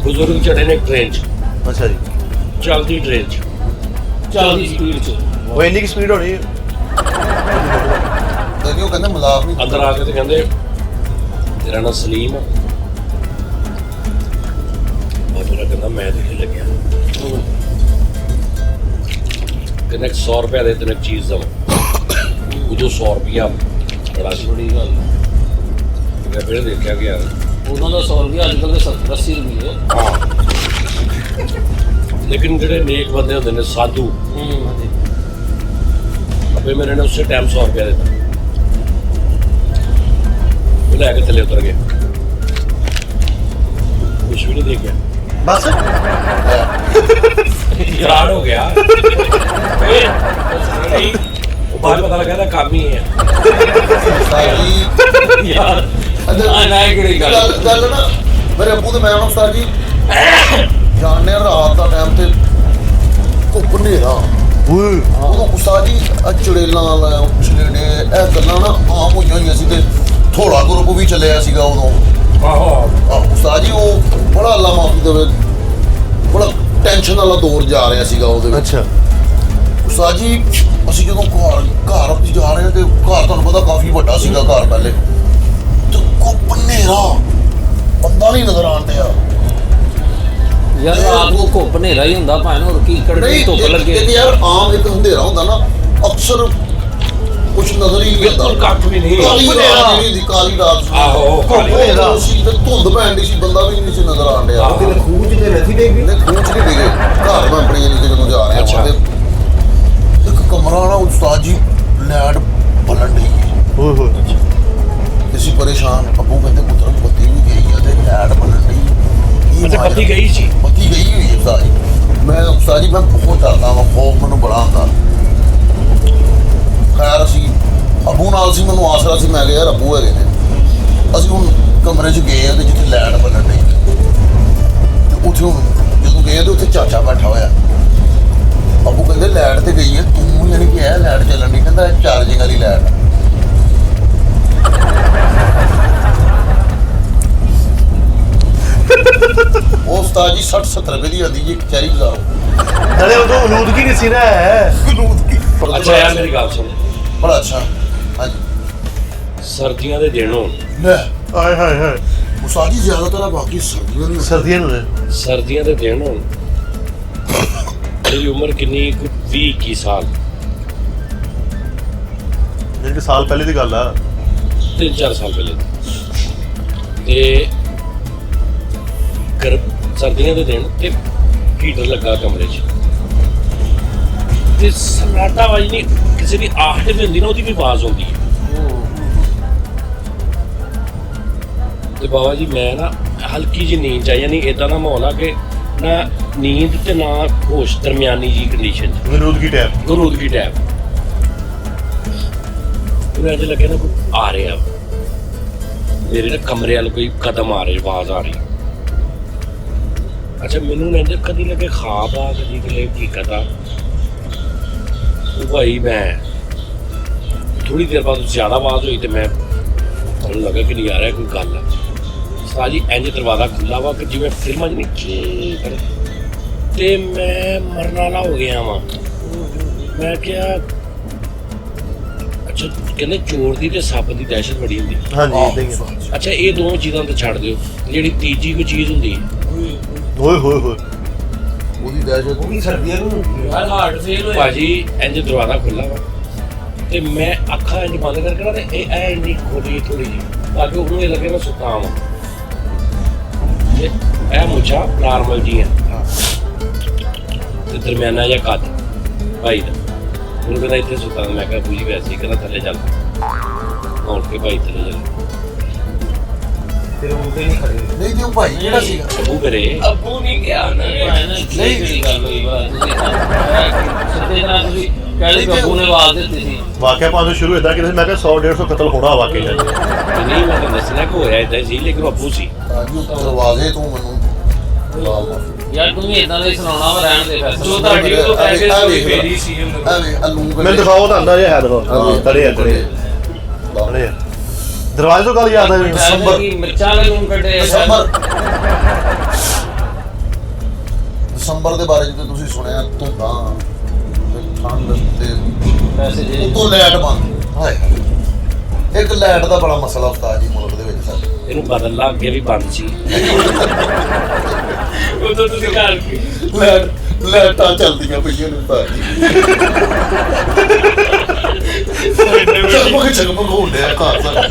[SPEAKER 5] ਬਜ਼ੁਰਗ ਚੜੇ ਨੇ ਟ੍ਰੇਨ 'ਚ,
[SPEAKER 1] ਅੱਛਾ ਜੀ।
[SPEAKER 5] ਚਲਦੀ ਟ੍ਰੇਨ 'ਚ,
[SPEAKER 6] ਚੱਲਦੀ ਸਪੀਡ 'ਚ।
[SPEAKER 1] ਉਹ ਇੰਨੀ ਕੀ ਸਪੀਡ ਹੋਣੀ?
[SPEAKER 4] ਤੇ ਉਹ ਕਹਿੰਦੇ ਮਜ਼ਾਕ ਨਹੀਂ।
[SPEAKER 5] ਅੰਦਰ ਆ ਕੇ ਤੇ ਕਹਿੰਦੇ ਤੇਰਾ ਨਾਂ ਸਲੀਮ ਆ? ਬਾਜੂਰਾ ਕਹਿੰਦਾ ਮੈਂ ਤੇ ਲੱਗਿਆ। ਕਹਿੰਦਾ 100 ਰੁਪਏ ਦੇ ਤੈਨੂੰ ਇੱਕ ਚੀਜ਼ ਦਵਾਂ। ਉਦੋਂ 100 ਰੁਪਇਆ ਬੜਾ ਸੀ।
[SPEAKER 6] ਬੜੀ ਗੱਲ।
[SPEAKER 5] ਮੈਂ ਫਿਰ ਦੇਖਿਆ ਕਿ ਯਾਰ
[SPEAKER 6] ਉਹਨਾਂ ਦਾ 100 ਰੁਪਏ ਅੱਜ ਕੱਲ੍ਹ ਦੇ 70-80 ਰੁਪਏ।
[SPEAKER 5] ਹਾਂ, ਲੇਕਿਨ ਜਿਹੜੇ ਨੇਕ ਬੰਦੇ ਹੁੰਦੇ ਨੇ ਸਾਧੂ, ਅਬੇ ਮੈंने ने ਉਸੇ ਟਾਈਮ 100 ਰੁਪਇਆ ਦਿੱਤਾ। ਉਹ ਲੈ ਕੇ ਥੱਲੇ ਉਤਰ ਗਏ, ਕੁਛ ਵੀ ਨਹੀਂ ਦੇ ਗਿਆ,
[SPEAKER 1] ਬਸ
[SPEAKER 5] ਫਰਾਡ ਹੋ ਗਿਆ। ਉਹ ਬਾਅਦ ਪਤਾ ਲੱਗਾ ਤਾਂ ਕੰਮ ਹੀ ਹੈ
[SPEAKER 4] ਸਾਜੀ
[SPEAKER 6] ਯਾਰ ਨਾ ਕਿਹੜੀ ਗੱਲ
[SPEAKER 4] ਗੱਲ ਨਾ ਮੇਰੇ ਅੱਬੂ ਤੇ ਮੈਂ ਉਹਨੂੰ ਉਸਤਾਦ ਜੀ ਜਾਣਦੇ ਰਾਤ ਦਾ ਟਾਈਮ ਤੇ ਧੁੱਪ ਹਨੇਰਾ। ਉਦੋਂ ਉਸਤਾਦ ਜੀ ਚੜੇਲਾਂ ਵਾਲਾ ਚੜੇਲੇ ਇਹ ਗੱਲਾਂ ਨਾ ਆਮ ਹੋਈਆਂ ਹੋਈਆਂ ਸੀ ਤੇ ਥੋੜਾ ਗਰੁੱਪ ਵੀ ਚੱਲਿਆ ਸੀਗਾ ਉਦੋਂ।
[SPEAKER 5] ਆਹੋ
[SPEAKER 4] ਉਸਤਾਦ ਜੀ ਉਹ ਬੜਾ ਅੱਲਾ ਮਾਫੀ ਦੇਵੇ, ਬੜਾ ਟੈਨਸ਼ਨ ਵਾਲਾ ਦੌਰ ਜਾ ਰਿਹਾ ਸੀਗਾ ਉਹਦੇ ਵਿੱਚ।
[SPEAKER 1] ਅੱਛਾ।
[SPEAKER 4] ਉਸਤਾਦ ਜੀ ਅਸੀਂ ਜਦੋਂ ਘਰ ਜਾ ਰਹੇ ਤੇ ਘਰ ਤੁਹਾਨੂੰ ਪਤਾ ਕਾਫੀ ਵੱਡਾ ਸੀਗਾ ਘਰ ਪਹਿਲੇ, ਤੇ ਧੁੱਪ ਹਨੇਰਾ, ਬੰਦਾ ਨਹੀਂ ਨਜ਼ਰ ਆਉਣ ਡਿਆ।
[SPEAKER 6] ਯਾਰ ਰਾਤ ਨੂੰ ਘੁੱਪ ਹਨੇਰਾ ਹੀ ਹੁੰਦਾ ਭਾਵੇਂ ਹੋਰ ਕੀ ਕੜਕੀ ਧੁੱਪ ਲੱਗੇ।
[SPEAKER 4] ਯਾਰ ਆਮ ਇੱਕ ਹਨੇਰਾ ਹੁੰਦਾ ਨਾ ਅਕਸਰ ਕੁਛ ਨਜ਼ਰ ਹੀ ਨਹੀਂ ਆਉਂਦਾ।
[SPEAKER 5] ਬਿਲਕੁਲ ਕੱਖ ਵੀ ਨਹੀਂ।
[SPEAKER 4] ਕਾਲੀ ਰਾਤ ਜਿਹੜੀ ਹੁੰਦੀ, ਕਾਲੀ ਰਾਤ ਸੀ।
[SPEAKER 5] ਆਹੋ, ਕਾਲੀ
[SPEAKER 4] ਹਨੇਰਾ ਸੀ ਤੇ ਧੁੰਦ ਪੈਣ ਡਈ ਸੀ, ਬੰਦਾ ਵੀ ਨਹੀਂ ਸੀ ਨਜ਼ਰ ਆਉਣ ਡਿਆ।
[SPEAKER 5] ਆਹੋ।
[SPEAKER 8] ਤੇ ਖੂਹ ਚ ਤੇ ਨਥੀ ਡੇਗੀ।
[SPEAKER 4] ਨੇ ਖੂਹ ਚ ਨਹੀਂ ਡਿਗੇ, ਘਰ ਮੈਂ ਆਪਣੀ ਯਾਨੀ ਕਿ ਜਦੋਂ ਜਾ ਰਿਹਾ
[SPEAKER 5] ਅੱਛਾ।
[SPEAKER 4] ਇੱਕ ਕਮਰਾ ਨਾ ਉਸਤਾਦ ਜੀ ਲੈਟ ਬਲਣ ਡਈ
[SPEAKER 1] ਓਏ ਹੋਏ।
[SPEAKER 4] ਅਸੀਂ ਪਰੇਸ਼ਾਨ। ਅੱਬੂ ਕਹਿੰਦੇ ਪੁੱਤਰ ਬੱਤੀ ਵੀ ਗਈ ਆ ਤੇ ਲੈਟ ਬਲਣ ਡਈ।
[SPEAKER 5] ਅੱਛਾ ਬੱਤੀ ਗਈ ਸੀ?
[SPEAKER 4] ਬੱਤੀ ਗਈ ਹੋਈ ਹੈ ਉਸਤਾਦ ਜੀ। ਮੈਂ ਉਸਤਾਦ ਜੀ ਮੈਂ ਬਹੁਤ ਡਰਦਾ ਵਾ, ਖੌਫ ਮੈਨੂੰ ਬੜਾ ਹੁੰਦਾ। ਖੈਰ ਅਸੀਂ ਅੱਬੂ ਨਾਲ ਸੀ, ਮੈਨੂੰ ਆਸਰਾ ਸੀ, ਮੈਂ ਕਿਹਾ ਯਾਰ ਅੱਬੂ ਹੈਗੇ ਨੇ। ਅਸੀਂ ਹੁਣ ਕਮਰੇ 'ਚ ਗਏ ਤੇ ਜਿੱਥੇ ਲੈਟ ਬਲਣ ਡਈ ਤੇ ਉੱਥੇ ਹੁਣ ਜਦੋਂ ਗਏ ਤੇ ਉੱਥੇ ਚਾਚਾ ਬੈਠਾ ਹੋਇਆ। ਅੱਬੂ ਕਹਿੰਦੇ ਲੈਟ ਤੇ ਗਈ ਹੈ, ਤੂੰ ਯਾਨੀ ਕਿ ਇਹ ਲਾਈਟ ਚੱਲਣ ਨਹੀਂ, ਕਹਿੰਦਾ ਚਾਰਜਿੰਗ ਵਾਲੀ ਲਾਈਟ ਆ। ਉਹ ਉਸਤਾਦ ਜੀ 60-70 ਰੁਪਏ ਦੀ ਆਉਂਦੀ ਜੀ ਇੱਕ ਚੈਰੀ ਬਜ਼ਾਰੋਂ।
[SPEAKER 1] ਨਾਲੇ ਉਦੋਂ ਅਲੂਦਗੀ ਨਹੀਂ ਸੀ ਨਾ ਹੈ।
[SPEAKER 5] ਅੱਛਾ ਯਾਰ ਮੇਰੀ ਗੱਲ ਸੁਣ,
[SPEAKER 4] ਬੜਾ ਅੱਛਾ। ਹਾਂਜੀ
[SPEAKER 5] ਸਰਦੀਆਂ ਦੇ ਦਿਨ ਹੋਣ,
[SPEAKER 4] ਲੈ
[SPEAKER 1] ਆਏ ਹਾਏ ਹਾਏ,
[SPEAKER 4] ਉਸਤਾਦ ਜੀ ਜ਼ਿਆਦਾਤਰ ਬਾਕੀ ਸਰਦੀਆਂ ਨੂੰ
[SPEAKER 1] ਸਰਦੀਆਂ ਨੂੰ ਨੇ।
[SPEAKER 5] ਸਰਦੀਆਂ ਦੇ ਦਿਨ ਹੋਣ, ਤੇਰੀ ਉਮਰ ਕਿੰਨੀ? 20-21 ਸਾਲ,
[SPEAKER 1] ਜਿਹੜੇ ਕਿ ਸਾਲ ਪਹਿਲੇ ਦੀ ਗੱਲ ਆ।
[SPEAKER 5] 3-4 ਸਾਲ ਪਹਿਲੇ ਤੇ ਸਰਦੀਆਂ ਦੇ ਦਿਨ ਤੇ ਹੀਟਰ ਲੱਗਾ ਕਮਰੇ 'ਚ ਤੇ ਸਨਾਟਾ ਆਵਾਜ਼ ਨਹੀਂ, ਕਿਸੇ ਦੀ ਆਹਟ ਵੀ ਹੁੰਦੀ ਨਾ ਉਹਦੀ ਵੀ ਆਵਾਜ਼ ਆਉਂਦੀ ਹੈ। ਤੇ ਬਾਬਾ ਜੀ ਮੈਂ ਨਾ ਹਲਕੀ ਜਿਹੀ ਨੀਂਦ 'ਚ ਆਈ, ਯਾਨੀ ਇਦਾਂ ਦਾ ਮਾਹੌਲ ਆ ਕਿ ਨਾ ਨੀਂਦ ਤੇ ਨਾ ਹੋਸ਼, ਦਰਮਿਆਨੀ ਜੀ ਕੰਡੀਸ਼ਨ 'ਚ,
[SPEAKER 1] ਅਲੂਦਗੀ ਟਾਈਪ।
[SPEAKER 5] ਗਰੂਦਗੀ ਟੈਪ। ਮੈਨੂੰ ਇੰਝ ਲੱਗਿਆ ਨਾ ਕੋਈ ਆ ਰਿਹਾ ਮੇਰੇ ਨਾ ਕਮਰੇ ਵੱਲ, ਕੋਈ ਕਦਮ ਆ ਰਹੇ, ਆਵਾਜ਼ ਆ ਰਹੀ। ਅੱਛਾ ਮੈਨੂੰ ਇੰਝ ਕਦੀ ਲੱਗੇ ਖਾਬ ਆ, ਕਦੀ ਕਿਲੇ ਹਕੀਕਤ ਆ। ਉਹ ਭਾਈ ਮੈਂ ਥੋੜੀ ਦੇਰ ਬਾਅਦ ਜ਼ਿਆਦਾ ਆਵਾਜ਼ ਹੋਈ ਤੇ ਮੈਂ ਮੈਨੂੰ ਲੱਗਾ ਕਿ ਨਹੀਂ ਆ ਰਿਹਾ ਕੋਈ ਗੱਲ ਆ। ਸਾਜੀ ਇੰਝ ਦਰਵਾਜ਼ਾ ਖੁੱਲਾ ਵਾ ਕਿ ਜਿਵੇਂ ਫਿਲਮਾਂ 'ਚ ਨਹੀਂ ਕਰੇ, ਤੇ ਮੈਂ ਮਰਨ ਵਾਲਾ ਹੋ ਗਿਆ ਵਾਂ। ਮੈਂ ਕਿਹਾ ਅੱਛਾ, ਕਹਿੰਦੇ ਚੋਰ ਦੀ ਤੇ ਸੱਪ ਦੀ ਦਹਿਸ਼ਤ ਬੜੀ ਹੁੰਦੀ।
[SPEAKER 1] ਹਾਂਜੀ ਇਦਾਂ ਹੀ ਆ।
[SPEAKER 5] ਅੱਛਾ ਇਹ ਦੋਵੇਂ ਚੀਜ਼ਾਂ ਤੇ ਛੱਡ ਦਿਓ, ਜਿਹੜੀ ਤੀਜੀ ਕੋਈ ਚੀਜ਼ ਹੁੰਦੀ
[SPEAKER 1] ਓਏ ਹੋਏ ਹੋਏ,
[SPEAKER 4] ਉਹਦੀ ਦਹਿਸ਼ਤ
[SPEAKER 8] ਉਹ ਵੀ ਸਰਦੀਆਂ ਨੂੰ
[SPEAKER 6] ਯਾਰ ਹਾਰਟ ਫੇਲ ਹੋਇਆ
[SPEAKER 5] ਭਾਜੀ ਇੰਝ ਦਰਵਾਜ਼ਾ ਖੁੱਲਾ ਵਾ ਤੇ ਮੈਂ ਅੱਖਾਂ ਇੰਝ ਬੰਦ ਕਰਕੇ ਨਾ ਤੇ ਇਹ ਐ ਇੰਨੀ ਖੋਲੀ ਥੋੜੀ ਜਿਹੀ ਤਾਂ ਕਿ ਉਹਨੂੰ ਇਹ ਲੱਗੇ ਮੈਂ ਸੁੱਤਾ ਵਾਂ। ਤੇ ਇਹ ਮੁੱਛਾਂ ਨਾਰਮਲ ਜੀਆਂ ਤੇ ਦਰਮਿਆਨਾ ਜਿਹਾ ਕੱਦ ਭਾਈ ਦਾ। ਉਹਨੂੰ ਕਹਿੰਦਾ ਇੱਥੇ ਸੁੱਤਾ, ਮੈਂ ਕਿਹਾ ਬੂਜੀ ਵੈਸੇ ਹੀ, ਕਹਿੰਦਾ ਥੱਲੇ ਚੱਲ। ਉੱਠ ਕੇ ਭਾਈ ਥੱਲੇ ਚੱਲ।
[SPEAKER 8] ਫਿਰ ਉਹ ਤੇ ਨਹੀਂ ਖੜੇ।
[SPEAKER 4] ਨਹੀਂ ਤੇ ਉਹ ਭਾਈ ਜਿਹੜਾ ਸੀਗਾ
[SPEAKER 5] ਉਹ ਮੇਰੇ
[SPEAKER 6] ਅੱਬੂ ਨਹੀਂ ਗਿਆ ਨਾ ਨਹੀਂ ਕਿਹੜੀ ਗੱਲ ਹੋਈ ਵਾ ਤੁਸੀਂ ਸਿੱਧੇ ਨਾਲ ਤੁਸੀਂ ਕਹਿੰਦੇ ਕਿ ਅੱਬੂ ਨੇ ਆਵਾਜ਼ ਦਿੱਤੀ ਸੀ।
[SPEAKER 1] ਵਾਕਿਆ ਭਾਵੇਂ ਸ਼ੁਰੂ ਇਦਾਂ ਕਿ ਮੈਂ ਕਿਹਾ 100-150 ਕਤਲ ਹੋਣਾ ਵਾਕਿਆ ਜੀ।
[SPEAKER 5] ਤੇ ਨਹੀਂ ਮੈਂ ਤਾਂ ਦੱਸਣਾ ਕਿ ਹੋਇਆ ਏਦਾਂ ਸੀ, ਲੇਕਿਨ ਅੱਬੂ ਸੀ।
[SPEAKER 4] ਰਾਜੂ ਦਰਵਾਜ਼ੇ ਤੋਂ ਮੈਨੂੰ ਲਾਲ ਮਾਫੀ।
[SPEAKER 6] ਯਾਰ ਤੂੰ ਵੀ ਇਦਾਂ ਦਾ ਹੀ ਸੁਣਾਉਣਾ ਵਾ, ਰਹਿਣ ਦੇ ਫੈਸਲਾ।
[SPEAKER 2] ਜੋ ਤੁਹਾਡੀ ਉਹ ਪੈਕੇਜ ਹੋਈ ਮੇਰੀ ਸੀ
[SPEAKER 4] ਆ ਵੇ ਅਲੂ
[SPEAKER 1] ਮੈਨੂੰ ਦਿਖਾਓ ਤਾਂ ਅੰਦਰ ਜਿਹਾ ਹੈ, ਦਿਖਾਓ ਤੜੇ ਆ ਤੜੇ ਤੜੇ ਆ। ਦਰਵਾਜ਼ੇ ਤੋਂ ਗੱਲ ਯਾਦ ਆ ਮੈਨੂੰ।
[SPEAKER 6] ਦਸੰਬਰ ਕੀ ਮਿਰਚਾਂ ਵਾਲੇ ਨੂੰ ਕੱਢੇ
[SPEAKER 4] ਦਸੰਬਰ ਦੇ ਬਾਰੇ ਜਦੋਂ ਤੁਸੀਂ ਸੁਣਿਆ ਧੁੰਦਾਂ ਤੇ ਠੰਡ ਤੇ
[SPEAKER 6] ਪੈਸੇ ਜੇ
[SPEAKER 4] ਉਤੋਂ ਲਾਈਟ ਬੰਦ। ਹਾਏ ਇੱਕ ਲਾਈਟ ਦਾ ਬੜਾ ਮਸਲਾ ਉਸਤਾਦ ਜੀ ਮੁਲਕ ਦੇ ਵਿੱਚ ਸਾਡੇ।
[SPEAKER 5] ਇਹਨੂੰ ਬਦਲਣਾ ਅੱਗੇ ਵੀ ਬੰਦ ਸੀ।
[SPEAKER 2] ਉਦੋਂ ਤੁਸੀਂ ਘਰ ਕੀ
[SPEAKER 4] ਲਾਈਟਾਂ ਚੱਲਦੀਆਂ ਪਈਆਂ ਨੇ ਉਸਤਾਦ ਜੀ। ਜਗਮਗ ਹੋ ਰਿਹਾ ਘਰ ਸਾਡਾ।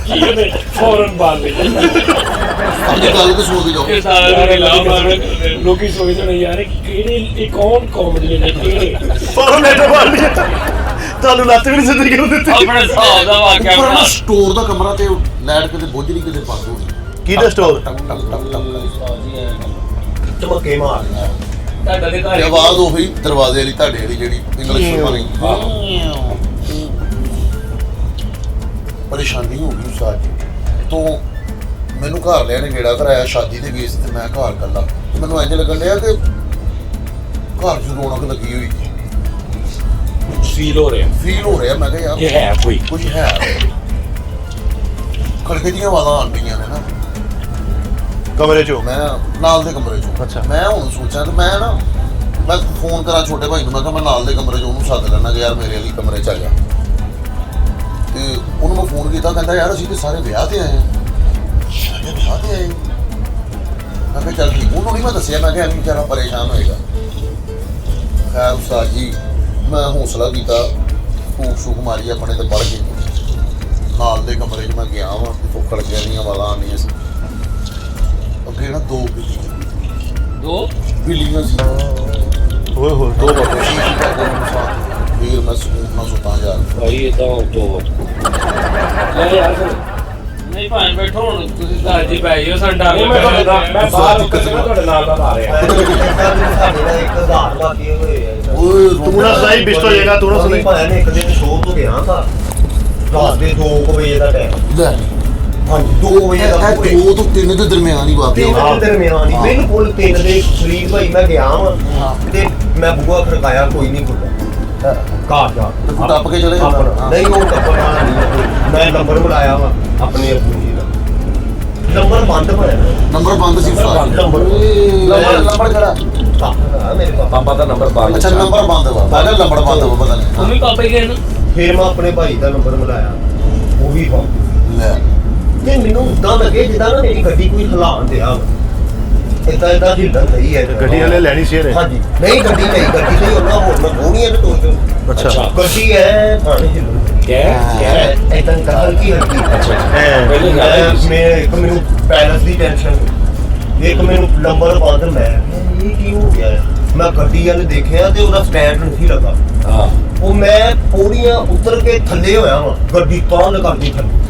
[SPEAKER 5] ਕੀ ਉਹਨੇ ਫੌਰਨ ਬੰਦ
[SPEAKER 4] ਅੱਜ ਗੱਲ ਤੇ ਸੋਚ ਜਾਓ।
[SPEAKER 2] ਇਹ ਸਾਰੇ ਲਾਭ
[SPEAKER 5] ਲੋਕੀ ਸੋਚਦੇ ਨੇ ਯਾਰ ਇਹ ਕਿਹੜੇ, ਇਹ ਕੌਣ ਕਾਮੇਡੀ ਨੇ ਕਿਹੜੇ।
[SPEAKER 1] ਫੌਰਨ ਨੈਟ ਮਾਰ ਲਿਆ, ਤੁਹਾਨੂੰ ਲੱਤ ਵੀ ਨਹੀਂ ਸਿੱਧੀ ਕਰ ਦਿੱਤੀ।
[SPEAKER 6] ਆਪਣੇ ਹਿਸਾਬ ਦਾ ਵਾਕਿਆ
[SPEAKER 4] ਉੱਪਰ ਨਾ
[SPEAKER 6] ਬਣਾ।
[SPEAKER 4] ਸਟੋਰ ਦਾ ਕਮਰਾ ਤੇ ਲਾਈਟ ਕਿਤੇ ਬੁੱਝ ਨਹੀਂ ਕਿਤੇ ਬੰਦ ਹੋ ਗਈ।
[SPEAKER 1] ਕਿਹਦਾ ਸਟੋਰ?
[SPEAKER 4] ਟਕ ਟਕ ਟਕ ਟਕ
[SPEAKER 8] ਧਮਕੇ ਮਾਰ
[SPEAKER 6] ਤੁਹਾਡਾ ਦੇ
[SPEAKER 4] ਤੇ
[SPEAKER 6] ਘਰ
[SPEAKER 4] ਆਵਾਜ਼ ਉਹੀ ਦਰਵਾਜ਼ੇ ਵਾਲੀ ਤੁਹਾਡੇ ਵਾਲੀ ਜਿਹੜੀ ਇੰਗਲਿਸ਼ ਬਣੀ। ਪਰੇਸ਼ਾਨੀ ਹੋ ਗਈ ਉਸਤਾਦ ਜੀ ਤੋਂ। ਮੈਨੂੰ ਘਰ ਲਿਆ ਨੇ ਗੇੜਾ ਕਰਾਇਆ ਸ਼ਾਦੀ ਦੇ ਗਏ ਸੀ ਤੇ ਮੈਂ ਘਰ ਕੱਲਾ, ਤੇ ਮੈਨੂੰ ਇੰਝ ਲੱਗਣ ਡਿਆ ਕਿ ਘਰ 'ਚ ਰੌਣਕ ਲੱਗੀ ਹੋਈ
[SPEAKER 5] ਫੀਲ ਹੋ ਰਿਹਾ
[SPEAKER 4] ਫੀਲ ਹੋ ਰਿਹਾ। ਮੈਂ ਕਿਹਾ ਯਾਰ
[SPEAKER 5] ਇਹ ਹੈ ਕੋਈ
[SPEAKER 4] ਕੁਝ ਹੈ। ਖੜਕੇ ਦੀਆਂ ਆਵਾਜ਼ਾਂ ਆਉਣ ਪਈਆਂ ਨੇ ਨਾ
[SPEAKER 1] ਕਮਰੇ ਚੋਂ।
[SPEAKER 4] ਮੈਂ ਨਾਲ ਦੇ ਕਮਰੇ 'ਚੋਂ।
[SPEAKER 1] ਅੱਛਾ।
[SPEAKER 4] ਮੈਂ ਹੁਣ ਸੋਚਿਆ ਤੇ ਮੈਂ ਫੋਨ ਕਰਾਂ ਛੋਟੇ ਭਾਈ ਨੂੰ, ਮੈਂ ਕਿਹਾ ਮੈਂ ਨਾਲ ਦੇ ਕਮਰੇ 'ਚ ਉਹਨੂੰ ਸੱਦ ਲੈਣਾ ਕਿ ਯਾਰ ਮੇਰੇ ਵਾਲੀ ਕਮਰੇ 'ਚ ਆ ਜਾ। ਤੇ ਉਹਨੂੰ ਮੈਂ ਫੋਨ ਕੀਤਾ, ਕਹਿੰਦਾ ਯਾਰ ਅਸੀਂ ਤੇ ਸਾਰੇ ਵਿਆਹ ਤੇ ਆਏ ਹਾਂ। ਸਾਰੇ ਵਿਆਹ ਤੇ ਆਏ। ਮੈਂ ਕਿਹਾ ਚੱਲ ਠੀਕ। ਉਹਨੂੰ ਨਹੀਂ ਮੈਂ ਦੱਸਿਆ, ਮੈਂ ਕਿਹਾ ਐਵੇਂ ਵਿਚਾਰਾ ਪਰੇਸ਼ਾਨ ਹੋਏਗਾ। ਖੈਰ ਉਸਤਾਦ ਜੀ ਮੈਂ ਹੌਸਲਾ ਕੀਤਾ, ਫੂਕ ਸ਼ੂਕ ਮਾਰੀ ਆਪਣੇ ਤੇ ਪੜ ਕੇ ਨਾਲ ਦੇ ਕਮਰੇ 'ਚ ਮੈਂ ਗਿਆ ਵਾਂ ਤੇ ਫੁੱਕ ਲੱਗਿਆ ਦੀਆਂ ਆਵਾਜ਼ਾਂ ਆਉਂਦੀਆਂ ਸੀ। ਅੱਗੇ ਨਾ ਦੋ ਬਿੱਲੀਆਂ ਸੀ।
[SPEAKER 1] ਓਏ ਹੋਏ,
[SPEAKER 4] ਦੋ ਬਾਬੇ ਸੀ ਵੀਰ ਮੈਂ ਸਕੂਨ ਨਾਲ ਸੁੱਤਾ ਯਾਰ।
[SPEAKER 5] ਭਾਈ ਇਦਾਂ ਤੋਂ ਲੈ ਯਾਰ ਫਿਰ।
[SPEAKER 6] ਨਹੀਂ ਭਾਵੇਂ ਬੈਠੋ ਹੁਣ ਤੁਸੀਂ ਘਰ
[SPEAKER 2] ਜੀ ਭਾਈ ਉਹ ਸਾਡਾ
[SPEAKER 5] ਨਹੀਂ, ਮੈਂ ਬਾਹਰ ਤੁਹਾਡੇ ਨਾਲ ਆ ਰਿਹਾ।
[SPEAKER 8] ਸਾਡੇ ਨਾਲ ਇੱਕ ਆਧਾਰ ਲੱਗੇ ਹੋਏ ਆ।
[SPEAKER 4] ਓਏ
[SPEAKER 1] ਤੂੰ ਨਾ ਸਹੀ ਬਿਸਤਰ ਜਗ੍ਹਾ ਤੂੰ ਨਾ ਸੁਣੀ।
[SPEAKER 8] ਭਾਇਆ ਨੇ ਇੱਕ ਦਿਨ ਸ਼ੋਅ ਤੋਂ ਗਿਆ ਤਾਂ ਰਾਤ ਦੇ 2 ਵਜੇ ਦਾ ਟਾਈਮ।
[SPEAKER 4] ਲੈ
[SPEAKER 8] ਹਾਂਜੀ 2 ਵਜੇ ਦਾ।
[SPEAKER 4] ਇਹ 2 ਤੋਂ 3 ਦੇ ਦਰਮਿਆਨ ਹੀ ਵਾਕਿਆ
[SPEAKER 8] ਤਿੰਨ
[SPEAKER 4] ਹੋਇਆ।
[SPEAKER 8] ਦੇ ਦਰਮਿਆਨ ਹੀ ਬਿਲਕੁਲ 3 ਦੇ ਕਰੀਬ ਭਾਈ ਮੈਂ ਗਿਆ ਵਾਂ ਤੇ ਮੈਂ ਬੂਹਾ ਖੜਕਾਇਆ, ਕੋਈ ਨਹੀਂ ਖੁੱਲ੍ਹਾ।
[SPEAKER 1] ਘਰ ਜਾ
[SPEAKER 4] ਤੂੰ ਟੱਪ ਕੇ ਚਲੇ ਜਾਂਦਾ
[SPEAKER 1] ਨਹੀਂ ਉਹ ਟੱਪਣ ਵਾਲਾ ਨਹੀਂ ਹੈ। ਮੈਂ ਨੰਬਰ ਬਣਾਇਆ ਵਾ ਆਪਣੀ ਆਪਣੀ ਦਾ ਨੰਬਰ ਬੰਦ ਹੋਇਆ
[SPEAKER 4] ਨੰਬਰ ਬੰਦ ਸੀ ਉਸਦਾ
[SPEAKER 1] ਨੰਬਰ
[SPEAKER 4] ਨੰਬਰ ਕਿਹੜਾ
[SPEAKER 1] ਮੇਰੇ
[SPEAKER 5] ਪਾਪਾ ਦਾ ਨੰਬਰ ਪਾ
[SPEAKER 4] ਅੱਛਾ ਨੰਬਰ ਬੰਦ ਵਾ ਪਹਿਲਾਂ ਨੰਬਰ ਬੰਦ ਵਾ ਪਤਾ ਨਹੀਂ
[SPEAKER 6] ਮੰਮੀ ਪਾਪਾ ਹੀ ਗਏ ਨਾ
[SPEAKER 1] ਫਿਰ ਮੈਂ ਆਪਣੇ ਭਾਈ ਦਾ ਨੰਬਰ ਮਿਲਾਇਆ ਉਹ ਵੀ ਪਾ
[SPEAKER 4] ਲੈ
[SPEAKER 1] ਤੇ ਮੈਨੂੰ ਉਦਾਂ ਲੱਗੇ ਜਿੱਦਾਂ ਨਾ ਮੇਰੀ ਗੱਡੀ ਕੋਈ ਹਿਲਾਉਣ ਦਿਆ ਇਦਾਂ ਹਿੱਲਣ ਸਹੀ ਹੈ
[SPEAKER 3] ਗੱਡੀ ਵਾਲੇ ਲੈਣੀ ਸੀ ਇਹਨੇ
[SPEAKER 1] ਹਾਂਜੀ ਨਹੀਂ ਗੱਡੀ ਨਹੀਂ ਗੱਡੀ ਤੇ ਉਹਨਾਂ ਹੋਰ ਮੈਂ ਹੋਣੀ ਹੈ ਤੋੜ ਕੇ
[SPEAKER 3] ਅੱਛਾ
[SPEAKER 1] ਗੱਡੀ ਹੈ ਥਾਣੇ ਹਿੱਲਣ ਇਦਾਂ ਹਲਕੀ ਹਲਕੀ ਮੈਂ ਇੱਕ ਮੈਨੂੰ ਪੈਲਸ ਦੀ ਟੈਨਸ਼ਨ ਇੱਕ ਮੈਨੂੰ ਨੰਬਰ ਬੰਦ ਮੈਂ ਇਹ ਕੀ ਹੋ ਗਿਆ ਮੈਂ ਗੱਡੀ ਵਾਲੇ ਦੇਖਿਆ ਤੇ ਉਹਦਾ ਸਟੈਂਡ ਨਹੀਂ ਲੱਗਾ
[SPEAKER 5] ਹਾਂ
[SPEAKER 1] ਉਹ ਮੈਂ ਪੌੜੀਆਂ ਉਤਰ ਕੇ ਥੱਲੇ ਹੋਇਆ ਵਾਂ ਗੱਡੀ ਤਾਂ ਲਗਾਉਂਦੀ ਥੱਲੇ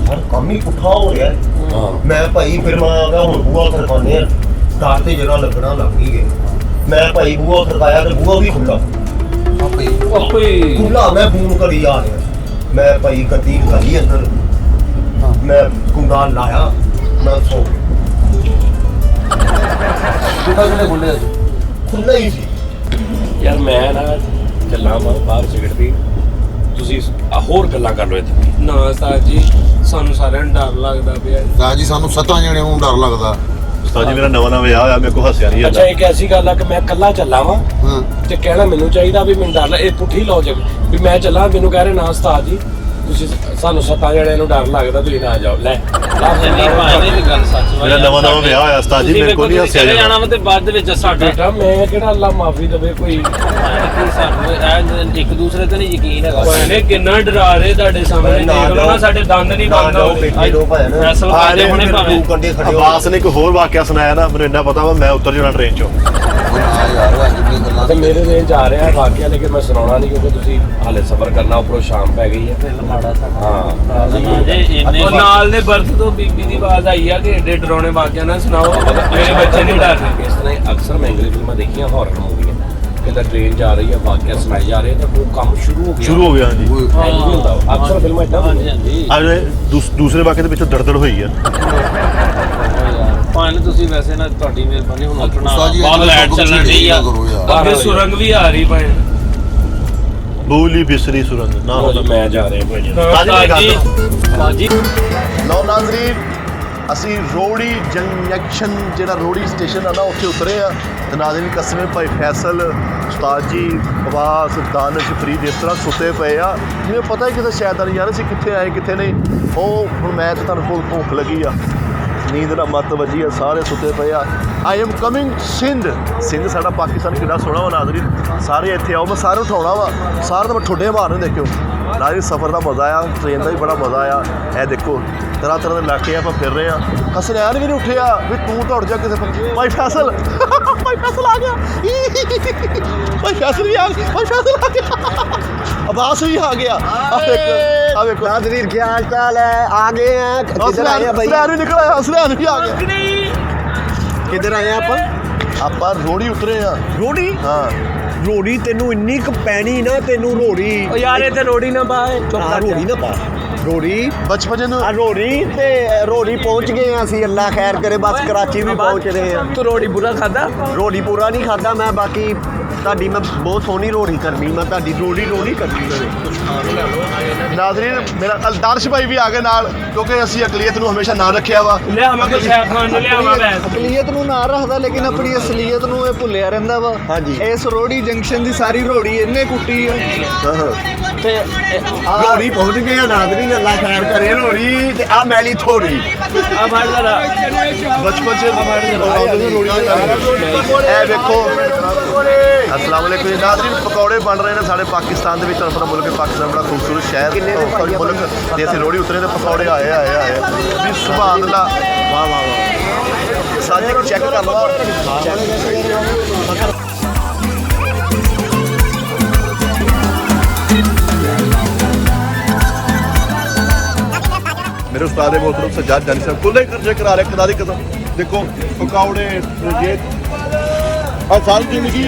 [SPEAKER 1] ਹਰ ਕੰਮ ਹੀ ਪੁੱਠਾ ਹੋ ਰਿਹਾ
[SPEAKER 5] ਹਾਂ
[SPEAKER 1] ਮੈਂ ਭਾਈ ਫਿਰ ਮੈਂ ਆ ਗਿਆ ਹੁਣ ਬੂਹਾ ਖੜਕਾਉਂਦੇ ਆ ਡਰ ਤੇ ਜਿਹੜਾ ਲੱਗਣਾ ਲੱਗ ਹੀ ਗਿਆ ਮੈਂ ਭਾਈ ਬੂਹਾ ਖੜਕਾਇਆ ਤੇ ਬੂਹਾ ਵੀ ਖੁੱਲਾ
[SPEAKER 6] ਆਪੇ
[SPEAKER 1] ਖੁੱਲਾ ਮੈਂ ਫੋਨ ਕਰੀ ਆ ਰਿਹਾ ਮੈਂ ਭਾਈ ਗੱਡੀ ਨਿਕਾਲੀ ਅੰਦਰ ਮੈਂ ਕੁੰਡਾ ਲਾਇਆ ਮੈਂ ਸੋ
[SPEAKER 4] ਕਿਹੜਾ ਖੁੱਲੇ
[SPEAKER 1] ਖੁੱਲਾ ਹੀ ਸੀ
[SPEAKER 5] ਯਾਰ ਮੈਂ ਨਾ ਚੱਲਾਂ ਬਾਹਰ ਸਿਗਰਟ ਦੀ ਤੁਸੀਂ ਹੋਰ ਗੱਲਾਂ ਕਰ ਲਓ ਇੱਥੇ
[SPEAKER 2] ਨਾ ਉਸਤਾਦ ਜੀ ਸਾਨੂੰ ਸਾਰਿਆਂ ਨੂੰ ਡਰ ਲੱਗਦਾ ਪਿਆ
[SPEAKER 4] ਰਾਜੀ ਸਾਨੂੰ 7 ਜਣਿਆਂ ਨੂੰ ਡਰ ਲੱਗਦਾ
[SPEAKER 3] ਉਸਤਾਦ ਜੀ ਮੇਰਾ ਨਵਾਂ ਵਿਆਹ ਹੋਇਆ ਮੇਰੇ ਕੋਲ ਹੱਸਿਆ ਨਹੀਂ
[SPEAKER 5] ਅੱਛਾ
[SPEAKER 3] ਜਾਂਦਾ
[SPEAKER 5] ਇੱਕ ਐਸੀ ਗੱਲ ਆ ਕਿ ਮੈਂ ਇਕੱਲਾ ਚੱਲਾਂ ਵਾਂ
[SPEAKER 4] ਹਾਂ
[SPEAKER 5] ਤੇ ਕਹਿਣਾ ਮੈਨੂੰ ਚਾਹੀਦਾ ਵੀ ਮੈਨੂੰ ਡਰ ਲੱਗ ਇਹ ਪੁੱਠੀ ਲੌਜਿਕ ਵੀ ਮੈਂ ਚੱਲਾਂ ਮੈਨੂੰ ਕਹਿ ਰਹੇ ਨਾ ਉਸਤਾਦ ਜੀ ਤੁਸੀਂ ਸਾਨੂੰ 7 ਜਣਿਆਂ ਨੂੰ ਡਰ ਲੱਗਦਾ ਤੁਸੀਂ ਨਾ ਜਾਓ ਲੈ
[SPEAKER 6] ਨਹੀਂ ਭਾਈ ਇਹ ਗੱਲ ਸੱਚ ਵਾ
[SPEAKER 3] ਮੇਰਾ ਨਵਾਂ ਵਿਆਹ ਹੋਇਆ ਉਸਤਾਦ ਜੀ ਮੇਰੇ ਕੋਲ ਨਹੀਂ ਹੱਸਿਆ
[SPEAKER 6] ਚਲੇ
[SPEAKER 3] ਜਾਂਦਾ
[SPEAKER 6] ਜਾਣਾ ਵਾ ਤੇ ਬਾਅਦ ਦੇ ਵਿੱਚ ਸਾਡਾ
[SPEAKER 5] ਬੇਟਾ ਮੈਂ ਕਿਹੜਾ ਅੱਲਾ ਮਾਫੀ ਦੇਵੇ ਕੋਈ
[SPEAKER 6] ਸਾਨੂੰ ਇੱਕ ਦੂਸਰੇ ਤੇ ਨਹੀਂ ਯਕੀਨ ਹੈਗਾ
[SPEAKER 2] ਭਾਣੇ ਕਿੰਨਾ ਡਰਾ ਰਹੇ ਤੁਹਾਡੇ ਸਾਹਮਣੇ ਦੇਖ ਲਓ ਨਾ ਸਾਡੇ ਦੰਦ ਨਹੀਂ ਬੰਦ ਹੋ ਰਹੇ
[SPEAKER 6] ਫੈਸਲ
[SPEAKER 3] ਆ
[SPEAKER 6] ਕਰਦੇ ਹੁਣੇ ਭਾਵੇਂ
[SPEAKER 1] ਕੰਡੇ ਖੜੇ ਹੋ
[SPEAKER 3] ਆਵਾਸ ਨੇ ਇੱਕ ਹੋਰ ਵਾਕਿਆ ਸੁਣਾਇਆ ਨਾ ਮੈਨੂੰ ਇੰਨਾ ਪਤਾ ਵਾ ਮੈਂ ਉਤਰ ਜਾਣਾ ਟ੍ਰੇਨ ਚੋਂ
[SPEAKER 4] ਯਾਰ ਉਹ ਅੱਜ ਗੱਲਾਂ
[SPEAKER 5] ਤੇ ਮੇਰੇ ਰੇਂਜ ਆ ਰਿਹਾ ਵਾਕਿਆ ਲੇਕਿਨ ਮੈਂ ਸੁਣਾਉਣਾ ਨਹੀਂ ਕਿਉਂਕਿ ਤੁਸੀਂ ਹਾਲੇ ਸਬਰ ਕਰਨਾ ਉੱਪਰੋਂ ਸ਼ਾਮ ਪੈ ਗਈ ਹੈ ਹਾਂ
[SPEAKER 2] ਉਹ ਨਾਲ ਦੇ ਬਰਥ ਤੋਂ ਬੀਬੀ ਦੀ ਆਵਾਜ਼ ਆਈ ਆ ਕਿ ਏਡੇ ਡਰਾਉਣੇ ਵਾਕਿਆ ਨਾ ਸੁਣਾਓ ਮੇਰੇ ਬੱਚੇ ਨਹੀਂ ਡਰਦੇ
[SPEAKER 5] ਇਸ ਤਰ੍ਹਾਂ ਹੀ ਅਕਸਰ ਮੈਂ ਇੰਗਲਿਸ਼ ਫਿਲਮਾਂ ਦੇਖੀਆਂ ਹੌਰਰ ਮੂਵੀਆਂ ਕਿਤੇ ਟ੍ਰੇਨ ਜਾ ਰਹੀ ਹੈ ਵਾਕਿਆ ਸੁਣਾਈ ਜਾ ਰਹੇ ਤਾਂ ਉਹ ਕੰਮ ਸ਼ੁਰੂ ਹੋ ਗਿਆ
[SPEAKER 3] ਹਾਂਜੀ
[SPEAKER 5] ਇੰਝ ਨਹੀਂ ਹੁੰਦਾ ਅਕਸਰ ਫਿਲਮਾਂ ਇਦਾਂ
[SPEAKER 6] ਹਾਂਜੀ ਹਾਂਜੀ
[SPEAKER 3] ਅੱਜ ਦੂਸਰੇ ਵਾਕਿਆ ਦੇ ਵਿੱਚੋਂ ਦਰਦੜ ਹੋਈ ਆ
[SPEAKER 6] ਭਾਵੇਂ ਤੁਸੀਂ ਵੈਸੇ ਨਾ ਤੁਹਾਡੀ ਮਿਹਰਬਾਨੀ ਹੁਣ ਆਪਣਾ
[SPEAKER 4] ਉਸਤਾਦ ਜੀ
[SPEAKER 6] ਬਹੁਤ ਲਾਈਟ ਚੱਲਣ ਰਹੀ ਆ
[SPEAKER 4] ਕਰੋ ਯਾਰ
[SPEAKER 2] ਅੱਗੇ ਸੁਰੰਗ ਵੀ ਆ ਰਹੀ ਭਾਈ
[SPEAKER 3] ਬੂਲੀ ਬਿਸਰੀ ਸੁਰੰਗ ਨਾ
[SPEAKER 5] ਲਓ ਜੀ, ਮੈਂ ਜਾ ਰਿਹਾ ਭਾਈ
[SPEAKER 2] ਉਸਤਾਦ ਜੀ ਬਾਜੀ
[SPEAKER 3] ਲਓ ਨਾਜ਼ਰੀਨ ਅਸੀਂ ਰੋੜੀ ਜੰਕਸ਼ਨ ਜਿਹੜਾ ਰੋੜੀ ਸਟੇਸ਼ਨ ਆ ਨਾ ਉੱਥੇ ਉਤਰੇ ਆ ਤੇ ਨਾਜ਼ਰੀਨ ਕਸਮੇ ਭਾਈ ਫੈਸਲ ਉਸਤਾਦ ਜੀ ਅਬਾਸ ਦਾਨਿਸ਼ ਫਰੀਦ ਇਸ ਤਰ੍ਹਾਂ ਸੁੱਤੇ ਪਏ ਆ ਜਿਵੇਂ ਪਤਾ ਹੀ ਕਿਸੇ ਸ਼ਾਇਦ ਨਹੀਂ ਯਾਰ ਅਸੀਂ ਕਿੱਥੇ ਆਏ ਕਿੱਥੇ ਨਹੀਂ ਉਹ ਹੁਣ ਮੈਂ ਤਾਂ ਤੁਹਾਨੂੰ ਭੁੱਖ ਲੱਗੀ ਆ ਨੀਂਦ ਨਾਲ ਮੱਤ ਵੱਜੀ ਆ ਸਾਰੇ ਸੁੱਤੇ ਪਏ ਆ ਆਈ ਐਮ ਕਮਿੰਗ ਸਿੰਧ ਸਾਡਾ ਪਾਕਿਸਤਾਨ ਕਿੰਨਾ ਸੋਹਣਾ ਵਾ ਨਾਜ਼ਰੀਨ ਸਾਰੇ ਇੱਥੇ ਆਓ ਮੈਂ ਸਾਰੇ ਉਠਾਉਣਾ ਵਾ ਸਾਰੇ ਤਾਂ ਠੁੱਡੇ ਮਾਰਨੇ ਦੇਖਿਓ ਨਾਜ਼ਰੀਨ ਸਫ਼ਰ ਦਾ ਮਜ਼ਾ ਆ ਟ੍ਰੇਨ ਦਾ ਵੀ ਬੜਾ ਮਜ਼ਾ ਆ ਇਹ ਦੇਖੋ ਤਰ੍ਹਾਂ ਤਰ੍ਹਾਂ ਦੇ ਇਲਾਕੇ ਆਪਾਂ ਫਿਰ ਰਹੇ ਆ ਹਸਨੈਨ ਵੀ ਨਹੀਂ ਉੱਠਿਆ ਵੀ ਤੂੰ ਦੌੜ ਜਾ ਕਿਸੇ ਭਾਈ ਫੈਸਲ ਭਾਈ ਫੈਸਲ ਆ ਗਿਆ ਭਾਈ ਫੈਸਲ ਵੀ ਆ ਗਿਆ ਭਾਈ ਫੈਸਲ ਆ ਗਿਆ ਅਬਾਸ ਵੀ ਆ ਗਿਆ ਆ ਵੇਖੋ
[SPEAKER 8] नाज़रीन क्या हाल चाल है आगे हैं किधर आए हैं भाई
[SPEAKER 3] ਹਸਨੈਨ ਵੀ ਨਿਕਲ ਆਇਆ ਹਸਨੈਨ ਵੀ ਆ ਗਿਆ
[SPEAKER 8] किधर आए हैं आप
[SPEAKER 3] ਆਪਾਂ ਰੋੜੀ ਉਤਰੇ ਆ
[SPEAKER 8] रोड़ी
[SPEAKER 3] ਹਾਂ
[SPEAKER 8] रोड़ी तेनू इन्नी क पैनी ना तेनू रोड़ी
[SPEAKER 2] ਉਹ ਯਾਰ ਇਹ ਤੇ ਰੋੜੀ ਨਾ ਬਾਏ
[SPEAKER 8] हाँ रोड़ी ना पा रोड़ी
[SPEAKER 3] ਬਚਪਨ ਨੂੰ
[SPEAKER 8] आ रोड़ी ते रोड़ी पहुंच गए हैं ਅਸੀਂ अल्लाह खैर करे बस कराची भी पहुंच रहे हैं
[SPEAKER 2] ਤੂੰ ਰੋੜੀ ਬੁਰਾ ਖਾਦਾ
[SPEAKER 8] रोड़ी पूरा नहीं खाता मैं बाकी ਤੁਹਾਡੀ ਮੈਂ ਬਹੁਤ ਸੋਹਣੀ ਰੋੜੀ ਕਰਨੀ ਮੈਂ ਤੁਹਾਡੀ ਰੋੜੀ ਕਰਨੀ ਮੈਂ
[SPEAKER 3] ਨਾਜ਼ਰੀਨ ਮੇਰਾ ਅਲਦਾਰਸ਼ ਭਾਈ ਵੀ ਆ ਗਏ ਨਾਲ ਕਿਉਂਕਿ ਅਸੀਂ ਅਕਲੀਅਤ ਨੂੰ ਹਮੇਸ਼ਾ ਨਾਂ ਰੱਖਿਆ ਵਾ
[SPEAKER 2] ਲਿਆਵਾਂ ਕੋਈ ਸ਼ੈਫ ਖਾਨ ਨੂੰ ਲਿਆਵਾਂ ਬੈਸ
[SPEAKER 7] ਅਸਲੀਅਤ ਨੂੰ ਨਾ ਰੱਖਦਾ ਲੇਕਿਨ ਆਪਣੀ ਅਸਲੀਅਤ ਨੂੰ ਇਹ ਭੁੱਲਿਆ ਰਹਿੰਦਾ ਵਾ
[SPEAKER 3] ਹਾਂਜੀ।
[SPEAKER 7] ਇਸ ਰੋੜੀ ਜੰਕਸ਼ਨ ਦੀ ਸਾਰੀ ਰੋੜੀ ਇਹਨੇ ਕੁੱਟੀ ਆ ਤੇ
[SPEAKER 8] ਰੋੜੀ ਪਹੁੰਚ ਗਏ ਆ ਨਾਜ਼ਰੀਨ ਅੱਲਾਹ ਖੈਰ ਕਰੇ ਰੋੜੀ ਤੇ ਆ ਮੈਲੀ ਥੋੜੀ
[SPEAKER 2] ਆ ਫੜ ਜਰਾ
[SPEAKER 3] ਬਚਪਨ ਚ ਆਉਂਦੇ ਸੀ ਰੋੜੀ ਇਹ ਵੇਖੋ ਅਸਲਾਮ ਵਾਲੇਕੁਮ ਨਾਜ਼ਰੀਨ ਪਕੌੜੇ ਬਣ ਰਹੇ ਨੇ ਸਾਡੇ ਪਾਕਿਸਤਾਨ ਦੇ ਵਿੱਚ ਤੁਹਾਨੂੰ ਪਤਾ ਮੁਲਕ ਪਾਕਿਸਤਾਨ ਬੜਾ ਖੂਬਸੂਰਤ ਸ਼ਹਿਰ ਮੁਲਕ ਤੇ ਅਸੀਂ ਰੋੜੀ ਉਤਰੇ ਤੇ ਪਕੌੜੇ ਆਏ ਵੀ ਸੁਭਾਨ ਅੱਲਾ ਵਾਹ ਵਾਹ ਵਾਹ ਸਾਰੇ ਚੈੱਕ ਕਰ ਲਓ मेरे उस्ताद मोहतरम सज्जाद जानी साहब खुले खर्चे करा रहे खुदा दी कसम देखो पकौड़े ये और सारी जिंदगी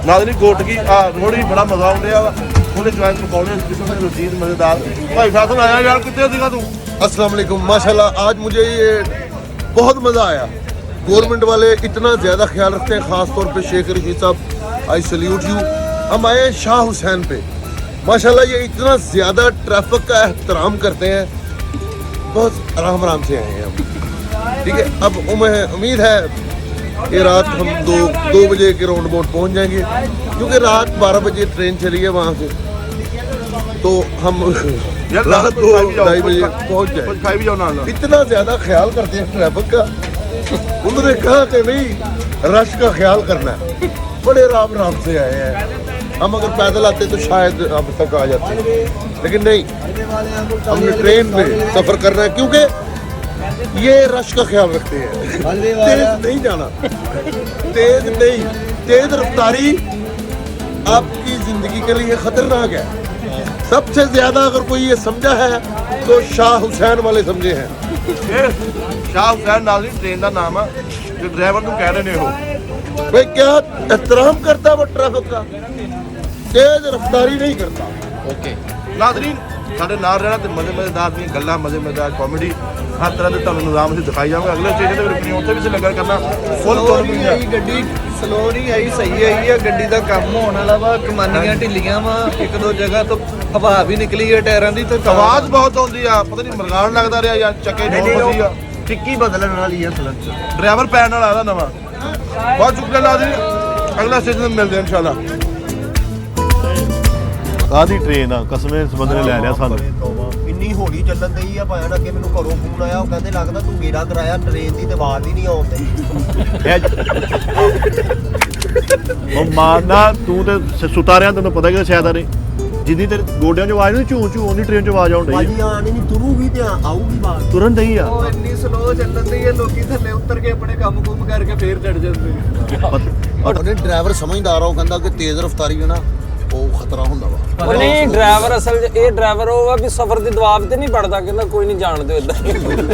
[SPEAKER 3] नाज़रीन गोट की थोड़ी बड़ा मजा आने वा थोड़े ज्वाइन पकौड़े किस्म की लजीज मज़ेदार भाई फैसल आया यार कितने सीगा तू
[SPEAKER 4] अस्सलाम वालेकुम माशाल्लाह आज मुझे ये बहुत मज़ा आया गवर्नमेंट वाले इतना ज़्यादा ख्याल रखते हैं, ख़ास तौर पे शेख रशीद साहब, आई सल्यूट यू। हम आए हैं शाह हुसैन पे, माशाल्लाह ये इतना ज़्यादा ट्रैफिक का एहतराम करते हैं, बहुत आराम आराम से आए हैं हम। ठीक है, अब उम्मीद है कि रात हम दो बजे के राउंड अबाउट पहुँच जाएंगे, क्योंकि रात 12 बजे ट्रेन चली है वहाँ से, तो हम रात 2-2:30 बजे पहुँच जाए। इतना ज़्यादा ख्याल करते हैं ट्रैफिक का। उन्होंने कहा कि नहीं, रश का ख्याल करना है। बड़े आराम आराम से आए हैं। हम अगर पैदल आते तो शायद अब तक आ जाते, लेकिन नहीं, हमने ट्रेन में सफ़र करना है, क्योंकि ये रश का ख्याल रखते हैं। तेज नहीं जाना, तेज नहीं, तेज रफ्तारी आपकी ज़िंदगी के लिए ख़तरनाक है। सबसे ज़्यादा अगर कोई ये समझा है तो शाह हुसैन वाले समझे हैं।
[SPEAKER 3] शाह हुसैन नाज़रीन ट्रेन का नाम है, जो ड्राइवर को कह रहे हो
[SPEAKER 4] भाई क्या एहतराम करता वो ट्रैफिक का, तेज रफ्तारी नहीं करता।
[SPEAKER 3] ओके नाज़रीन, साढ़े नाल रहना तो मज़ेदार दी गल्लां, मज़ेदार कॉमेडी, हर तरह के तुहानूं निज़ाम असीं दिखाई जावांगे। अगले स्टेशन ते भी रुकनी, उत्थे भी असीं लंगर करना फुल टोर मिल जाए।
[SPEAKER 7] ਗੱਡੀ ਸਲੋ ਨਹੀਂ ਆਈ, ਸਹੀ ਆਈ ਆ। ਗੱਡੀ ਦਾ ਕੰਮ ਹੋਣ ਵਾਲਾ ਵਾ, ਕਮਾਨੀਆਂ ਢਿੱਲੀਆਂ ਵਾ, ਇੱਕ ਦੋ ਜਗ੍ਹਾ ਤੋਂ ਹਵਾ ਵੀ ਨਿਕਲੀ ਹੈ ਟਾਇਰਾਂ ਦੀ, ਤੇ
[SPEAKER 3] ਆਵਾਜ਼ ਬਹੁਤ ਆਉਂਦੀ ਆ, ਪਤਾ ਨਹੀਂ ਮਰਗਾਣ ਲੱਗਦਾ ਰਿਹਾ ਜਾਂ ਚੱਕੇ ਡੋਰ ਫਸੀ ਆ।
[SPEAKER 8] ਟਿੱਕੀ ਬਦਲਣ ਵਾਲੀ ਆ ਅਸਲ 'ਚ।
[SPEAKER 3] ड्राइवर पैन वाला आया नवा। बहुत शुक्रिया नाज़रीन, अगला स्टेशन में मिलते हैं इंशाल्लाह।
[SPEAKER 1] ਆਦੀ ਟ੍ਰੇਨ ਆ, ਕਸਮੇ ਇਸ ਬੰਦੇ ਨੇ ਲੈ ਲਿਆ ਸਾਨੂੰ।
[SPEAKER 8] ਇੰਨੀ ਹੌਲੀ ਚੱਲਣ ਦਈ ਆ ਭਾਇਆ, ਅੱਗੇ ਮੈਨੂੰ ਘਰੋਂ ਫੋਨ ਆਇਆ, ਉਹ ਕਹਿੰਦੇ ਲੱਗਦਾ ਤੂੰ ਗੇੜਾ ਕਰਾਇਆ, ਟ੍ਰੇਨ ਦੀ ਤੇ ਆਵਾਜ਼ ਹੀ ਨਹੀਂ ਆਉਂਦੀ।
[SPEAKER 1] ਉਹ ਮਾਰਨਾ ਤੂੰ ਤੇ ਸੁਤਾ ਰਿਆ, ਤੈਨੂੰ ਪਤਾ ਕਿ ਸ਼ਾਇਦ ਆ ਰੇ ਜਿੱਦੀ ਤੇ ਗੋਡਿਆਂ 'ਚ ਆਵਾਜ਼ ਨਹੀਂ, ਝੂ ਝੂ ਉਹਦੀ ਟ੍ਰੇਨ 'ਚ ਆਵਾਜ਼ ਆਉਣ ਡਈ
[SPEAKER 8] ਭਾਜੀ ਆਣੀ ਨਹੀਂ, ਤੁਰੂਗੀ ਤੇ ਆਊਗੀ ਆਵਾਜ਼।
[SPEAKER 1] ਤੁਰਨ ਦਈ ਆ।
[SPEAKER 7] ਉਹ ਇੰਨੀ ਸਲੋ ਚੱਲਣ ਦੀ ਹੈ, ਲੋਕੀ ਥੱਲੇ ਉਤਰ ਕੇ ਆਪਣੇ ਕੰਮ ਕੁੰਮ ਕਰਕੇ ਫੇਰ ਚੜ ਜਾਂਦੇ।
[SPEAKER 4] ਉਹਨੇ ਡਰਾਈਵਰ ਸਮਝਦਾਰ ਆ, ਉਹ ਕਹਿੰਦਾ ਕਿ ਤੇਜ਼ ਰਫ਼ਤਾਰੀ ਹੈ ਨਾ, ਉਹ ਖਤਰਾ ਹੁੰਦਾ ਵਾ।
[SPEAKER 6] ਉਹ ਨਹੀਂ, ਡਰਾਈਵਰ ਅਸਲ 'ਚ ਇਹ ਡਰਾਈਵਰ ਉਹ ਆ ਵੀ ਸਫ਼ਰ ਦੇ ਦਬਾਅ ਤੇ ਨਹੀਂ ਪੜਦਾ, ਕਹਿੰਦਾ ਕੋਈ ਨਹੀਂ ਜਾਣ ਦਿਓ ਇਦਾਂ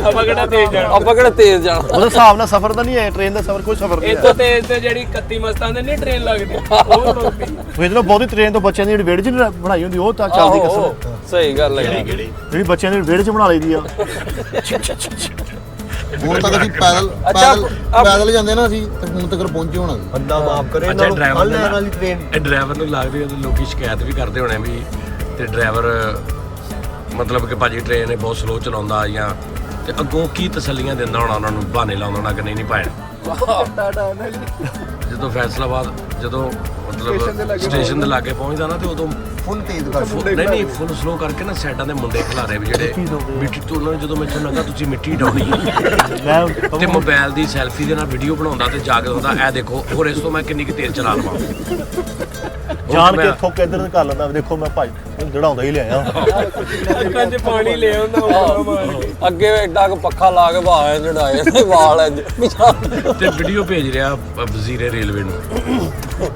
[SPEAKER 6] ਆਪਾਂ ਕਿਹੜਾ ਤੇਜ਼ ਜਾਣਾ।
[SPEAKER 1] ਉਹਦੇ ਹਿਸਾਬ ਨਾਲ ਸਫ਼ਰ ਤਾਂ ਨਹੀਂ ਹੈ, ਟ੍ਰੇਨ ਦਾ ਸਫ਼ਰ ਕੋਈ ਸਫ਼ਰ ਨਹੀਂ
[SPEAKER 2] ਇਤੋਂ ਤੇਜ਼ ਤੇ ਜਿਹੜੀ 31 ਮਸਤਾਂ ਦੇ ਨਹੀਂ ਟ੍ਰੇਨ ਲੱਗਦੀ ਉਹ ਲੋਕੀ।
[SPEAKER 1] ਹੈ। ਇਹਦੇ ਬਹੁਤੀ ਟ੍ਰੇਨ ਤੋਂ ਬੱਚਿਆਂ ਦੀ ਜਿਹੜੀ ਵਿਹੜੇ 'ਚ ਨੀ ਬਣਾਈ ਹੁੰਦੀ, ਉਹ ਤਾਂ ਚੱਲਦੀ ਕਸਮ।
[SPEAKER 6] ਸਹੀ ਗੱਲ ਹੈ।
[SPEAKER 1] ਜਿਹੜੀ ਬੱਚਿਆਂ ਦੀ ਵਿਹੜੇ 'ਚ ਬਣਾ ਲਈਦੀ ਆ।
[SPEAKER 4] ਹੁਣ ਤੱਕ ਅਸੀਂ ਪੈਦਲ ਜਾਂਦੇ ਨਾ, ਅਸੀਂ ਤੇ ਹੁਣ ਤੱਕ ਪਹੁੰਚੇ ਹੋਣਾ।
[SPEAKER 8] ਬੰਦਾ ਮਾਫ ਕਰੇ,
[SPEAKER 5] ਅੱਛਾ,
[SPEAKER 8] ਇਹਨਾਂ
[SPEAKER 5] ਡਰਾਈਵਰ
[SPEAKER 8] ਨੂੰ ਵਾਲੀ ਟ੍ਰੇਨ।
[SPEAKER 5] ਇਹ ਡਰਾਈਵਰ ਨੂੰ ਲੱਗਦੀ ਹੈ, ਲੋਕੀ ਸ਼ਿਕਾਇਤ ਵੀ ਕਰਦੇ ਹੋਣੇ ਵੀ, ਤੇ ਡਰਾਈਵਰ ਮਤਲਬ ਕਿ ਭਾਜੀ ਟ੍ਰੇਨ ਇਹ ਬਹੁਤ ਸਲੋ ਚਲਾਉਂਦਾ, ਜਾਂ ਤੇ ਅੱਗੋਂ ਕੀ ਤਸੱਲੀਆਂ ਦਿੰਦਾ ਹੋਣਾ ਉਹਨਾਂ ਨੂੰ, ਬਹਾਨੇ ਲਾਉਂਦਾ ਹੋਣਾ ਕਿ ਨਹੀਂ ਭਾਈ। ਜਦੋਂ ਫੈਸਲਾਬਾਦ ਮਤਲਬ ਸਟੇਸ਼ਨ ਦੇ ਲਾਗੇ ਪਹੁੰਚਦਾ ਨਾ, ਤੇ ਉਦੋਂ
[SPEAKER 8] ਫੁੱਲ ਤੇਜ਼ ਕਰ
[SPEAKER 5] ਨਹੀਂ ਫੁੱਲ ਸਲੋ ਕਰਕੇ ਨਾ ਸਾਈਡਾਂ ਦੇ ਮੁੰਡੇ ਖਿਲਾਰੇ ਵੀ ਜਿਹੜੇ ਮਿੱਟੀ ਤੋਂ, ਉਹਨਾਂ ਨੂੰ ਜਦੋਂ ਮੈਨੂੰ ਲੱਗਾ ਤੁਸੀਂ ਮਿੱਟੀ ਡਾਉਣੀ ਹੈ ਤੇ ਮੋਬਾਈਲ ਦੀ ਸੈਲਫੀ ਦੇ ਨਾਲ ਵੀਡੀਓ ਬਣਾਉਂਦਾ ਤੇ ਜਾ ਕੇ ਹੁੰਦਾ ਇਹ ਦੇਖੋ, ਹੋਰ ਇਸ ਤੋਂ ਮੈਂ ਕਿੰਨੀ ਕੁ ਤੇਜ਼ ਚਲਾ ਲਵਾਂ।
[SPEAKER 1] ਜਾਣ ਕੇ ਥੁੱਕ ਇੱਧਰ ਕਰ ਲੈਂਦਾ, ਦੇਖੋ ਮੈਂ ਭਾਈ ਦੜਾਉਂਦਾ ਹੀ ਲਿਆਇਆ।
[SPEAKER 2] ਅੱਖਾਂ 'ਚ ਪਾਣੀ ਲੈ ਆਉਂਦਾ,
[SPEAKER 6] ਅੱਗੇ ਐਡਾ ਕੁ ਪੱਖਾ ਲਾ ਕੇ ਬਾਹਰ ਜੜਾਏ ਵਾਲ
[SPEAKER 5] ਤੇ ਵੀਡੀਓ ਭੇਜ ਰਿਹਾ ਵਜ਼ੀਰੇ ਰੇਲਵੇ ਨੂੰ,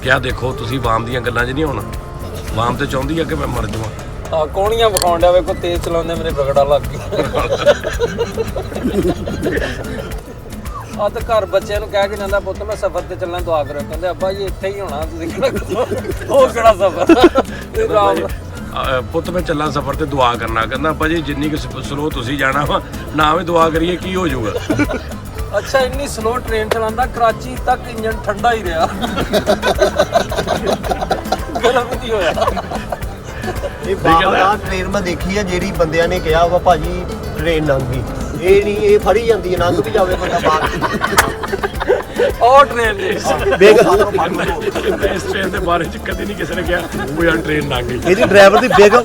[SPEAKER 5] ਕਿਆ ਦੇਖੋ ਤੁਸੀਂ ਵਾਮ ਦੀਆਂ ਗੱਲਾਂ 'ਚ ਨਹੀਂ ਆਉਣਾ। ਵਾਮ ਤੇ ਚਾਹੁੰਦੀ ਆ ਕਿ ਮੈਂ ਮਰ ਜਾਵਾਂ।
[SPEAKER 6] ਕੋਣੀਆਂ ਵਿਖਾਉਣ ਡਿਆ, ਵੇਖੋ ਤੇਜ਼ ਚਲਾਉਂਦੇ ਮੇਰੇ ਬਗੜਾ ਲੱਗ ਗਈ। ਆ ਤਾਂ ਘਰ ਬੱਚਿਆਂ ਨੂੰ ਕਹਿ ਕੇ ਜਾਂਦਾ, ਪੁੱਤ ਮੈਂ ਸਫ਼ਰ ਤੇ ਚੱਲਣਾ, ਦੁਆ ਕਰੋ। ਕਹਿੰਦੇ ਅੱਬਾ ਜੀ ਇੱਥੇ ਹੀ ਹੋਣਾ, ਤੁਸੀਂ ਕਿਹੜਾ ਉਹ ਕਿਹੜਾ ਸਫ਼ਰ।
[SPEAKER 5] ਪੁੱਤ ਮੈਂ ਚੱਲਾਂ ਸਫ਼ਰ ਤੇ ਦੁਆ ਕਰਨਾ, ਕਹਿੰਦਾ ਅੱਬਾ ਜੀ ਜਿੰਨੀ ਕੁ ਸਲੋ ਤੁਸੀਂ ਜਾਣਾ ਵਾ, ਨਾ ਵੀ ਦੁਆ ਕਰੀਏ ਕੀ ਹੋ ਜਾਊਗਾ।
[SPEAKER 6] ਅੱਛਾ, ਇੰਨੀ ਸਲੋ ਟ੍ਰੇਨ ਚਲਾਉਂਦਾ, ਕਰਾਚੀ ਤੱਕ ਇੰਜਨ ਠੰਡਾ ਹੀ ਰਿਹਾ, ਗਰਮ ਨਹੀਂ ਹੋਇਆ।
[SPEAKER 8] ਇਹ ਬਾਹਰ ਟ੍ਰੇਨ ਮੈਂ ਦੇਖੀ ਆ, ਜਿਹੜੀ ਬੰਦਿਆਂ ਨੇ ਕਿਹਾ ਵਾ ਭਾਜੀ ਟ੍ਰੇਨ ਲੰਘੀ, ਇਹ ਨਹੀਂ, ਇਹ ਫੜੀ ਜਾਂਦੀ ਹੈ, ਲੰਘ ਵੀ ਜਾਵੇ ਬੰਦਾ ਬਾਹਰ।
[SPEAKER 6] ਉਹ ਟ੍ਰੇਨ ਜੀ
[SPEAKER 5] ਇਸ ਟ੍ਰੇਨ ਦੇ ਬਾਰੇ 'ਚ ਕਦੇ ਨਹੀਂ ਕਿਸੇ ਨੇ ਕਿਹਾ ਉਹ ਯਾਰ ਟ੍ਰੇਨ ਲੰਘ ਗਈ।
[SPEAKER 1] ਇਹਦੀ ਡਰਾਈਵਰ ਦੀ ਬੇਗਮ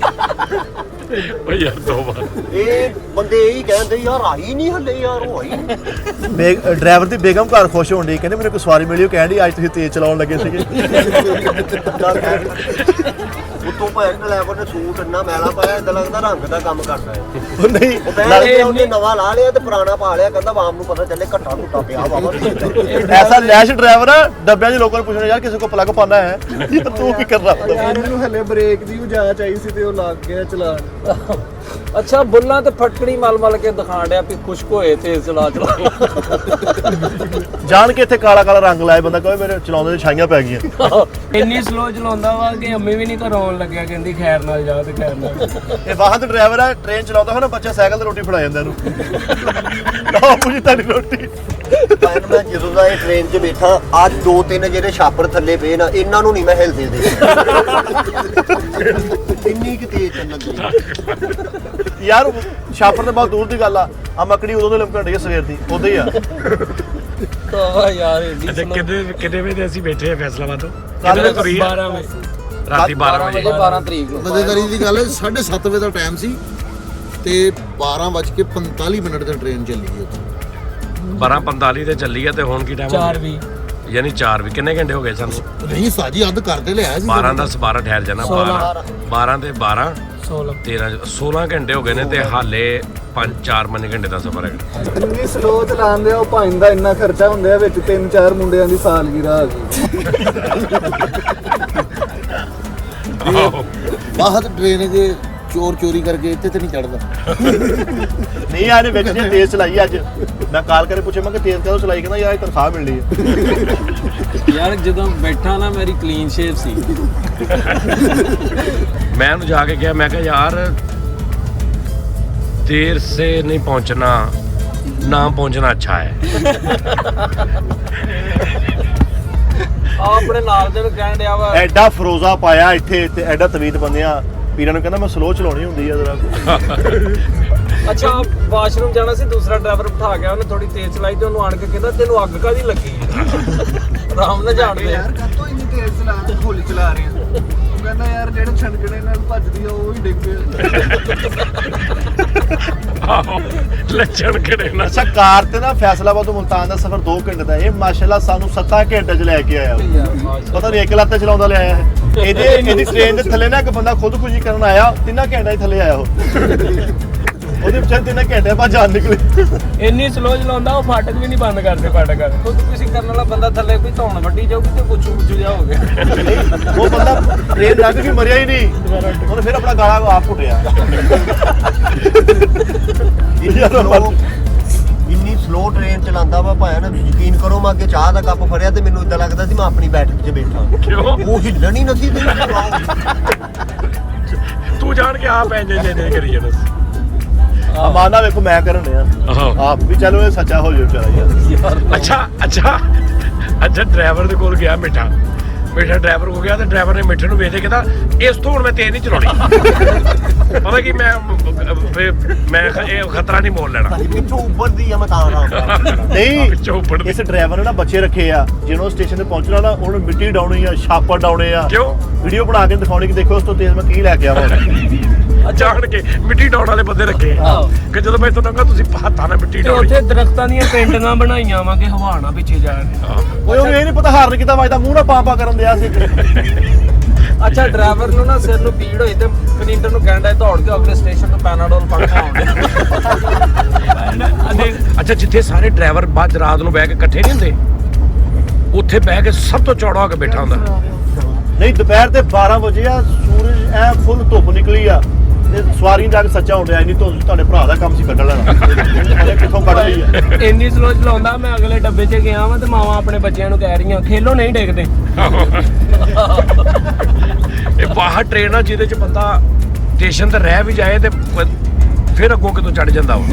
[SPEAKER 5] ਉਹ ਯਾਰ ਤੋਬਾ,
[SPEAKER 8] ਇਹ ਬੰਦੇ ਇਹੀ ਕਹਿੰਦੇ ਯਾਰ ਆਈ ਨਹੀਂ ਹੱਲੇ, ਯਾਰ ਉਹ ਆਈ ਨਹੀਂ।
[SPEAKER 1] ਡਰਾਈਵਰ ਦੀ ਬੇਗਮ ਘਰ ਖੁਸ਼ ਹੋਣ ਡਈ, ਕਹਿੰਦੇ ਮੈਨੂੰ ਕੋਈ ਸਵਾਰੀ ਮਿਲੀ, ਉਹ ਕਹਿਣ ਡਈ ਅੱਜ ਤੁਸੀਂ ਤੇਜ਼ ਚਲਾਉਣ ਲੱਗੇ ਸੀਗੇ।
[SPEAKER 8] ਉਤੋਂ ਭਾਇਆ ਡਰਾਈਵਰ ਨੇ ਸੂਟ ਇੰਨਾ ਮੈਲਾ ਪਾਇਆ, ਏਦਾਂ ਲੱਗਦਾ ਰੰਗ ਦਾ ਕੰਮ ਕਰਦਾ ਹੈ।
[SPEAKER 1] ਉਹ ਨਹੀਂ
[SPEAKER 8] ਉਹ ਕਹਿੰਦੇ ਉਹਨੇ ਨਵਾਂ ਲਾ ਲਿਆ ਤੇ ਪੁਰਾਣਾ ਪਾ ਲਿਆ, ਕਹਿੰਦਾ ਆਵਾਮ ਨੂੰ ਪਤਾ ਚੱਲੇ ਘੱਟਾ ਘੁੱਟਾ ਪਿਆ ਵਾਵਾ।
[SPEAKER 1] ਐਸਾ ਲੈਸ਼ ਡਰਾਈਵਰ ਆ, ਡੱਬਿਆਂ 'ਚ ਲੋਕਾਂ ਨੂੰ ਪੁੱਛਣਾ ਯਾਰ ਕਿਸੇ ਕੋ ਪਲੱਗ ਪਾਣਾ ਹੈ, ਤੂੰ ਕੀ ਕਰ ਰਹਾ।
[SPEAKER 7] ਯਾਰ ਮੈਨੂੰ ਹਲੇ ਬ੍ਰੇਕ ਦੀ ਜਾਂਚ ਆਈ ਸੀ ਤੇ ਉਹ ਲੱਗ ਗਿਆ ਚਲਾਣ।
[SPEAKER 6] ਅੱਛਾ ਬੁੱਲਾਂ ਤੇ ਫਟਕੜੀ ਮਲ ਕੇ ਦਿਖਾਣ ਡਿਆ ਵੀ ਖੁਸ਼ਕ ਹੋਏ ਤੇਜ਼ ਚਲਾ
[SPEAKER 1] ਜਾਣ ਕੇ ਇੱਥੇ ਕਾਲਾ ਕਾਲਾ ਰੰਗ ਲਾਏ ਬੰਦਾ ਕਹੇ ਮੇਰੇ ਚਲਾਉਂਦੇ ਦੇ ਛਾਈਆਂ ਪੈ ਗਈਆਂ।
[SPEAKER 2] ਇੰਨੀ ਸਲੋ ਚਲਾਉਂਦਾ ਵਾ ਕਿ ਅੰਮੀ ਵੀ ਨਹੀਂ ਘਰੋਂ ਆਉਣ ਲੱਗਿਆ, ਕਹਿੰਦੀ ਖੈਰ ਨਾਲ ਜਾ ਤੇ ਖੈਰ ਨਾਲ।
[SPEAKER 1] ਇਹ ਵਾਹਨ ਤੇ ਡਰਾਈਵਰ ਹੈ, ਟ੍ਰੇਨ ਚਲਾਉਂਦਾ ਹੋਣਾ ਬੱਚਾ ਸਾਈਕਲ ਤੇ ਰੋਟੀ ਫੜਾ ਜਾਂਦਾ ਇਹਨੂੰ। ਲਓ ਪੁੱਜੀ ਤੁਹਾਡੀ ਰੋਟੀ।
[SPEAKER 8] ਪਰ ਮੈਂ ਜਦੋਂ ਦਾ ਇਹ ਟ੍ਰੇਨ 'ਚ ਬੈਠਾ ਅੱਜ 2-3 ਜਿਹੜੇ ਛਾਪਰ ਥੱਲੇ ਪਏ ਨਾ ਇਹਨਾਂ ਨੂੰ ਨਹੀਂ ਮੈਂ ਹਿਲਦੇ ਦੇ ਇੰਨੀ ਕਿ ਤੇਜ਼ ਚੱਲਦੀ
[SPEAKER 1] ਯਾਰ ਛਾਪਰ ਤੇ ਬਹੁਤ ਦੂਰ ਦੀ ਗੱਲ ਆ ਮੱਕੜੀ ਉਦੋਂ ਤੋਂ ਲਮਕਣ ਡਈ ਆ ਸਵੇਰ ਦੀ ਉਦੋਂ ਹੀ ਆ।
[SPEAKER 6] ਤਾਂ ਯਾਰ ਏਡੀ
[SPEAKER 5] ਅੱਛਾ ਕਿੰਨੇ ਵਜੇ ਅਸੀਂ ਬੈਠੇ ਆ ਫੈਸਲਾਬਾਦ ਤੋਂ?
[SPEAKER 1] ਕੱਲ੍ਹ
[SPEAKER 5] ਕਿੰਨੇ ਤੁਰੀ ਆ?
[SPEAKER 2] 12 ਵਜੇ
[SPEAKER 5] ਰਾਤੀ 12 ਵਜੇ।
[SPEAKER 6] 12 ਤਰੀਕ ਨੂੰ
[SPEAKER 4] ਮਜ਼ੇਦਾਰੀ ਦੀ ਗੱਲ ਹੈ 7:30 ਵਜੇ ਦਾ ਟਾਈਮ ਸੀ ਤੇ 12:45 ਤੇ ਟ੍ਰੇਨ ਚੱਲੀ ਹੈ
[SPEAKER 5] 12:45 ਤੇ ਚੱਲੀ ਆ ਤੇ ਹੁਣ ਕੀ ਟਾਈਮ
[SPEAKER 2] 4:20
[SPEAKER 5] ਯਾਨੀ 4 ਵੀ ਕਿੰਨੇ ਘੰਟੇ ਹੋ ਗਏ ਸਾਨੂੰ?
[SPEAKER 4] ਨਹੀਂ ਸਾਜੀ ਅੱਧ ਕਰਦੇ ਲਿਆ ਸੀ
[SPEAKER 5] 12 10 12 ਠਹਿਰ ਜਾਣਾ 12 ਤੇ 12
[SPEAKER 2] 16
[SPEAKER 5] 13 16 ਘੰਟੇ ਹੋ ਗਏ ਨੇ ਤੇ ਹਾਲੇ 5-4 ਘੰਟੇ ਦਾ ਸਫ਼ਰ ਹੈ।
[SPEAKER 7] ਇੰਨੀ ਸਲੋ ਚਲਾਉਂਦੇ ਆ ਉਹ ਭਾਂ ਦਾ ਇੰਨਾ ਖਰਚਾ ਹੁੰਦਾ ਹੈ ਵਿੱਚ 3-4 ਮੁੰਡਿਆਂ ਦੀ ਸਾਲਗਿਰਾ ਆ ਗਈ।
[SPEAKER 4] ਬਾਹਰ ਟ੍ਰੇਨ ਦੇ ਚੋਰ ਚੋਰੀ ਕਰਕੇ ਇੱਥੇ ਤੇ ਨਹੀਂ ਚੜਦਾ।
[SPEAKER 1] ਨਹੀਂ ਯਾਰ ਵਿੱਚ ਜੇ ਤੇਜ਼ ਚਲਾਈ ਅੱਜ ਮੈਂ ਕਾਲ ਕਰੇ ਪੁੱਛੇ ਮੈਂ ਕਿ ਤੇਜ਼ ਕਦੋਂ ਚਲਾਈ, ਕਹਿੰਦਾ ਯਾਰ ਇਹ ਤਨਖਾਹ ਮਿਲਣੀ ਹੈ।
[SPEAKER 6] ਯਾਰ ਜਦੋਂ ਬੈਠਾ ਨਾ ਮੇਰੀ ਕਲੀਨ ਸ਼ੇਵ ਸੀ।
[SPEAKER 5] मैं उन्हें जाके गया, मैं कहा यार देर से नहीं पहुंचना, ना पहुंचना अच्छा है।
[SPEAKER 6] ਆਪਣੇ ਨਾਲ ਦੇ ਨੂੰ ਕਹਿਣ ਡਿਆ ਵਾ
[SPEAKER 1] ਐਡਾ ਫਰੋਜ਼ਾ ਪਾਇਆ ਇੱਥੇ ਤੇ ਐਡਾ ਤਵੀਤ ਬੰਨਿਆ ਪੀਰਾਂ ਨੂੰ ਕਹਿੰਦਾ ਮੈਂ ਸਲੋ ਚਲਾਉਣੀ ਹੁੰਦੀ ਆ ਜ਼ਰਾ।
[SPEAKER 6] ਅੱਛਾ ਵਾਸ਼ਰੂਮ ਜਾਣਾ ਸੀ, ਦੂਸਰਾ ਡਰਾਈਵਰ ਬਿਠਾ ਗਿਆ, ਉਹਨੇ ਥੋੜੀ ਤੇਜ਼ ਚਲਾਈ ਤੇ ਉਹਨੂੰ ਆਣ ਕੇ ਕਹਿੰਦਾ ਤੈਨੂੰ ਅੱਗ ਕਾਹਦੀ ਲੱਗੀ? ਆਰਾਮ ਨਾਲ ਜਾਣਦੇ
[SPEAKER 7] ਯਾਰ ਕਾਤੋਂ ਇੰਨੀ ਤੇਜ਼ ਚਲਾ ਤੇ ਹੌਲੀ ਚਲਾ ਰਹੇ ਆ? ਉਹ ਕਹਿੰਦਾ ਯਾਰ ਜਿਹੜੇ ਛਣਕਣੇ ਨਾਲ ਭੱਜਦੀ ਆ ਉਹ ਹੀ ਡਿੱਗ
[SPEAKER 5] ਲੱਛਣ ਕਿਹੜੇ ਨਾ
[SPEAKER 1] ਅੱਛਾ ਕਾਰ ਤੇ ਨਾ ਫੈਸਲਾਬਾਦ ਤੋਂ ਮੁਲਤਾਨ ਦਾ ਸਫ਼ਰ 2 ਘੰਟੇ ਦਾ, ਇਹ ਮਾਸ਼ਾਅੱਲਾ ਸਾਨੂੰ 7 ਘੰਟੇ 'ਚ ਲੈ ਕੇ ਆਇਆ। ਪਤਾ ਨਹੀਂ ਇੱਕ ਲੱਤ ਚਲਾਉਂਦਾ ਲਿਆਇਆ ਹੈ। ਇਹਦੀ ਟ੍ਰੇਨ ਦੇ ਥੱਲੇ ਨਾ ਇੱਕ ਬੰਦਾ ਖੁਦਕੁਸ਼ੀ ਕਰਨ ਆਇਆ, 3 ਘੰਟੇ ਹੀ ਥੱਲੇ ਆਇਆ ਉਹ। ਉਹਦੇ ਪਿੱਛੇ 3 ਘੰਟੇ ਬਾਅਦ ਜਾਨ ਨਿਕਲੀ।
[SPEAKER 2] ਇੰਨੀ ਸਲੋ ਚਲਾਉਂਦਾ ਉਹ ਫਾਟਕ ਵੀ ਨਹੀਂ ਬੰਦ ਕਰਦੇ ਫਾਟਕ।
[SPEAKER 6] ਖੁਦ ਕਿਸੇ ਕਰਨ ਵਾਲਾ ਬੰਦਾ ਥੱਲੇ ਕੋਈ ਧੌਣ ਵੱਢੀ ਜਾਊਗੀ ਤੇ ਪੁੱਛੂ ਜਾ ਹੋ ਗਿਆ।
[SPEAKER 1] ਉਹ ਬੰਦਾ ਟ੍ਰੇਨ ਲੱਗ ਕੇ ਮਰਿਆ ਹੀ ਨਹੀਂ, ਉਹਨੇ ਫਿਰ ਆਪਣਾ ਗਾਲਾ ਆਪ ਘੁੱਟਿਆ।
[SPEAKER 8] ਇੰਨੀ ਸਲੋ ਟ੍ਰੇਨ ਚਲਾਉਂਦਾ ਵਾ ਭਾਇਆ ਨਾ, ਯਕੀਨ ਕਰੋ ਮੈਂ ਅੱਗੇ ਚਾਹ ਦਾ ਕੱਪ ਫੜਿਆ ਤੇ ਮੈਨੂੰ ਇਦਾਂ ਲੱਗਦਾ ਸੀ ਮੈਂ ਆਪਣੀ ਬੈਠਕ 'ਚ ਬੈਠਾ।
[SPEAKER 5] ਕਿਉਂ?
[SPEAKER 8] ਉਹ ਹਿੱਲਣ ਹੀ ਨਹੀਂ ਸੀ।
[SPEAKER 5] ਤੂੰ ਜਾਣ ਕੇ ਆਪ ਇੰਜ ਨਹੀਂ ਕਰੀ ਜਾਣਾ।
[SPEAKER 1] ਮਾਨਾ ਵੇਖੋ ਮੈਂ ਕਰਨ ਡਿਆ ਆਪ ਵੀ ਚਲੋ ਇਹ ਸੱਚਾ ਹੋ ਜਾਓ ਵਿਚਾਰਾ ਯਾਰ।
[SPEAKER 5] ਅੱਛਾ ਡਰਾਈਵਰ ਦੇ ਕੋਲ ਗਿਆ ਮਿੱਠਾ ਡਰਾਈਵਰ ਹੋ ਗਿਆ ਤੇ ਡਰਾਈਵਰ ਨੇ ਮਿੱਠੇ ਨੂੰ ਵੇਖ ਕੇ ਕਹਿੰਦਾ ਇਸ ਤੋਂ ਹੁਣ ਮੈਂ ਤੇਜ਼ ਨਹੀਂ ਚਲਾਉਣੀ। ਪਤਾ ਕੀ ਮੈਂ ਇਹ ਖਤਰਾ ਨਹੀਂ ਮੋਲ ਲੈਣਾ।
[SPEAKER 8] ਪਿੱਛੋਂ ਉੱਪਰ ਦੀ ਆ ਮੈਂ ਤਾਂ
[SPEAKER 1] ਨਹੀਂ
[SPEAKER 5] ਪਿੱਛੋਂ ਉੱਪਰ ਦੀ।
[SPEAKER 1] ਇਸ ਡਰਾਈਵਰ ਨੇ ਨਾ ਬੱਚੇ ਰੱਖੇ ਆ, ਜਿਹਨੂੰ ਸਟੇਸ਼ਨ ਤੇ ਪਹੁੰਚਣਾ ਨਾ ਉਹਨੂੰ ਮਿੱਟੀ ਡਾਉਣੀ ਆ, ਛਾਪਰ ਡਾਉਣੇ ਆ।
[SPEAKER 5] ਕਿਉਂ?
[SPEAKER 1] ਵੀਡੀਓ ਬਣਾ ਕੇ ਦਿਖਾਉਣੀ ਕਿ ਦੇਖੋ ਉਸ ਤੋਂ ਤੇਜ਼ ਮੈਂ ਕੀ ਲੈ ਕੇ ਆਵਾਂ।
[SPEAKER 5] ਜਾਣ ਕੇ ਮਿੱਟੀ ਡਾਉਣ ਵਾਲੇ ਬੰਦੇ ਰੱਖੇ ਕਿ ਜਦੋਂ ਮੈਂ ਤੁਹਾਨੂੰ ਕਹਾਂ ਤੁਸੀਂ ਹੱਥਾਂ ਨਾਲ ਮਿੱਟੀ
[SPEAKER 2] ਤੇ
[SPEAKER 5] ਡਾਉਣੀ।
[SPEAKER 2] ਉੱਥੇ ਦਰਖਤਾਂ ਦੀਆਂ ਪੇਂਟਿੰਗਾਂ ਬਣਾਈਆਂ ਵਾ ਕਿ ਹਵਾ ਨਾ ਪਿੱਛੇ ਜਾਣ।
[SPEAKER 1] ਓਏ ਉਹਨੂੰ ਇਹ ਨਹੀਂ ਪਤਾ ਹਾਰਨ ਕਿਤਾ ਵੱਜਦਾ, ਮੂੰਹ ਨਾਲ ਪਾ ਕਰਨ ਦਿਆ ਸੀ।
[SPEAKER 6] ਅੱਛਾ ਡਰਾਈਵਰ ਨੂੰ ਨਾ ਸਿਰ ਨੂੰ ਪੀੜ ਹੋਈ ਤੇ ਕਨਿੰਦਰ ਨੂੰ ਕਹਿੰਦਾ ਦੌੜ ਕੇ ਅਗਲੇ ਸਟੇਸ਼ਨ ਤੋਂ ਪੈਨਾਡੋਲ ਫੜ ਕੇ ਆਉਂਦੇ।
[SPEAKER 5] ਅੱਛਾ ਜਿੱਥੇ ਸਾਰੇ ਡਰਾਈਵਰ ਬਾਅਦ ਰਾਤ ਨੂੰ ਬਹਿ ਕੇ ਇਕੱਠੇ ਨਹੀਂ ਹੁੰਦੇ, ਉੱਥੇ ਬਹਿ ਕੇ ਸਭ ਤੋਂ ਚੌੜਾ ਹੋ ਕੇ ਬੈਠਾ ਹੁੰਦਾ।
[SPEAKER 1] ਨਹੀਂ ਦੁਪਹਿਰ ਦੇ 12 ਵਜੇ ਆ, ਸੂਰਜ ਐ ਫੁੱਲ ਧੁੱਪ ਨਿਕਲੀ ਆ ਤੇ ਸਵਾਰੀਆਂ ਜਾ ਕੇ ਸੱਚਾ ਹੁੰਦਿਆ ਨਹੀਂ ਤੋਂ ਤੁਹਾਡੇ ਭਰਾ ਦਾ ਕੰਮ ਸੀ ਕੱਢ ਲੈਣਾ। ਇਹਨੇ ਕਿੱਥੋਂ ਕੱਢ ਲਈ ਆ?
[SPEAKER 2] ਇੰਨੀ ਸਲੋ ਚਲਾਉਂਦਾ ਮੈਂ ਅਗਲੇ ਡੱਬੇ 'ਚ ਗਿਆ ਵਾਂ ਤੇ ਮਾਵਾਂ ਆਪਣੇ ਬੱਚਿਆਂ ਨੂੰ ਕਹਿ ਰਹੀਆਂ ਖੇਲੋ ਨਹੀਂ ਡਿੱਗਦੇ।
[SPEAKER 5] ਇਹ ਬਾਹਰ ਟ੍ਰੇਨ ਆ ਜਿਹਦੇ ਚ ਬੰਦਾ ਸਟੇਸ਼ਨ ਤੇ ਰਹਿ ਵੀ ਜਾਏ ਤੇ ਫਿਰ ਅੱਗੋਂ ਕਿਤੋਂ ਚੜ ਜਾਂਦਾ ਉਹ।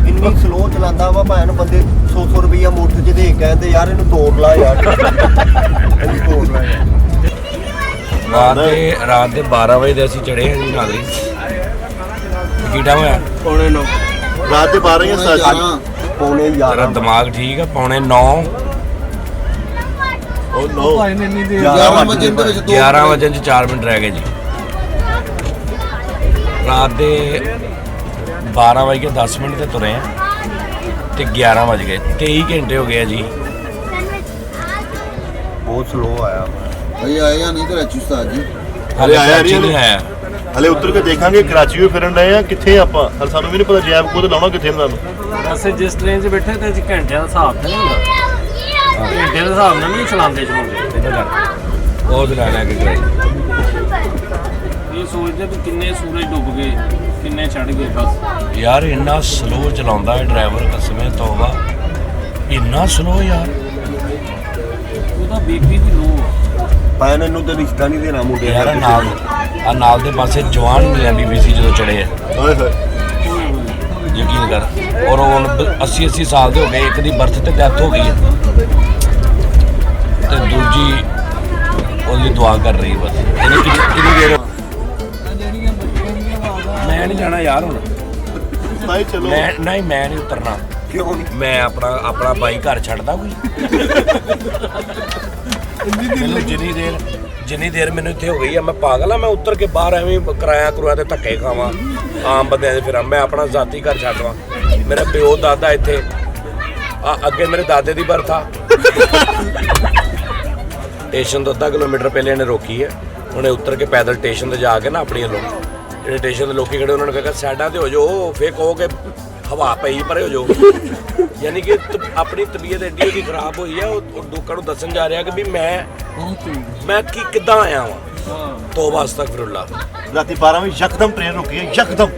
[SPEAKER 8] ਇੰਨੀ ਸਲੋ ਚਲਾਉਂਦਾ ਵਾ ਭਾਇਆ ਨੂੰ ਬੰਦੇ 100 ਰੁਪਈਆ ਮੁੱਠ 'ਚ ਦੇ ਕਹਿੰਦੇ ਯਾਰ ਇਹਨੂੰ ਤੋੜ ਲਾ ਯਾਰ। ਇਹਨੂੰ ਤੋੜ ਲਾ ਯਾਰ।
[SPEAKER 5] ਰਾਤ ਦੇ 12 ਵਜੇ ਦੇ ਅਸੀਂ ਚੜੇ ਹਾਂ ਜੀ ਨਾਗਰੀ। ਕੀ ਟਾਈਮ ਹੋਇਆ?
[SPEAKER 6] ਪੌਣੇ 9
[SPEAKER 1] ਰਾਤ ਦੇ 12 ਜਾਂ 11
[SPEAKER 8] ਪੌਣੇ
[SPEAKER 5] ਤੇਰਾ
[SPEAKER 8] 11
[SPEAKER 5] ਦਿਮਾਗ ਠੀਕ ਆ? ਪੌਣੇ 9
[SPEAKER 1] ਉਹ ਨੋ
[SPEAKER 2] ਭਾਈ ਨੇ ਇੰਨੀ ਦੇਰ
[SPEAKER 4] 11 ਵਜੇ ਦੇ ਵਿੱਚ
[SPEAKER 5] 11 ਵਜੇ ਚ 4 ਮਿੰਟ ਰਹਿ ਗਏ ਜੀ। ਰਾਤ ਦੇ 12 ਵਜੇ ਕੇ 10 ਮਿੰਟ ਤੇ ਤੁਰੇ ਆ ਤੇ 11 ਵਜ ਗਏ, 23 ਘੰਟੇ ਹੋ ਗਏ ਆ ਜੀ।
[SPEAKER 8] ਬਹੁਤ ਸਲੋ ਆਇਆ।
[SPEAKER 4] ਭਾਈ ਆਇਆ ਨਹੀਂ ਕਰਾਚੀ ਉਸਤਾਦ ਜੀ।
[SPEAKER 5] ਹਲੇ
[SPEAKER 1] ਆਇਆ
[SPEAKER 5] ਕਰਾਚੀ ਨਹੀਂ ਆਇਆ।
[SPEAKER 1] ਹਲੇ ਉੱਤਰ ਕੇ ਦੇਖਾਂਗੇ ਕਰਾਚੀ ਵੀ ਫਿਰਨ ਰਹੇ ਆ, ਕਿੱਥੇ ਆਪਾਂ ਹਲ ਸਾਨੂੰ ਵੀ ਨਹੀਂ ਪਤਾ ਜੈਬ ਕੋਲ ਲਾਉਣਾ ਕਿੱਥੇ ਇਹਨਾਂ ਨੂੰ।
[SPEAKER 2] ਅਸੀਂ ਜਿਸ ਟ੍ਰੇਨ 'ਚ ਬੈਠੇ ਤੇ ਘੰਟਿਆਂ ਦਾ ਹਿਸਾਬ ਤਾਂ ਨਹੀਂ ਹੁੰਦਾ, ਘੰਟੇ ਦੇ ਹਿਸਾਬ ਨਾਲ ਨਹੀਂ ਚਲਾਉਂਦੇ ਚਲਾਉਂਦੇ।
[SPEAKER 5] ਉਹ ਦਿਨ ਲੈ ਕੇ ਗਏ
[SPEAKER 2] ਇਹ ਸੋਚਦੇ ਵੀ ਕਿੰਨੇ ਸੂਰਜ ਡੁੱਬ ਗਏ ਕਿੰਨੇ ਚੜ ਗਏ ਬਸ।
[SPEAKER 5] ਯਾਰ ਇੰਨਾ ਸਲੋ ਚਲਾਉਂਦਾ ਹੈ ਡਰਾਈਵਰ, ਕਸਮੇ ਤੌਬਾ ਇੰਨਾ ਸਲੋ ਯਾਰ।
[SPEAKER 2] ਉਹਦਾ ਬੀਪੀ ਵੀ ਲੋ
[SPEAKER 8] ਪਾਇਨ ਇਹਨੂੰ ਤੇ ਰਿਸ਼ਤਾ ਨਹੀਂ ਦੇਣਾ ਮੁੰਡੇ
[SPEAKER 5] ਯਾਰ ਨਾਲ ਦੇ ਪਾਸੇ ਜਵਾਨ ਮਿਲ ਜਾਂਦੀ ਵੀ ਸੀ ਜਦੋਂ ਚੜੇ ਆ।
[SPEAKER 4] ਓਏ ਹੋਏ
[SPEAKER 5] ਯਕੀਨ ਕਰ। ਔਰ ਹੁਣ 80 ਸਾਲ ਦੇ ਹੋ ਗਏ, ਇੱਕ ਦੀ ਬਰਥ ਤੇ ਡੈਥ ਹੋ ਗਈ ਹੈ ਤੇ ਦੂਜੀ ਉਹਦੀ ਦੁਆ ਕਰ ਰਹੀ ਬਸ। ਇਹਨੇ ਕਿੰਨੀ ਦੇਰ ਮੈਂ ਨਹੀਂ ਜਾਣਾ ਯਾਰ ਹੁਣ।
[SPEAKER 1] भाई चलो
[SPEAKER 5] ਮੈਂ ਨਹੀਂ ਉਤਰਨਾ।
[SPEAKER 8] ਕਿਉਂ ਨਹੀਂ?
[SPEAKER 5] ਮੈਂ ਆਪਣਾ ਬਾਈ ਘਰ ਛੱਡਦਾ ਕੋਈ। ਮੈਨੂੰ ਜਿੰਨੀ ਦੇਰ ਮੈਨੂੰ ਇੱਥੇ ਹੋ ਗਈ ਆ, ਮੈਂ ਪਾਗਲ ਆ। ਮੈਂ ਉੱਤਰ ਕੇ ਬਾਹਰ ਐਵੇਂ ਕਿਰਾਇਆ ਤੇ ਧੱਕੇ ਖਾਵਾਂ ਆਮ ਬੰਦਿਆਂ ਦੇ ਫਿਰਾਂ। ਮੈਂ ਆਪਣਾ ਜ਼ਾਤੀ ਘਰ ਛੱਡਵਾਂ। ਮੇਰਾ ਪਿਓ ਦਾਦਾ ਇੱਥੇ ਅੱਗੇ ਮੇਰੇ ਦਾਦੇ ਦੀ ਬਰਥ ਆ। ਸਟੇਸ਼ਨ ਤੋਂ 1/2 ਕਿਲੋਮੀਟਰ ਪਹਿਲੇ ਇਹਨੇ ਰੋਕੀ ਹੈ। ਉਹਨੇ ਉੱਤਰ ਕੇ ਪੈਦਲ ਸਟੇਸ਼ਨ ਤੇ ਜਾ ਕੇ ਨਾ ਆਪਣੀਆਂ ਜਿਹੜੇ ਸਟੇਸ਼ਨ ਦੇ ਲੋਕੀ ਖੜੇ ਉਹਨਾਂ ਨੂੰ ਕਹੇਗਾ ਸਾਈਡਾਂ ਤੇ ਹੋ ਜਾਓ, ਫੇਰ ਕਹੋ ਕਿ ਹਵਾ ਪਈ ਪਰੇ ਹੋ ਜਾਓ। ਯਾਨੀ ਕਿ ਆਪਣੀ ਤਬੀਅਤ ਐਡੀ ਉਹਦੀ ਖਰਾਬ ਹੋਈ ਆ। ਉਹ ਲੋਕਾਂ ਨੂੰ ਦੱਸਣ ਜਾ ਰਿਹਾ ਕਿ ਵੀ ਮੈਂ ਕਿੱਦਾਂ ਆਇਆ ਵਾਂ। ਤੋਬਾ ਅਸਤਗਫਿरुल्लाह।
[SPEAKER 1] रात 12 बजे यकदम ट्रेन रुकी है, यकदम।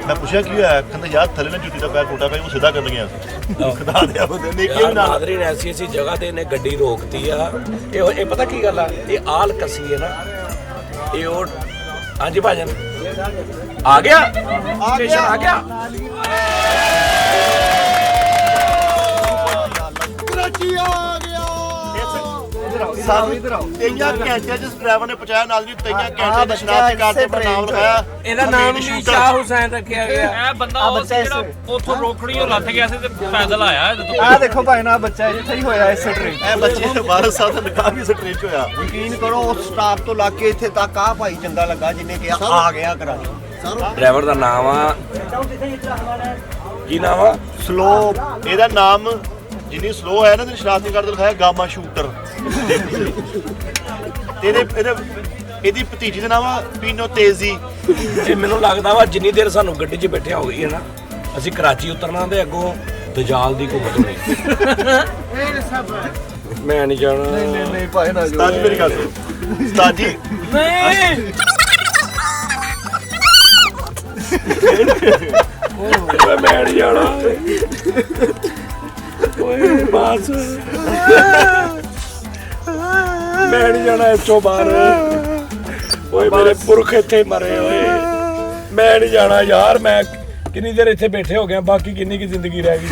[SPEAKER 1] मैं पूछा कि कहते यार थले ने जुत्ती का पैर टूटा पे वो सीधा कर गया खुदा दे बंदे ने
[SPEAKER 5] ਯਾਰ ਨਾਦਰੀਨ ਐਸੀ ਜਗ੍ਹਾ ਤੇ ਇਹਨੇ ਗੱਡੀ ਰੋਕਤੀ ਆ। ਇਹ ਪਤਾ ਕੀ ਗੱਲ ਆ, ਇਹ ਆਲ ਕਸੀ ਹੈ ਨਾ। ਇਹ ਉਹ ਹਾਂਜੀ ਭਾਜਨ ਆ ਗਿਆ ਸਟੇਸ਼ਨ ਆ ਗਿਆ।
[SPEAKER 1] कराची आ गया तेइयां घंटे जिस ड्राइवर ने पहुंचाया नाज़रीन, तेइयां घंटे दा शनाख्ती कार्ड ते अपना नाम लिखाया।
[SPEAKER 6] ਇਹਦਾ ਨਾਮ ਵੀ ਸ਼ਾਹ ਹੁਸੈਨ ਰੱਖਿਆ ਗਿਆ।
[SPEAKER 2] ਇਹ ਬੰਦਾ ਉਹ ਸੀ ਜਿਹੜਾ ਉੱਥੋਂ ਰੋਕੜੀ ਉਹ ਲੱਥ ਗਿਆ ਸੀ ਤੇ ਪੈਦਲ ਆਇਆ ਜਦੋਂ।
[SPEAKER 7] ਆ ਦੇਖੋ ਭਾਈ ਨਾ ਬੱਚਾ ਇੱਥੇ ਹੀ ਹੋਇਆ ਇਸ ਟ੍ਰੇਨ।
[SPEAKER 1] ए बच्चे 12 साल ਦਾ ਨਿਕਾਹ ਵੀ ਇਸ ਟ੍ਰੇਨ 'ਚ ਹੋਇਆ।
[SPEAKER 8] ਯਕੀਨ ਕਰੋ ਉਸ ਸਟਾਪ ਤੋਂ ਲੱਗ ਕੇ ਇੱਥੇ ਤੱਕ ਆ ਭਾਈ ਚੰਗਾ ਲੱਗਾ ਜਿਹਨੇ ਕਿਹਾ ਆ ਗਿਆ ਕਰਾਚੀ।
[SPEAKER 5] ਡਰਾਈਵਰ ਦਾ ਨਾਮ ਆ ਕੀ ਨਾਮ ਆ?
[SPEAKER 1] ਸਲੋ ਇਹਦਾ ਨਾਮ ਜਿੰਨੀ ਸਲੋ ਹੈ ਨਾ ਤੇ ਸ਼ਨਾਖਤੀ ਕਾਰਡ ਤੇ ਲਿਖਾਇਆ ਗਾਮਾ ਸ਼ੂਟਰ। ਇਹਦੀ ਭਤੀਜੀ ਦਾ ਨਾਮ ਆ ਪੀਨੋ ਤੇਜ਼ੀ।
[SPEAKER 5] ਇਹ ਮੈਨੂੰ ਲੱਗਦਾ ਵਾ ਜਿੰਨੀ ਦੇਰ ਸਾਨੂੰ ਗੱਡੀ 'ਚ ਬੈਠਿਆ ਹੋ ਗਈ ਹੈ ਨਾ, ਅਸੀਂ ਕਰਾਚੀ ਉਤਰਨਾ ਤੇ ਅੱਗੋਂ ਦਜਾਲ ਦੀ ਘੁੰਮਤ ਹੋਣੀ। ਮੈਂ ਨਹੀਂ ਜਾਣਾ।
[SPEAKER 7] ਨਹੀਂ ਭਾਈ ਨਾ ਜੋ
[SPEAKER 1] ਉਸਤਾਦ ਜੀ ਮੇਰੀ ਗੱਲ ਸੁਣੋ। ਉਸਤਾਦ ਜੀ
[SPEAKER 2] ਨਹੀਂ
[SPEAKER 5] ਮੈਂ ਨਹੀਂ ਜਾਣਾ। ਓਏ ਬਸ ਮੈਂ ਨਹੀਂ ਜਾਣਾ ਇੱਥੋਂ ਬਾਹਰ। ਓਏ ਮੇਰੇ ਪੁਰਖ ਇੱਥੇ ਮਰੇ ਓਏ। ਮੈਂ ਨਹੀਂ ਜਾਣਾ ਯਾਰ। ਮੈਂ ਕਿੰਨੀ ਦੇਰ ਇੱਥੇ ਬੈਠੇ ਹੋ ਗਿਆ, ਬਾਕੀ ਕਿੰਨੀ ਕੀ ਜ਼ਿੰਦਗੀ ਰਹਿ ਗਈ।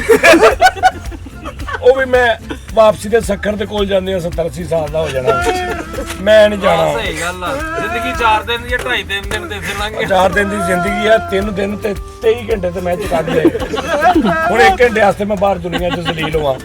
[SPEAKER 5] ਉਹ ਵੀ ਮੈਂ ਵਾਪਸੀ ਦੇ ਸੱਖਰ ਦੇ ਕੋਲ ਜਾਂਦੇ ਆ 70-80 ਸਾਲ ਦਾ ਹੋ ਜਾਣਾ। ਮੈਂ ਨਹੀਂ ਜਾਣਾ।
[SPEAKER 2] ਸਹੀ ਗੱਲ ਆ। ਜ਼ਿੰਦਗੀ 4 ਦਿਨ ਜਾਂ 2.5 ਦਿਨ ਦੇ ਲੰਘ ਗਏ।
[SPEAKER 5] 4 ਦਿਨ ਦੀ ਜ਼ਿੰਦਗੀ ਆ, 3 ਦਿਨ ਤੇ 23 ਘੰਟੇ ਤੇ ਮੈਂ ਚ ਕੱਢ ਲਏ। ਹੁਣ 1 ਘੰਟੇ ਵਾਸਤੇ ਮੈਂ ਬਾਹਰ ਦੁਨੀਆ 'ਚ ਜ਼ਲੀਲ ਹੋਵਾਂ।